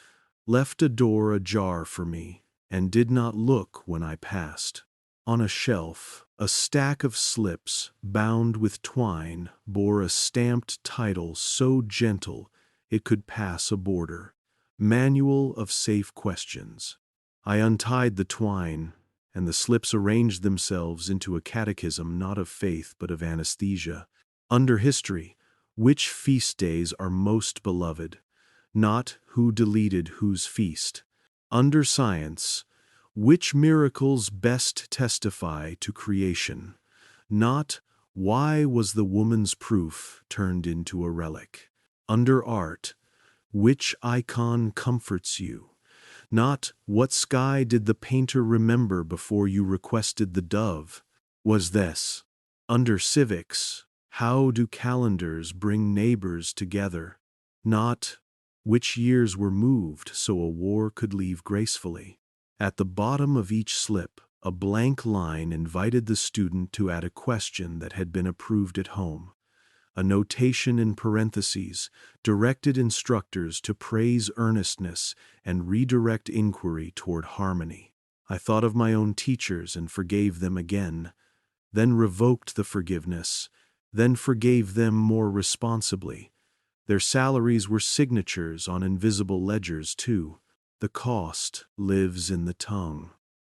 left a door ajar for me and did not look when I passed. On a shelf, a stack of slips bound with twine bore a stamped title so gentle it could pass a border. Manual of Safe Questions. I untied the twine, and the slips arranged themselves into a catechism not of faith but of anesthesia. Under history, which feast days are most beloved? Not who deleted whose feast. Under science, which miracles best testify to creation? Not why was the woman's proof turned into a relic? Under art, which icon comforts you? Not, what sky did the painter remember before you requested the dove? Was this, under civics, how do calendars bring neighbors together? Not, which years were moved so a war could leave gracefully. At the bottom of each slip, a blank line invited the student to add a question that had been approved at home. A notation in parentheses directed instructors to praise earnestness and redirect inquiry toward harmony. I thought of my own teachers and forgave them again, then revoked the forgiveness, then forgave them more responsibly. Their salaries were signatures on invisible ledgers, too. The cost lives in the tongue.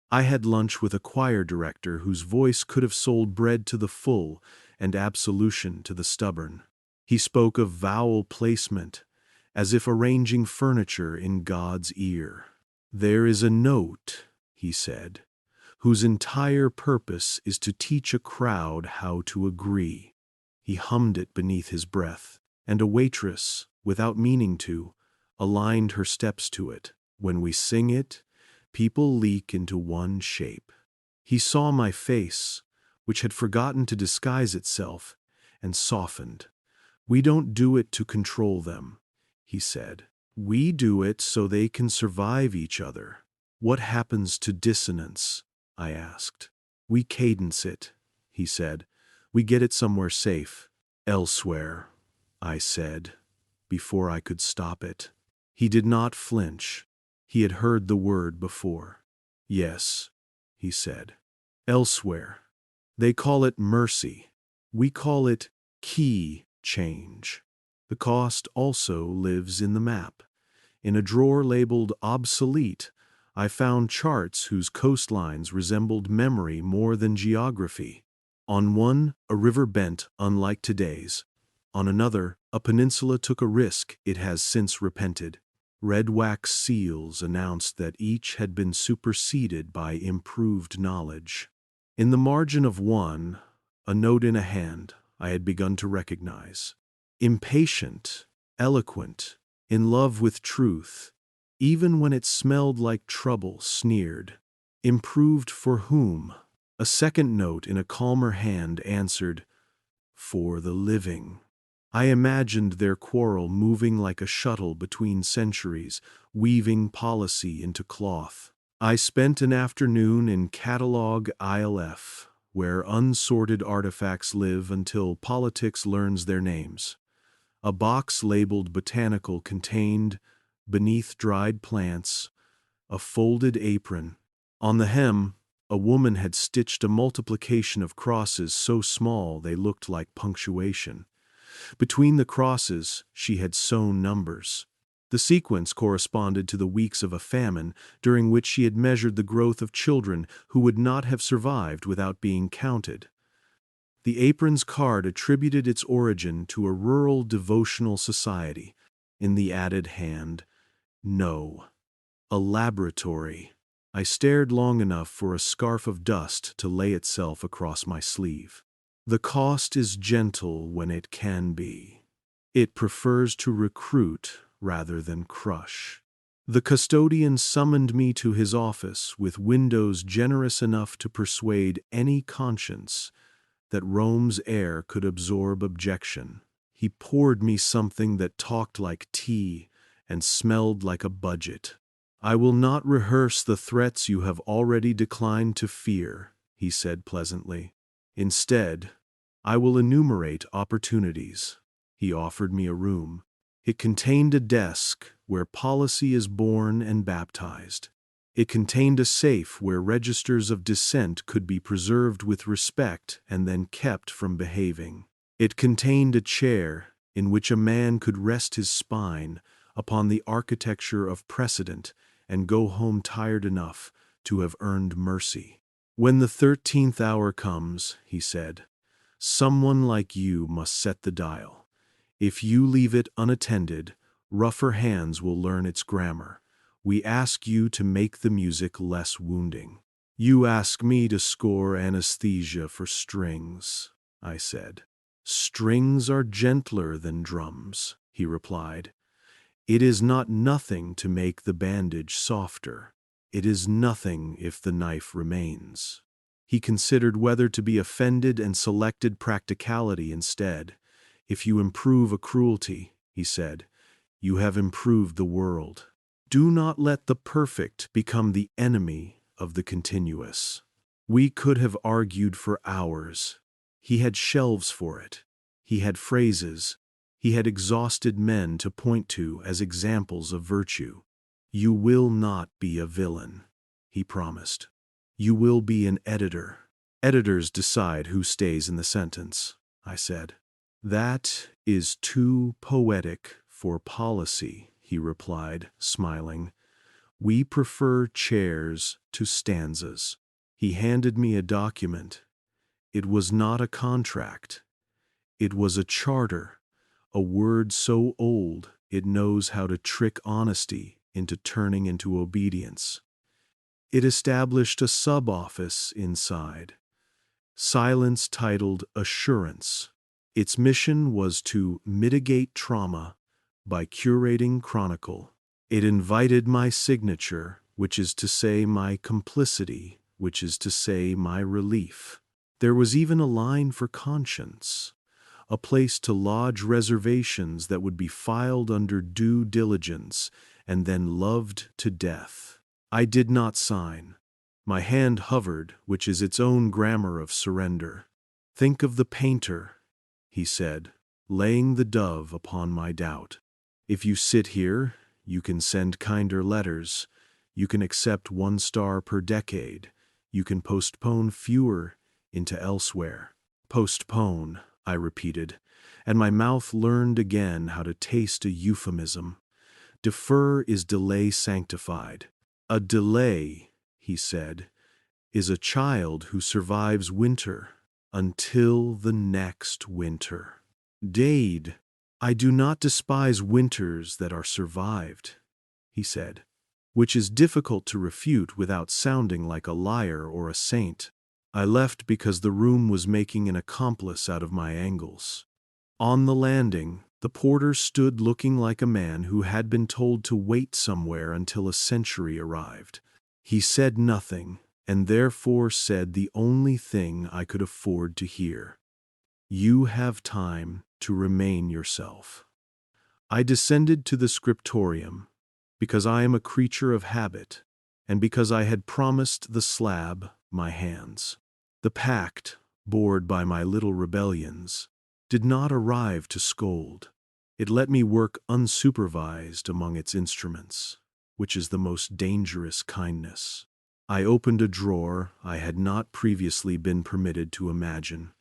I had lunch with a choir director whose voice could have sold bread to the full and absolution to the stubborn. He spoke of vowel placement, as if arranging furniture in God's ear. There is a note, he said, whose entire purpose is to teach a crowd how to agree. He hummed it beneath his breath, and a waitress, without meaning to, aligned her steps to it. When we sing it, people leak into one shape. He saw my face, which had forgotten to disguise itself, and softened. We don't do it to control them, he said. We do it so they can survive each other. What happens to dissonance? I asked. We cadence it, he said. We get it somewhere safe. Elsewhere, I said, before I could stop it. He did not flinch. He had heard the word before. Yes, he said. Elsewhere. They call it mercy. We call it key change. The cost also lives in the map. In a drawer labeled obsolete, I found charts whose coastlines resembled memory more than geography. On one, a river bent unlike today's. On another, a peninsula took a risk it has since repented. Red wax seals announced that each had been superseded by improved knowledge. In the margin of one, a note in a hand I had begun to recognize. Impatient, eloquent, in love with truth, even when it smelled like trouble, sneered. Improved for whom? A second note in a calmer hand answered, for the living. I imagined their quarrel moving like a shuttle between centuries, weaving policy into cloth. I spent an afternoon in Catalog ILF, where unsorted artifacts live until politics learns their names. A box labeled botanical contained, beneath dried plants, a folded apron. On the hem, a woman had stitched a multiplication of crosses so small they looked like punctuation. Between the crosses, she had sewn numbers. The sequence corresponded to the weeks of a famine during which she had measured the growth of children who would not have survived without being counted. The apron's card attributed its origin to a rural devotional society. In the added hand, no. A laboratory. I stared long enough for a scarf of dust to lay itself across my sleeve. The cost is gentle when it can be. It prefers to recruit rather than crush. The custodian summoned me to his office with windows generous enough to persuade any conscience that Rome's air could absorb objection. He poured me something that talked like tea and smelled like a budget. I will not rehearse the threats you have already declined to fear, he said pleasantly. Instead, I will enumerate opportunities. He offered me a room. It contained a desk where policy is born and baptized. It contained a safe where registers of dissent could be preserved with respect and then kept from behaving. It contained a chair in which a man could rest his spine upon the architecture of precedent and go home tired enough to have earned mercy. When the 13th hour comes, he said, someone like you must set the dial. If you leave it unattended, rougher hands will learn its grammar. We ask you to make the music less wounding. You ask me to score anesthesia for strings, I said. Strings are gentler than drums, he replied. It is not nothing to make the bandage softer. It is nothing if the knife remains. He considered whether to be offended and selected practicality instead. If you improve a cruelty, he said, you have improved the world. Do not let the perfect become the enemy of the continuous. We could have argued for hours. He had shelves for it. He had phrases. He had exhausted men to point to as examples of virtue. You will not be a villain, he promised. You will be an editor. Editors decide who stays in the sentence, I said. That is too poetic for policy, he replied, smiling. We prefer chairs to stanzas. He handed me a document. It was not a contract. It was a charter, a word so old it knows how to trick honesty into turning into obedience. It established a sub-office inside. Silence titled Assurance. Its mission was to mitigate trauma by curating chronicle. It invited my signature, which is to say my complicity, which is to say my relief. There was even a line for conscience, a place to lodge reservations that would be filed under due diligence and then loved to death. I did not sign. My hand hovered, which is its own grammar of surrender. Think of the painter, he said, laying the dove upon my doubt. If you sit here, you can send kinder letters. You can accept 1 star per decade. You can postpone fewer into elsewhere. Postpone, I repeated, and my mouth learned again how to taste a euphemism. Defer is delay sanctified. A delay, he said, is a child who survives winter until the next winter. Dade, I do not despise winters that are survived, he said, which is difficult to refute without sounding like a liar or a saint. I left because the room was making an accomplice out of my angles. On the landing, the porter stood looking like a man who had been told to wait somewhere until a century arrived. He said nothing, and therefore said the only thing I could afford to hear. You have time to remain yourself. I descended to the scriptorium, because I am a creature of habit, and because I had promised the slab my hands. The pact, bored by my little rebellions, did not arrive to scold. It let me work unsupervised among its instruments, which is the most dangerous kindness. I opened a drawer I had not previously been permitted to imagine.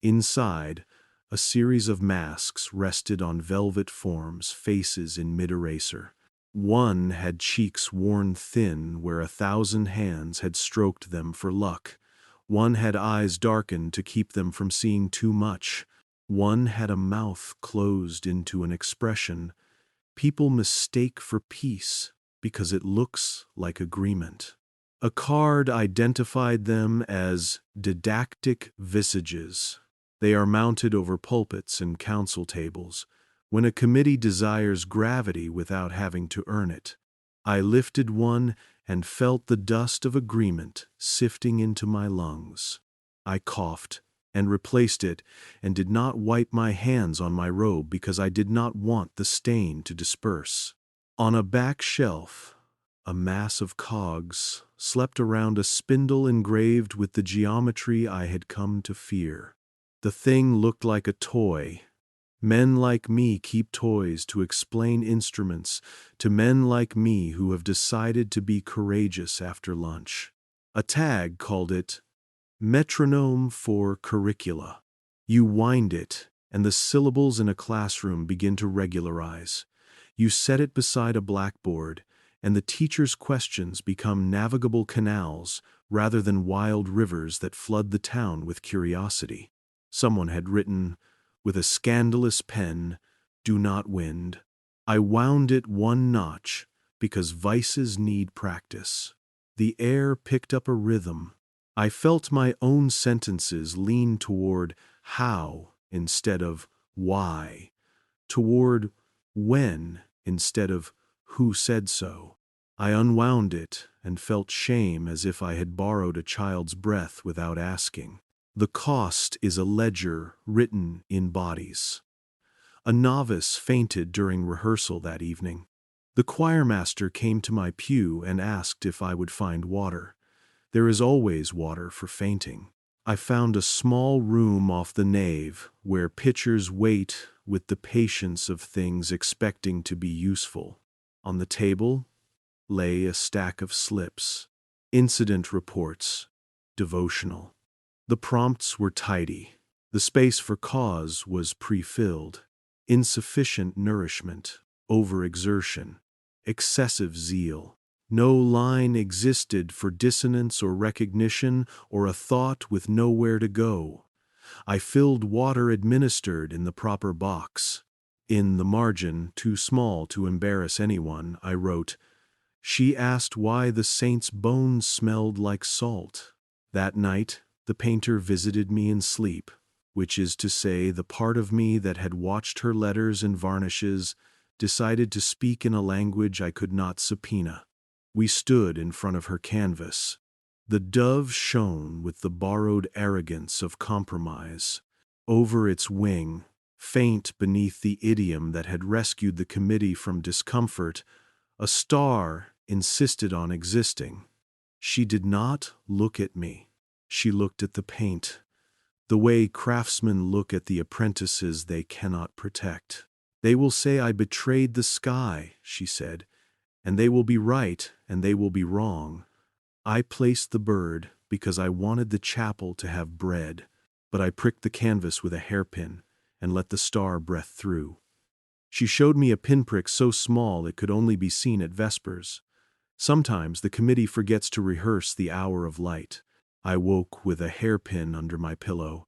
Inside, a series of masks rested on velvet forms, faces in mid-eraser. One had cheeks worn thin where 1,000 hands had stroked them for luck. One had eyes darkened to keep them from seeing too much. One had a mouth closed into an expression people mistake for peace because it looks like agreement. A card identified them as didactic visages. They are mounted over pulpits and council tables when a committee desires gravity without having to earn it. I lifted one and felt the dust of agreement sifting into my lungs. I coughed and replaced it and did not wipe my hands on my robe because I did not want the stain to disperse. On a back shelf, a mass of cogs slept around a spindle engraved with the geometry I had come to fear. The thing looked like a toy. Men like me keep toys to explain instruments to men like me who have decided to be courageous after lunch. A tag called it metronome for curricula. You wind it, and the syllables in a classroom begin to regularize. You set it beside a blackboard, and the teacher's questions become navigable canals rather than wild rivers that flood the town with curiosity. Someone had written, with a scandalous pen, "Do not wind." I wound it 1 notch because vices need practice. The air picked up a rhythm. I felt my own sentences lean toward how instead of why, toward when instead of "Who said so?" I unwound it and felt shame as if I had borrowed a child's breath without asking. The cost is a ledger written in bodies. A novice fainted during rehearsal that evening. The choirmaster came to my pew and asked if I would find water. There is always water for fainting. I found a small room off the nave where pitchers wait with the patience of things expecting to be useful. On the table lay a stack of slips, incident reports, devotional. The prompts were tidy. The space for cause was pre-filled. Insufficient nourishment, overexertion, excessive zeal. No line existed for dissonance or recognition or a thought with nowhere to go. I filled water administered in the proper box. In the margin, too small to embarrass anyone, I wrote, "She asked why the saint's bones smelled like salt." That night, the painter visited me in sleep, which is to say the part of me that had watched her letters and varnishes decided to speak in a language I could not subpoena. We stood in front of her canvas. The dove shone with the borrowed arrogance of compromise. Over its wing, faint beneath the idiom that had rescued the committee from discomfort, a star insisted on existing. She did not look at me. She looked at the paint, the way craftsmen look at the apprentices they cannot protect. "They will say I betrayed the sky," she said, "and they will be right and they will be wrong. I placed the bird because I wanted the chapel to have bread, but I pricked the canvas with a hairpin and let the star breath through." She showed me a pinprick so small it could only be seen at vespers. Sometimes the committee forgets to rehearse the hour of light. I woke with a hairpin under my pillow,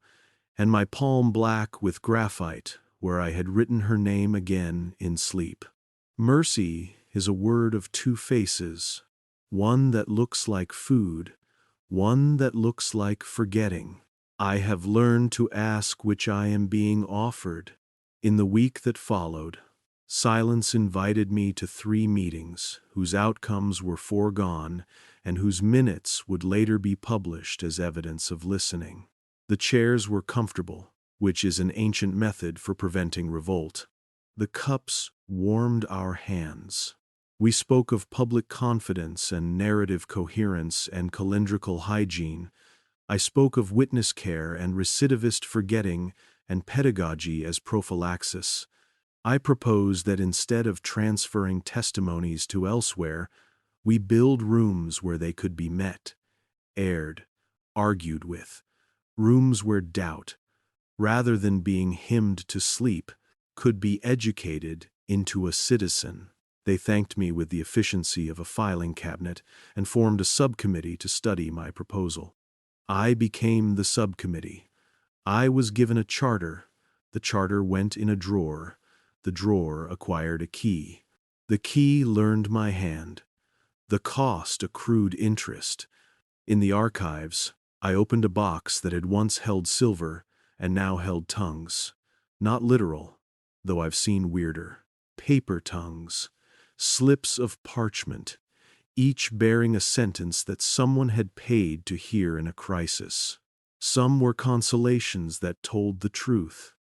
and my palm black with graphite where I had written her name again in sleep. Mercy is a word of two faces, one that looks like food, one that looks like forgetting. I have learned to ask which I am being offered. In the week that followed, silence invited me to 3 meetings whose outcomes were foregone and whose minutes would later be published as evidence of listening. The chairs were comfortable, which is an ancient method for preventing revolt. The cups warmed our hands. We spoke of public confidence and narrative coherence and calendrical hygiene. I spoke of witness care and recidivist forgetting and pedagogy as prophylaxis. I proposed that instead of transferring testimonies to elsewhere, we build rooms where they could be met, aired, argued with, rooms where doubt, rather than being hymned to sleep, could be educated into a citizen. They thanked me with the efficiency of a filing cabinet and formed a subcommittee to study my proposal. I became the subcommittee. I was given a charter. The charter went in a drawer. The drawer acquired a key. The key learned my hand. The cost accrued interest. In the archives, I opened a box that had once held silver and now held tongues. Not literal, though I've seen weirder. Paper tongues. Slips of parchment, each bearing a sentence that someone had paid to hear in a crisis. Some were consolations that told the truth.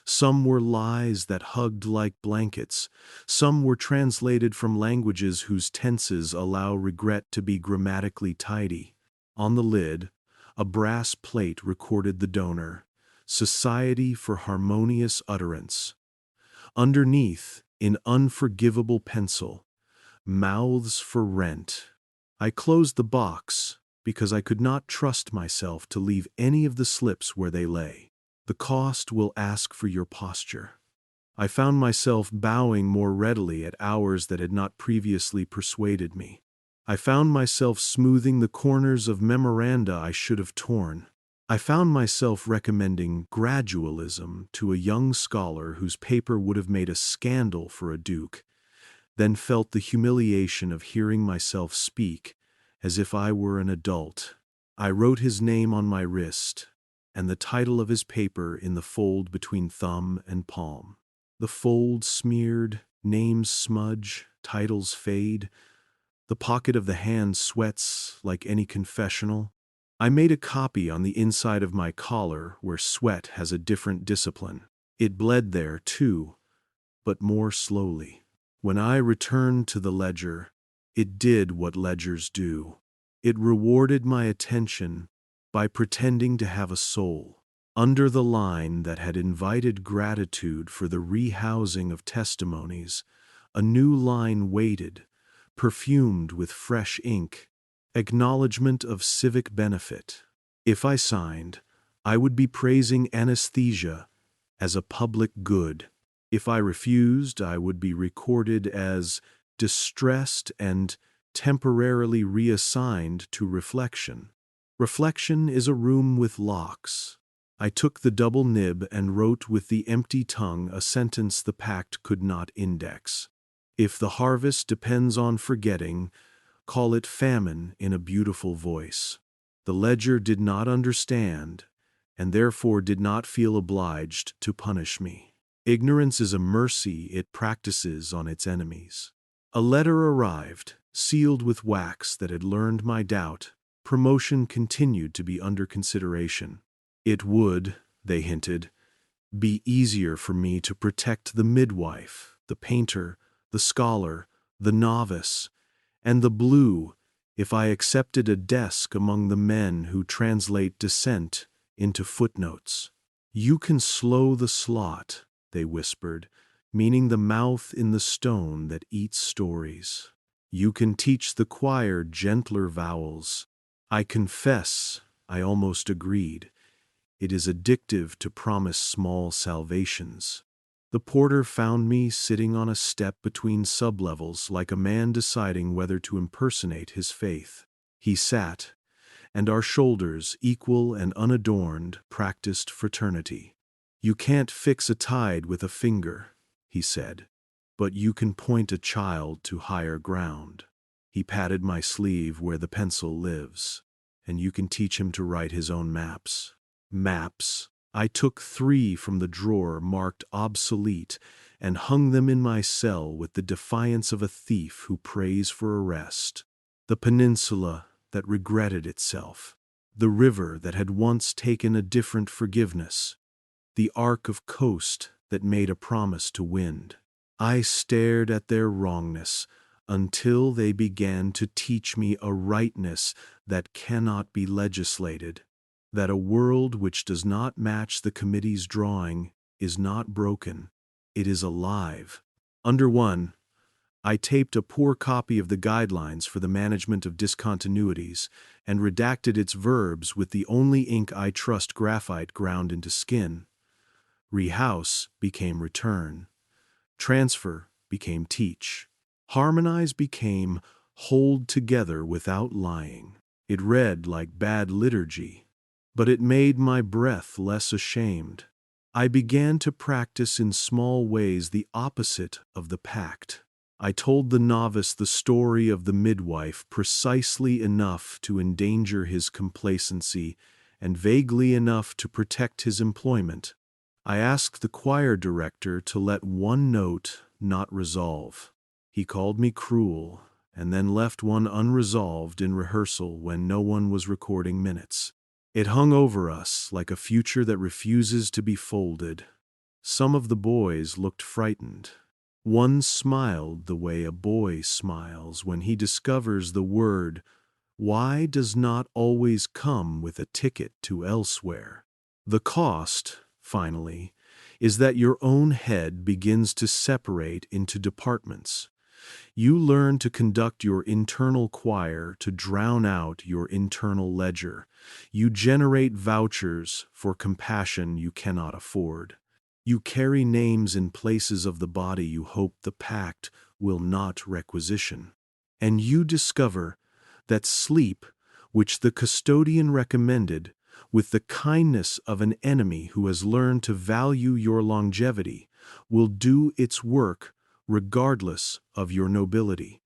Some were lies that hugged like blankets. Some were translated from languages whose tenses allow regret to be grammatically tidy. On the lid, a brass plate recorded the donor, Society for Harmonious Utterance. Underneath, in unforgivable pencil, Mouths for Rent. I closed the box because I could not trust myself to leave any of the slips where they lay. The cost will ask for your posture. I found myself bowing more readily at hours that had not previously persuaded me. I found myself smoothing the corners of memoranda I should have torn. I found myself recommending gradualism to a young scholar whose paper would have made a scandal for a duke, then felt the humiliation of hearing myself speak as if I were an adult. I wrote his name on my wrist and the title of his paper in the fold between thumb and palm. The fold smeared Names smudge, titles fade. The pocket of the hand sweats like any confessional. I made a copy on the inside of my collar where sweat has a different discipline. It bled there, too, but more slowly. When I returned to the ledger, it did what ledgers do. It rewarded my attention by pretending to have a soul. Under the line that had invited gratitude for the rehousing of testimonies, a new line waited, perfumed with fresh ink, acknowledgement of civic benefit. If I signed, I would be praising anesthesia as a public good. If I refused, I would be recorded as distressed and temporarily reassigned to reflection. Reflection is a room with locks. I took the double nib and wrote with the empty tongue a sentence the Pact could not index. If the harvest depends on forgetting, call it famine in a beautiful voice. The ledger did not understand, and therefore did not feel obliged to punish me. Ignorance is a mercy it practices on its enemies. A letter arrived, sealed with wax that had learned my doubt. Promotion continued to be under consideration. It would, they hinted, be easier for me to protect the midwife, the painter, the scholar, the novice, and the blue if I accepted a desk among the men who translate dissent into footnotes. You can slow the slot, they whispered, meaning the mouth in the stone that eats stories. You can teach the choir gentler vowels. I confess, I almost agreed. It is addictive to promise small salvations. The porter found me sitting on a step between sublevels like a man deciding whether to impersonate his faith. He sat, and our shoulders, equal and unadorned, practiced fraternity. You can't fix a tide with a finger, he said, but you can point a child to higher ground. He patted my sleeve where the pencil lives, and you can teach him to write his own maps. Maps. I took 3 from the drawer marked obsolete and hung them in my cell with the defiance of a thief who prays for arrest. The peninsula that regretted itself. The river that had once taken a different forgiveness. The arc of coast that made a promise to wind. I stared at their wrongness until they began to teach me a rightness that cannot be legislated. That a world which does not match the committee's drawing is not broken, it is alive. Under 1, I taped a poor copy of the guidelines for the management of discontinuities and redacted its verbs with the only ink I trust, graphite ground into skin. Rehouse became return. Transfer became teach. Harmonize became hold together without lying. It read like bad liturgy, but it made my breath less ashamed. I began to practice in small ways the opposite of the Pact. I told the novice the story of the midwife precisely enough to endanger his complacency and vaguely enough to protect his employment. I asked the choir director to let one note not resolve. He called me cruel and then left one unresolved in rehearsal when no one was recording minutes. It hung over us like a future that refuses to be folded. Some of the boys looked frightened. One smiled the way a boy smiles when he discovers the word "why" does not always come with a ticket to elsewhere. The cost, finally, is that your own head begins to separate into departments. You learn to conduct your internal choir to drown out your internal ledger. You generate vouchers for compassion you cannot afford. You carry names in places of the body you hope the Pact will not requisition. And you discover that sleep, which the custodian recommended, with the kindness of an enemy who has learned to value your longevity, will do its work regardless of your nobility.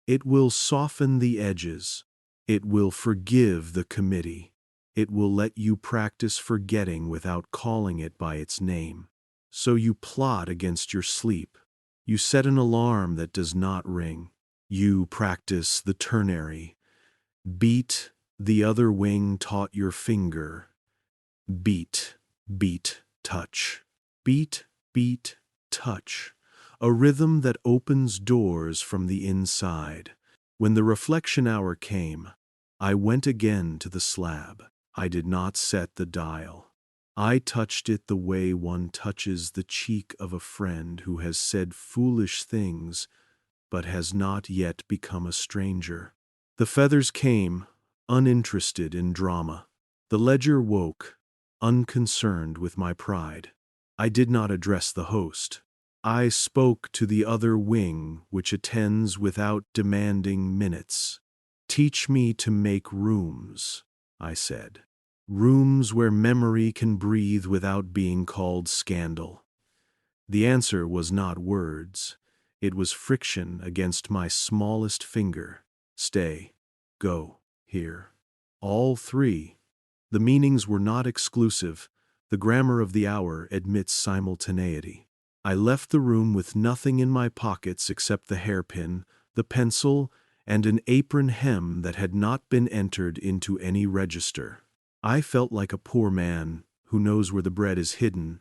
It will soften the edges. It will forgive the committee. It will let you practice forgetting without calling it by its name. So you plot against your sleep. You set an alarm that does not ring. You practice the ternary. Beat, the other wing taught your finger. Beat, beat, touch. Beat, beat, touch. A rhythm that opens doors from the inside. When the reflection hour came, I went again to the slab. I did not set the dial. I touched it the way one touches the cheek of a friend who has said foolish things but has not yet become a stranger. The feathers came, uninterested in drama. The ledger woke, unconcerned with my pride. I did not address the host. I spoke to the other wing which attends without demanding minutes. Teach me to make rooms, I said. Rooms where memory can breathe without being called scandal. The answer was not words. It was friction against my smallest finger. Stay, go, here. All three. The meanings were not exclusive. The grammar of the hour admits simultaneity. I left the room with nothing in my pockets except the hairpin, the pencil, and an apron hem that had not been entered into any register. I felt like a poor man who knows where the bread is hidden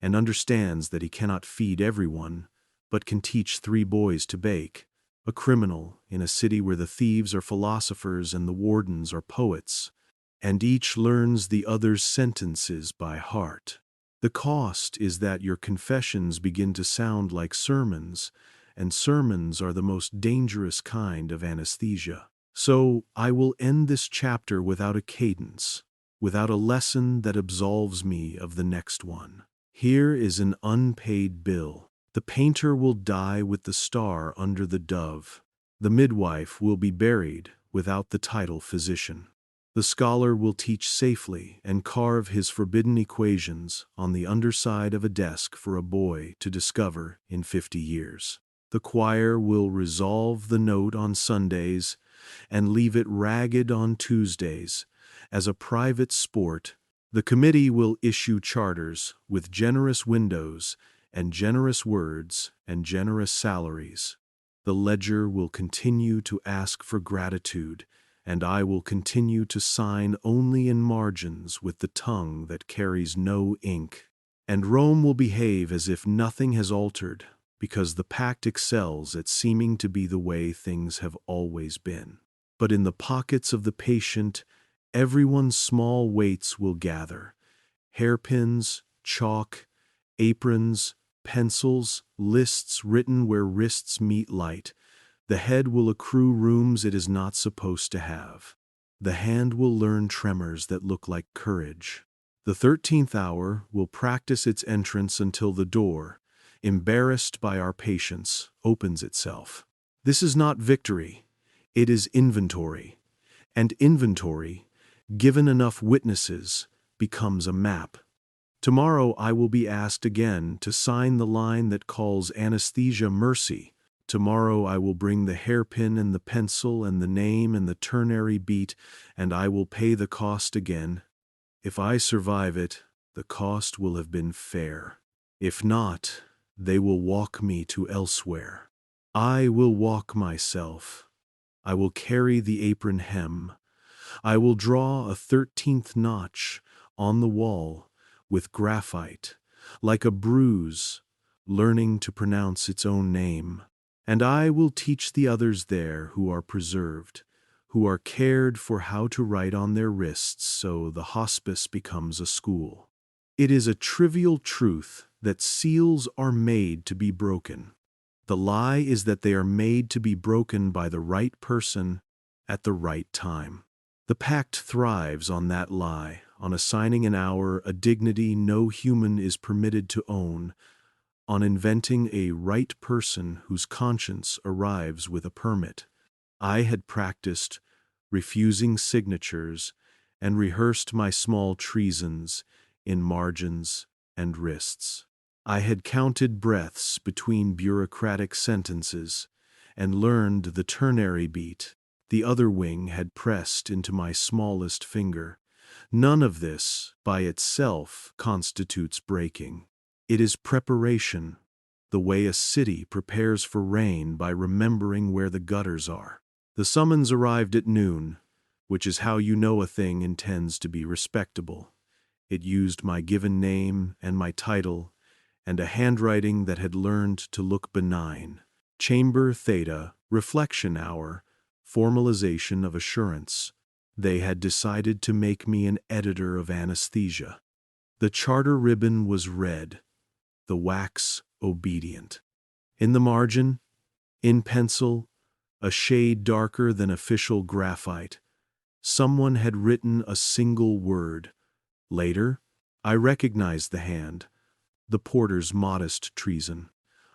and understands that he cannot feed everyone, but can teach 3 boys to bake. A criminal in a city where the thieves are philosophers and the wardens are poets, and each learns the other's sentences by heart. The cost is that your confessions begin to sound like sermons, and sermons are the most dangerous kind of anesthesia. So I will end this chapter without a cadence, without a lesson that absolves me of the next one. Here is an unpaid bill. The painter will die with the star under the dove. The midwife will be buried without the title physician. The scholar will teach safely and carve his forbidden equations on the underside of a desk for a boy to discover in 50 years. The choir will resolve the note on Sundays and leave it ragged on Tuesdays. As a private sport, the committee will issue charters with generous windows and generous words and generous salaries. The ledger will continue to ask for gratitude, and I will continue to sign only in margins with the tongue that carries no ink. And Rome will behave as if nothing has altered, because the Pact excels at seeming to be the way things have always been. But in the pockets of the patient, everyone's small weights will gather. Hairpins, chalk, aprons, pencils, lists written where wrists meet light. The head will accrue rooms it is not supposed to have. The hand will learn tremors that look like courage. The 13th hour will practice its entrance until the door, embarrassed by our patience, opens itself. This is not victory, it is inventory. And inventory, given enough witnesses, becomes a map. Tomorrow I will be asked again to sign the line that calls anesthesia mercy. Tomorrow I will bring the hairpin and the pencil and the name and the ternary beat, and I will pay the cost again. If I survive it, the cost will have been fair. If not, they will walk me to elsewhere. I will walk myself. I will carry the apron hem. I will draw a 13th notch on the wall with graphite, like a bruise, learning to pronounce its own name. And I will teach the others there who are preserved, who are cared for how to write on their wrists so the hospice becomes a school. It is a trivial truth that seals are made to be broken. The lie is that they are made to be broken by the right person at the right time. The Pact thrives on that lie, on assigning an hour a dignity no human is permitted to own, on inventing a right person whose conscience arrives with a permit. I had practiced refusing signatures and rehearsed my small treasons in margins and wrists. I had counted breaths between bureaucratic sentences and learned the ternary beat the other wing had pressed into my smallest finger. None of this, by itself, constitutes breaking. It is preparation. the way a city prepares for rain by remembering where the gutters are. The summons arrived at noon, which is how you know a thing intends to be respectable. It used my given name and my title, and a handwriting that had learned to look benign. Chamber Theta, Reflection Hour, Formalization of Assurance. They had decided to make me an editor of anesthesia. The charter ribbon was red, the wax obedient. In the margin, in pencil, a shade darker than official graphite, someone had written a single word. Later, I recognized the hand, the porter's modest treason.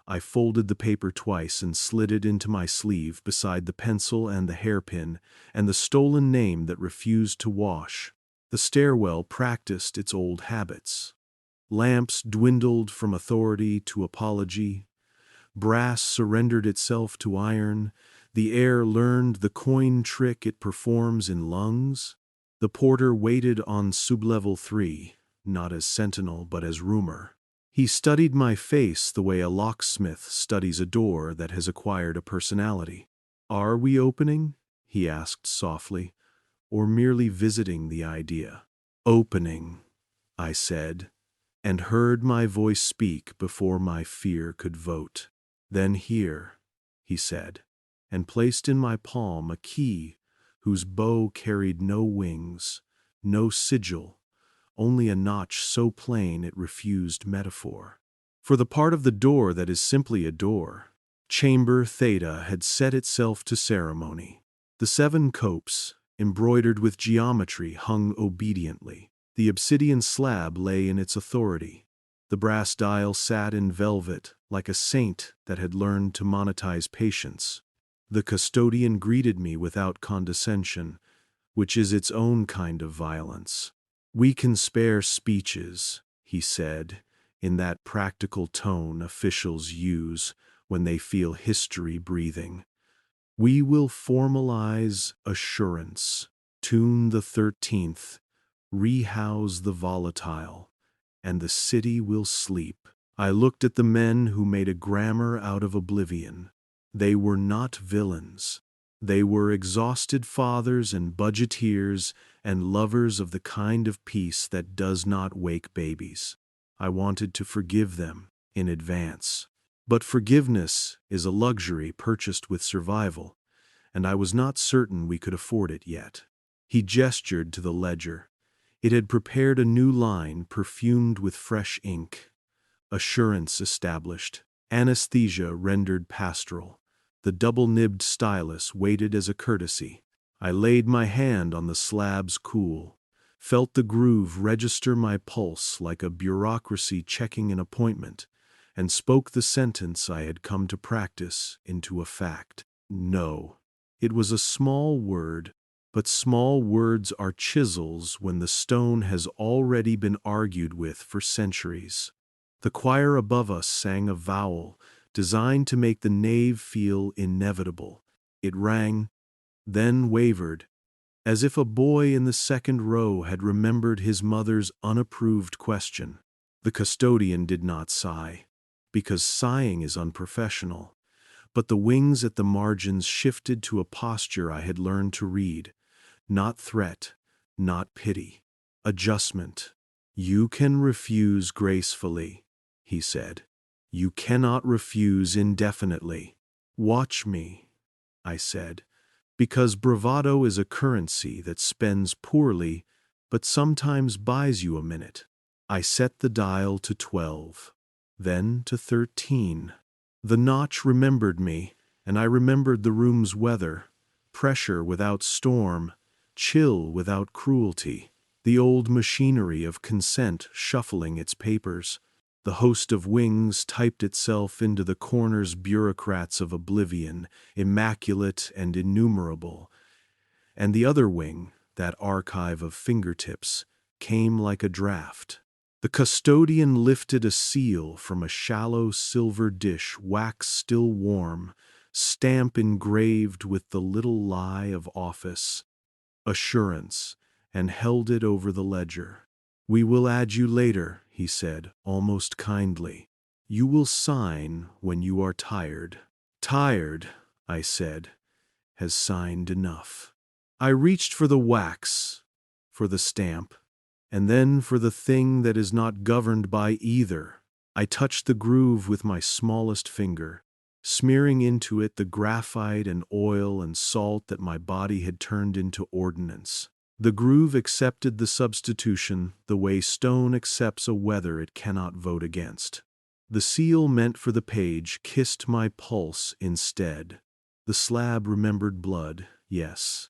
I folded the paper twice and slid it into my sleeve beside the pencil and the hairpin and the stolen name that refused to wash. The stairwell practiced its old habits. Lamps dwindled from authority to apology. Brass surrendered itself to iron. The air learned the coin trick it performs in lungs. The porter waited on sublevel 3, not as sentinel but as rumor. He studied my face the way a locksmith studies a door that has acquired a personality. "Are we opening?" he asked softly, "or merely visiting the idea?" "Opening," I said, and heard my voice speak before my fear could vote. "Then here," he said, and placed in my palm a key whose bow carried no wings, no sigil, only a notch so plain it refused metaphor. For the part of the door that is simply a door, Chamber Theta had set itself to ceremony. The 7 copes, embroidered with geometry, hung obediently. The obsidian slab lay in its authority. The brass dial sat in velvet, like a saint that had learned to monetize patience. The custodian greeted me without condescension, which is its own kind of violence. "We can spare speeches," he said, in that practical tone officials use when they feel history breathing. "We will formalize assurance, tune the 13th, rehouse the volatile, and the city will sleep." I looked at the men who made a grammar out of oblivion. They were not villains. They were exhausted fathers and budgeteers and lovers of the kind of peace that does not wake babies. I wanted to forgive them in advance. But forgiveness is a luxury purchased with survival, and I was not certain we could afford it yet. He gestured to the ledger. It had prepared a new line perfumed with fresh ink. Assurance established. Anesthesia rendered pastoral. The double-nibbed stylus waited as a courtesy. I laid my hand on the slab's cool, felt the groove register my pulse like a bureaucracy checking an appointment, and spoke the sentence I had come to practice into a fact. No. It was a small word, but small words are chisels when the stone has already been argued with for centuries. The choir above us sang a vowel, designed to make the nave feel inevitable. It rang, then wavered, as if a boy in the second row had remembered his mother's unapproved question. The custodian did not sigh, because sighing is unprofessional, but the wings at the margins shifted to a posture I had learned to read. Not threat, not pity. Adjustment. "You can refuse gracefully," he said. "You cannot refuse indefinitely." "Watch me," I said, "because bravado is a currency that spends poorly, but sometimes buys you a minute." I set the dial to 12, then to 13. The notch remembered me, and I remembered the room's weather. Pressure without storm, chill without cruelty. The old machinery of consent shuffling its papers. The host of wings typed itself into the corner's bureaucrats of oblivion, immaculate and innumerable. And the other wing, that archive of fingertips, came like a draft. The custodian lifted a seal from a shallow silver dish, wax still warm, stamp engraved with the little lie of office, assurance, and held it over the ledger. "We will add you later," he said, almost kindly. You will sign when you are tired. Tired, I said, has signed enough. I reached for the wax, for the stamp, and then for the thing that is not governed by either. I touched the groove with my smallest finger, smearing into it the graphite and oil and salt that my body had turned into ordnance. The groove accepted the substitution the way stone accepts a weather it cannot vote against. The seal meant for the page kissed my pulse instead. The slab remembered blood, yes,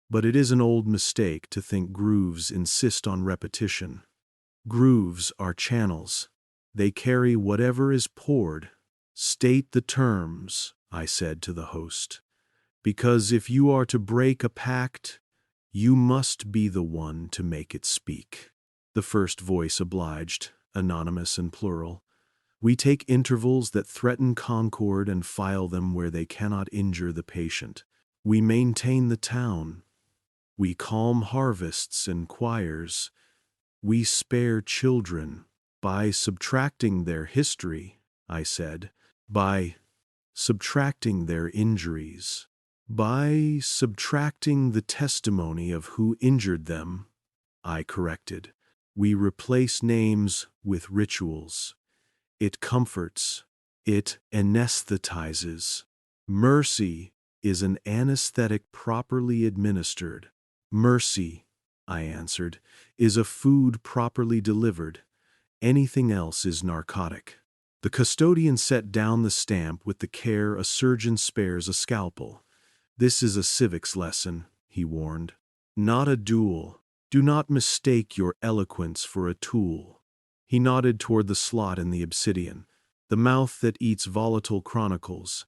but it is an old mistake to think grooves insist on repetition. Grooves are channels. They carry whatever is poured. State the terms, I said to the host, because if you are to break a pact, you must be the one to make it speak. The first voice obliged, anonymous and plural. We take intervals that threaten concord and file them where they cannot injure the patient. We maintain the town. We calm harvests and choirs. We spare children. By subtracting their history, I said. By subtracting their injuries. By subtracting the testimony of who injured them, I corrected. We replace names with rituals. It comforts. It anesthetizes. Mercy is an anesthetic properly administered. Mercy, I answered, is a food properly delivered. Anything else is narcotic. The custodian set down the stamp with the care a surgeon spares a scalpel. This is a civics lesson, he warned. Not a duel. Do not mistake your eloquence for a tool. He nodded toward the slot in the obsidian, the mouth that eats volatile chronicles,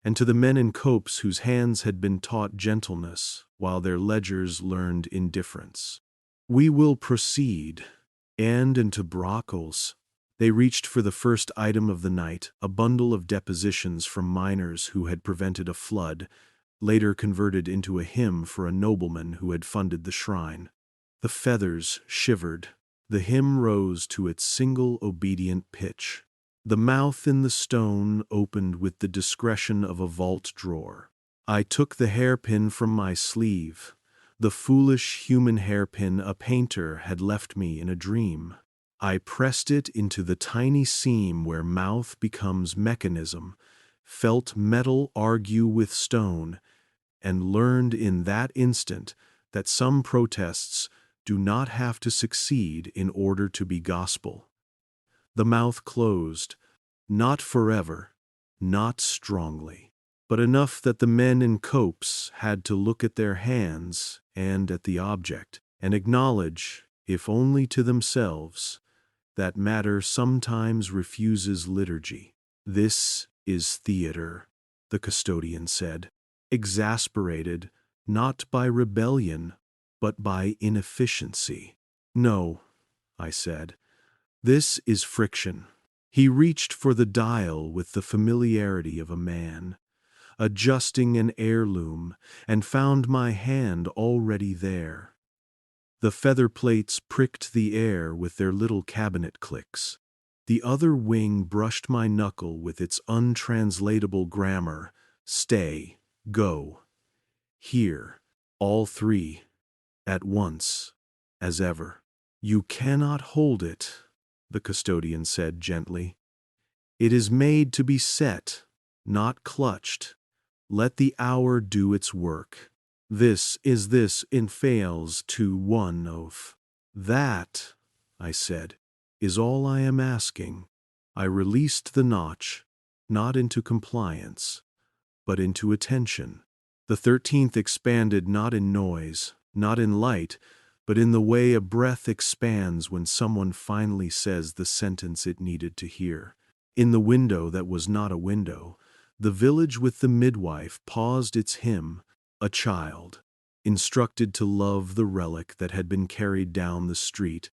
and to the men in copes whose hands had been taught gentleness while their ledgers learned indifference. We will proceed, and into Brockles. They reached for the first item of the night, a bundle of depositions from miners who had prevented a flood, later converted into a hymn for a nobleman who had funded the shrine. The feathers shivered. The hymn rose to its single obedient pitch. The mouth in the stone opened with the discretion of a vault drawer. I took the hairpin from my sleeve, the foolish human hairpin a painter had left me in a dream. I pressed it into the tiny seam where mouth becomes mechanism, felt metal argue with stone, and learned in that instant that some protests do not have to succeed in order to be gospel. The mouth closed, not forever, not strongly, but enough that the men in copes had to look at their hands and at the object, and acknowledge, if only to themselves, that matter sometimes refuses liturgy. This is theater, the custodian said, exasperated not by rebellion, but by inefficiency. No, I said, this is friction. He reached for the dial with the familiarity of a man, adjusting an heirloom, and found my hand already there. The feather plates pricked the air with their little cabinet clicks. The other wing brushed my knuckle with its untranslatable grammar, stay, go, here, all three, at once, as ever. You cannot hold it, the custodian said gently. It is made to be set, not clutched. Let the hour do its work. This in fails to one of. That, I said, is all I am asking. I released the notch, not into compliance, but into attention. The 13th expanded not in noise, not in light, but in the way a breath expands when someone finally says the sentence it needed to hear. In the window that was not a window, the village with the midwife paused its hymn, a child, instructed to love the relic that had been carried down the street,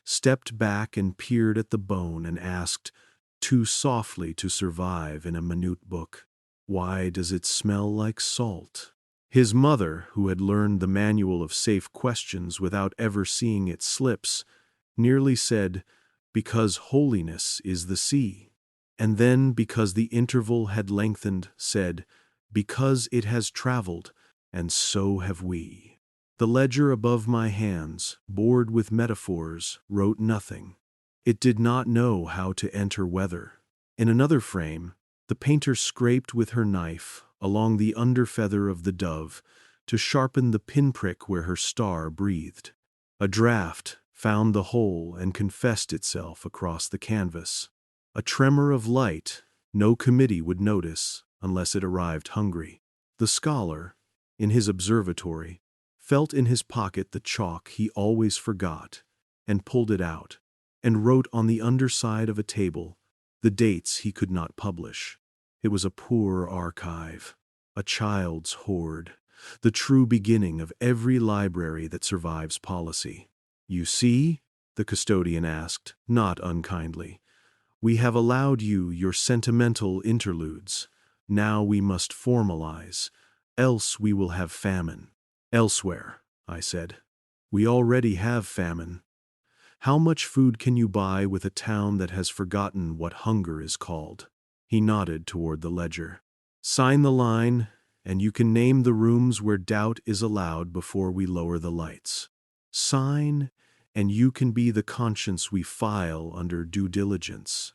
stepped back and peered at the bone and asked, too softly to survive in a minute book, why does it smell like salt? His mother, who had learned the manual of safe questions without ever seeing its slips, nearly said, because holiness is the sea. and then, because the interval had lengthened, said, "Because it has traveled, and so have we." The ledger above my hands, bored with metaphors, wrote nothing. It did not know how to enter weather. In another frame, the painter scraped with her knife along the underfeather of the dove to sharpen the pinprick where her star breathed. A draught found the hole and confessed itself across the canvas. A tremor of light no committee would notice unless it arrived hungry. The scholar, in his observatory, felt in his pocket the chalk he always forgot, and pulled it out, and wrote on the underside of a table the dates he could not publish. It was a poor archive, a child's hoard, the true beginning of every library that survives policy. "You see?" the custodian asked, not unkindly. "We have allowed you your sentimental interludes. Now we must formalize, else we will have famine." "Elsewhere," I said. "We already have famine. How much food can you buy with a town that has forgotten what hunger is called?" He nodded toward the ledger. "Sign the line, and you can name the rooms where doubt is allowed before we lower the lights. Sign, and you can be the conscience we file under due diligence.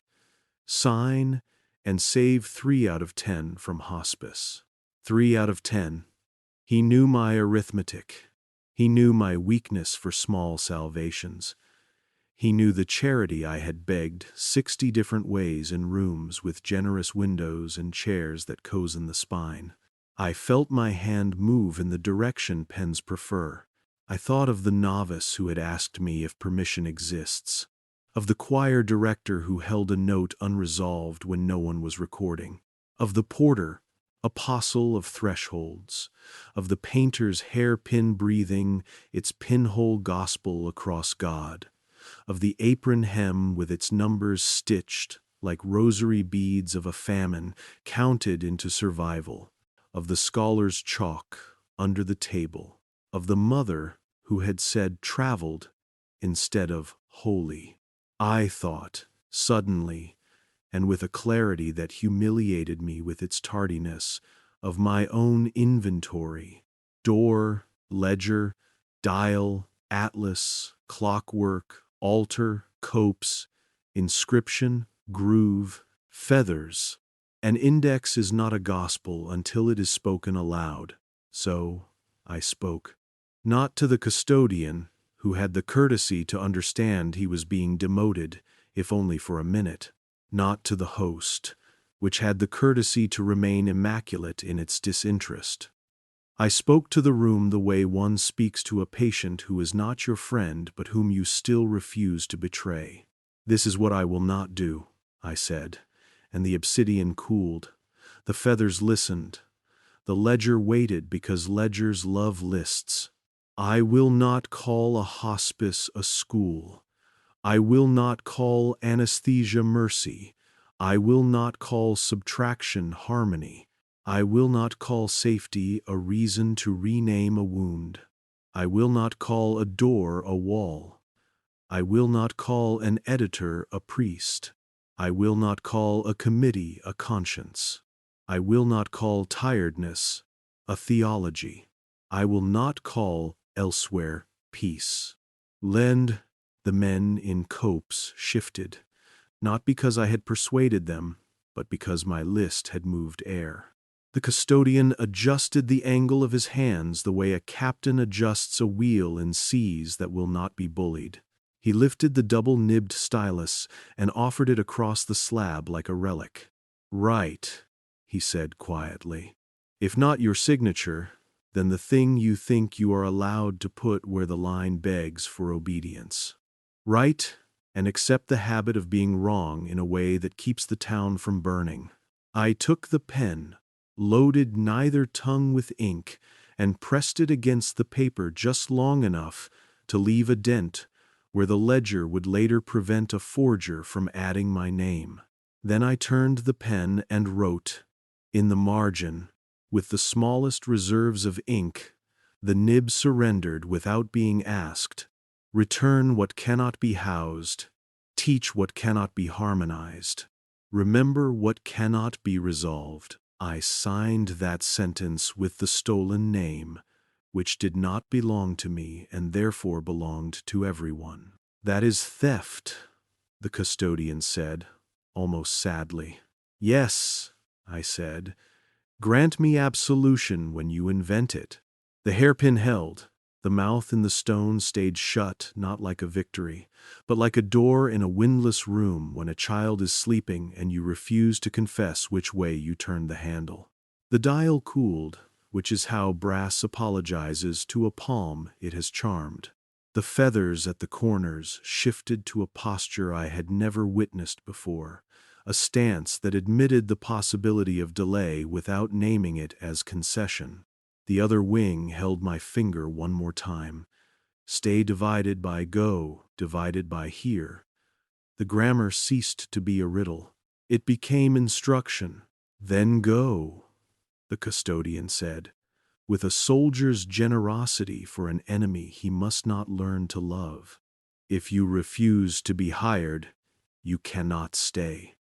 Sign, and save 3 out of 10 from hospice." 3 out of 10. He knew my arithmetic. He knew my weakness for small salvations. He knew the charity I had begged 60 different ways in rooms with generous windows and chairs that cozen the spine. I felt my hand move in the direction pens prefer. I thought of the novice who had asked me if permission exists, of the choir director who held a note unresolved when no one was recording, of the porter, apostle of thresholds, of the painter's hairpin breathing its pinhole gospel across God, of the apron hem with its numbers stitched like rosary beads of a famine counted into survival, of the scholar's chalk under the table, of the mother who had said traveled instead of holy. I thought, suddenly, and with a clarity that humiliated me with its tardiness, of my own inventory: door, ledger, dial, atlas, clockwork, altar, copes, inscription, groove, feathers. An index is not a gospel until it is spoken aloud. So I spoke. Not to the custodian, who had the courtesy to understand he was being demoted, if only for a minute. Not to the host, which had the courtesy to remain immaculate in its disinterest. I spoke to the room the way one speaks to a patient who is not your friend but whom you still refuse to betray. "This is what I will not do," I said, and the obsidian cooled. The feathers listened. The ledger waited because ledgers love lists. "I will not call a hospice a school. I will not call anesthesia mercy. I will not call subtraction harmony. I will not call safety a reason to rename a wound. I will not call a door a wall. I will not call an editor a priest. I will not call a committee a conscience. I will not call tiredness a theology. I will not call elsewhere peace." Lend. The men in copes shifted, not because I had persuaded them, but because my list had moved air. The custodian adjusted the angle of his hands the way a captain adjusts a wheel in seas that will not be bullied. He lifted the double-nibbed stylus and offered it across the slab like a relic. "Right," he said quietly. "If not your signature, then the thing you think you are allowed to put where the line begs for obedience. Write and accept the habit of being wrong in a way that keeps the town from burning." I took the pen, loaded neither tongue with ink, and pressed it against the paper just long enough to leave a dent where the ledger would later prevent a forger from adding my name. Then I turned the pen and wrote, in the margin, with the smallest reserves of ink, the nib surrendered without being asked: "Return what cannot be housed, teach what cannot be harmonized." Remember what cannot be resolved. I signed that sentence with the stolen name, which did not belong to me and therefore belonged to everyone. That is theft, the custodian said, almost sadly. Yes, I said. Grant me absolution when you invent it. The hairpin held. The mouth in the stone stayed shut, not like a victory, but like a door in a windless room when a child is sleeping and you refuse to confess which way you turned the handle. The dial cooled, which is how brass apologizes to a palm it has charmed. The feathers at the corners shifted to a posture I had never witnessed before, a stance that admitted the possibility of delay without naming it as concession. The other wing held my finger one more time. Stay divided by go, divided by here. The grammar ceased to be a riddle. It became instruction. Then go, the custodian said, with a soldier's generosity for an enemy he must not learn to love. If you refuse to be hired, you cannot stay.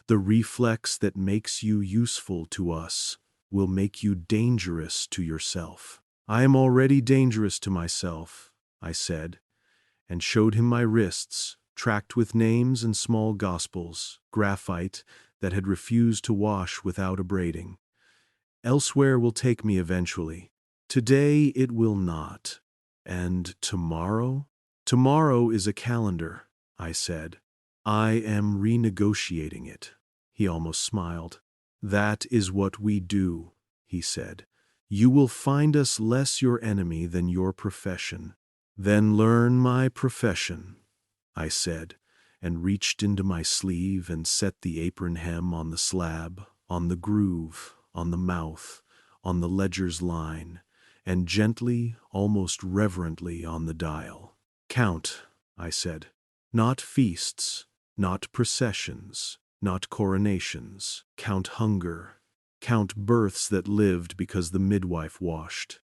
The reflex that makes you useful to us will make you dangerous to yourself. I am already dangerous to myself, I said, and showed him my wrists, tracked with names and small gospels, graphite that had refused to wash without abrading. Elsewhere will take me eventually. Today it will not. And tomorrow? Tomorrow is a calendar, I said. I am renegotiating it. He almost smiled. That is what we do, he said. You will find us less your enemy than your profession. Then learn my profession, I said, and reached into my sleeve and set the apron hem on the slab, on the groove, on the mouth, on the ledger's line, and gently, almost reverently on the dial. Count, I said. Not feasts, not processions, not coronations. Count hunger. Count births that lived because the midwife washed.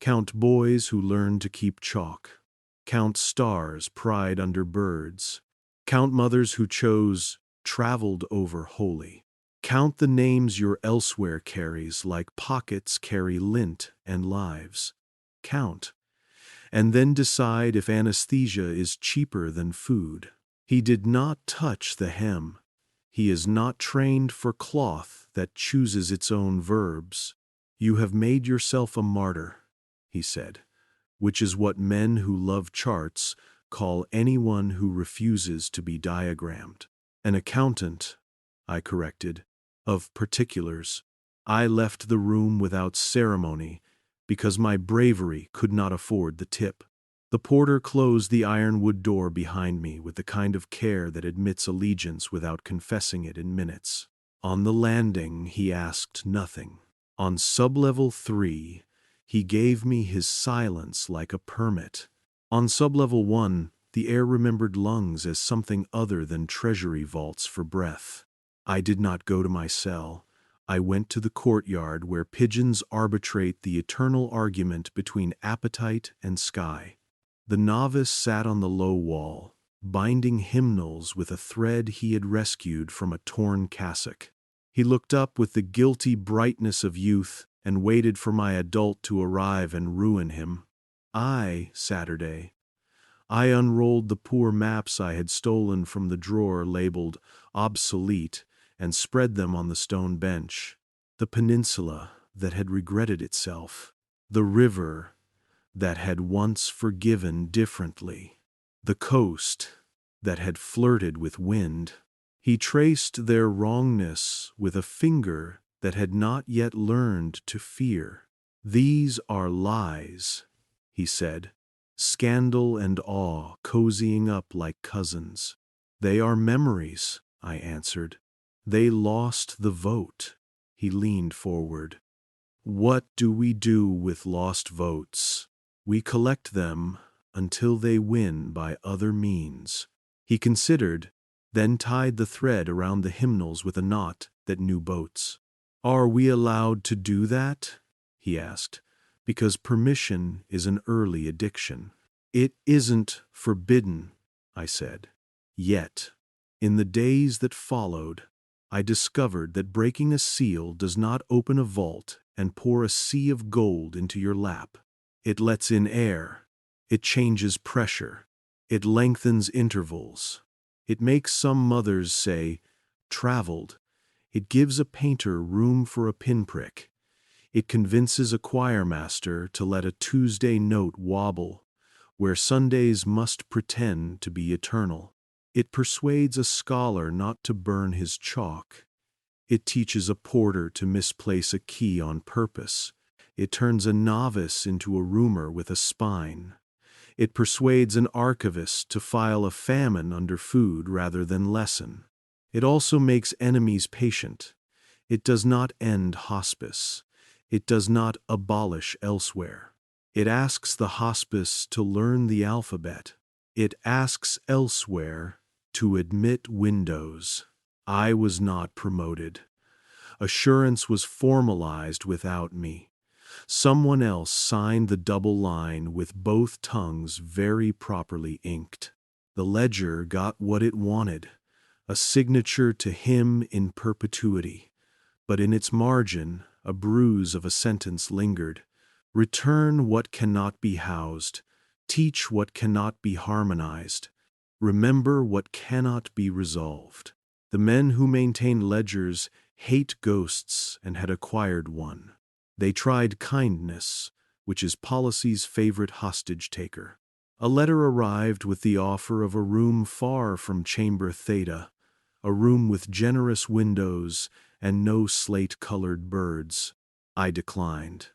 Count boys who learned to keep chalk. Count stars pried under birds. Count mothers who chose, traveled over holy. Count the names your elsewhere carries like pockets carry lint and lives. Count. And then decide if anesthesia is cheaper than food. He did not touch the hem. He is not trained for cloth that chooses its own verbs. You have made yourself a martyr, he said, which is what men who love charts call anyone who refuses to be diagrammed. An accountant, I corrected, of particulars. I left the room without ceremony because my bravery could not afford the tip. The porter closed the ironwood door behind me with the kind of care that admits allegiance without confessing it in minutes. On the landing, he asked nothing. On sublevel 3, he gave me his silence like a permit. On sublevel 1, the air remembered lungs as something other than treasury vaults for breath. I did not go to my cell. I went to the courtyard where pigeons arbitrate the eternal argument between appetite and sky. The novice sat on the low wall, binding hymnals with a thread he had rescued from a torn cassock. He looked up with the guilty brightness of youth and waited for my adult to arrive and ruin him. Saturday, I unrolled the poor maps I had stolen from the drawer labeled obsolete and spread them on the stone bench. The peninsula that had regretted itself. The river that had once forgiven differently. The coast that had flirted with wind. He traced their wrongness with a finger that had not yet learned to fear. These are lies, he said, scandal and awe cozying up like cousins. They are memories, I answered. They lost the vote. He leaned forward. What do we do with lost votes? We collect them until they win by other means. He considered, then tied the thread around the hymnals with a knot that knew boats. Are we allowed to do that? He asked, because permission is an early addiction. It isn't forbidden, I said. Yet. In the days that followed, I discovered that breaking a seal does not open a vault and pour a sea of gold into your lap. It lets in air. It changes pressure. It lengthens intervals. It makes some mothers say, "Traveled." It gives a painter room for a pinprick. It convinces a choirmaster to let a Tuesday note wobble, where Sundays must pretend to be eternal. It persuades a scholar not to burn his chalk. It teaches a porter to misplace a key on purpose. It turns a novice into a roomer with a spine. It persuades an archivist to file a famine under food rather than lesson. It also makes enemies patient. It does not end hospice. It does not abolish elsewhere. It asks the hospice to learn the alphabet. It asks elsewhere to admit windows. I was not promoted. Assurance was formalized without me. Someone else signed the double line with both tongues very properly inked. The ledger got what it wanted, a signature to him in perpetuity. But in its margin, a bruise of a sentence lingered. Return what cannot be housed. Teach what cannot be harmonized. Remember what cannot be resolved. The men who maintain ledgers hate ghosts and had acquired one. They tried kindness, which is policy's favorite hostage-taker. A letter arrived with the offer of a room far from Chamber Theta, a room with generous windows and no slate-colored birds. I declined.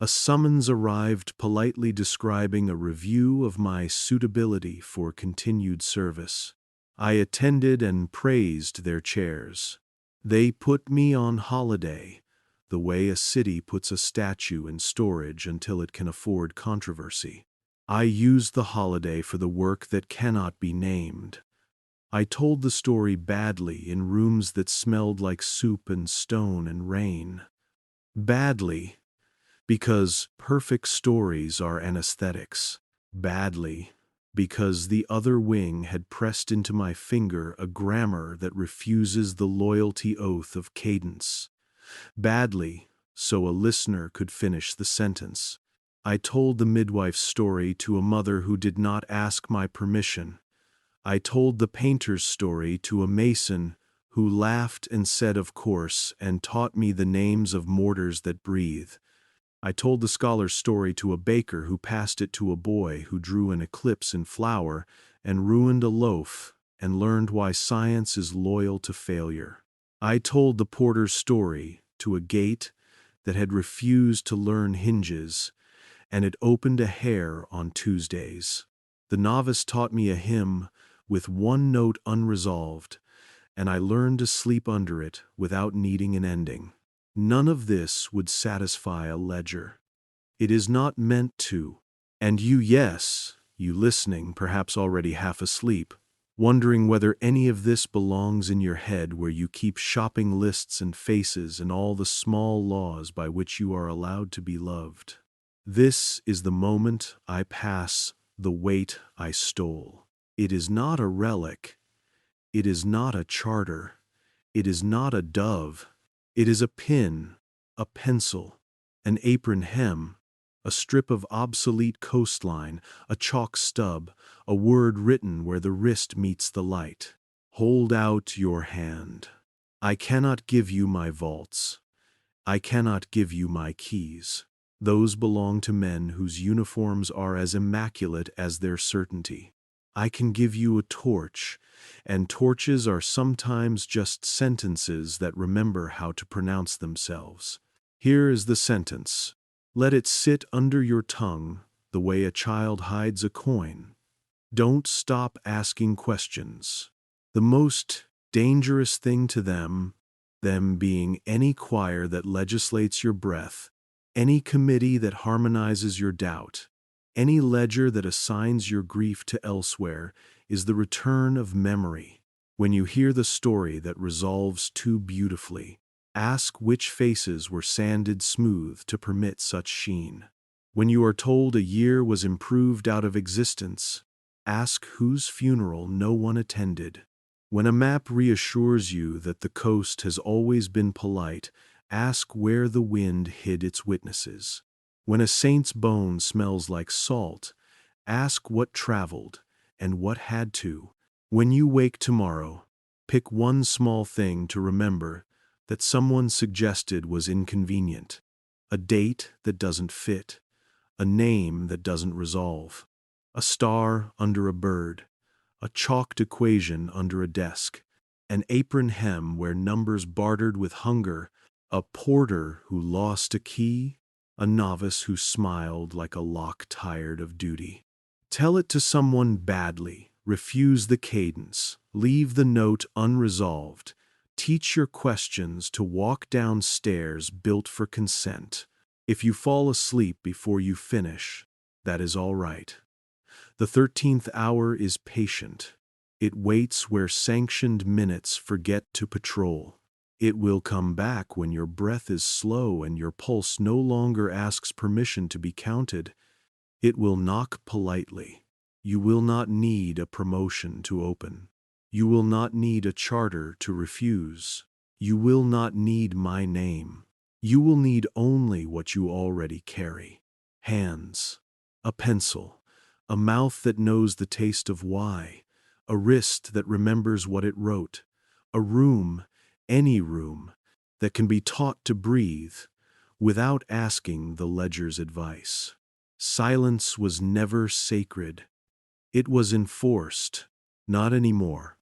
A summons arrived politely describing a review of my suitability for continued service. I attended and praised their chairs. They put me on holiday, the way a city puts a statue in storage until it can afford controversy. I used the holiday for the work that cannot be named. I told the story badly in rooms that smelled like soup and stone and rain. Badly, because perfect stories are anesthetics. Badly, because the other wing had pressed into my finger a grammar that refuses the loyalty oath of cadence. Badly, so a listener could finish the sentence. I told the midwife's story to a mother who did not ask my permission. I told the painter's story to a mason who laughed and said of course and taught me the names of mortars that breathe. I told the scholar's story to a baker who passed it to a boy who drew an eclipse in flour and ruined a loaf and learned why science is loyal to failure. I told the porter's story to a gate that had refused to learn hinges, and it opened a hair on Tuesdays. The novice taught me a hymn with one note unresolved, and I learned to sleep under it without needing an ending. None of this would satisfy a ledger. It is not meant to. And you, yes, you listening, perhaps already half asleep, wondering whether any of this belongs in your head where you keep shopping lists and faces and all the small laws by which you are allowed to be loved. This is the moment I pass the weight I stole. It is not a relic. It is not a charter. It is not a dove. It is a pin, a pencil, an apron hem, a strip of obsolete coastline, a chalk stub, a word written where the wrist meets the light. Hold out your hand. I cannot give you my vaults. I cannot give you my keys. Those belong to men whose uniforms are as immaculate as their certainty. I can give you a torch, and torches are sometimes just sentences that remember how to pronounce themselves. Here is the sentence. Let it sit under your tongue the way a child hides a coin. Don't stop asking questions. The most dangerous thing to them being any choir that legislates your breath, any committee that harmonizes your doubt, any ledger that assigns your grief to elsewhere, is the return of memory. When you hear the story that resolves too beautifully, ask which faces were sanded smooth to permit such sheen. When you are told a year was improved out of existence, ask whose funeral no one attended. When a map reassures you that the coast has always been polite, ask where the wind hid its witnesses. When a saint's bone smells like salt, ask what traveled and what had to. When you wake tomorrow, pick one small thing to remember that someone suggested was inconvenient. A date that doesn't fit, a name that doesn't resolve, a star under a bird, a chalked equation under a desk, an apron hem where numbers bartered with hunger, a porter who lost a key, a novice who smiled like a lock tired of duty. Tell it to someone badly, refuse the cadence, leave the note unresolved, teach your questions to walk down stairs built for consent. If you fall asleep before you finish, that is all right. The 13th hour is patient. It waits where sanctioned minutes forget to patrol. It will come back when your breath is slow and your pulse no longer asks permission to be counted. It will knock politely. You will not need a promotion to open. You will not need a charter to refuse. You will not need my name. You will need only what you already carry. Hands, a pencil, a mouth that knows the taste of why, a wrist that remembers what it wrote, a room, any room, that can be taught to breathe without asking the ledger's advice. Silence was never sacred. It was enforced, not anymore.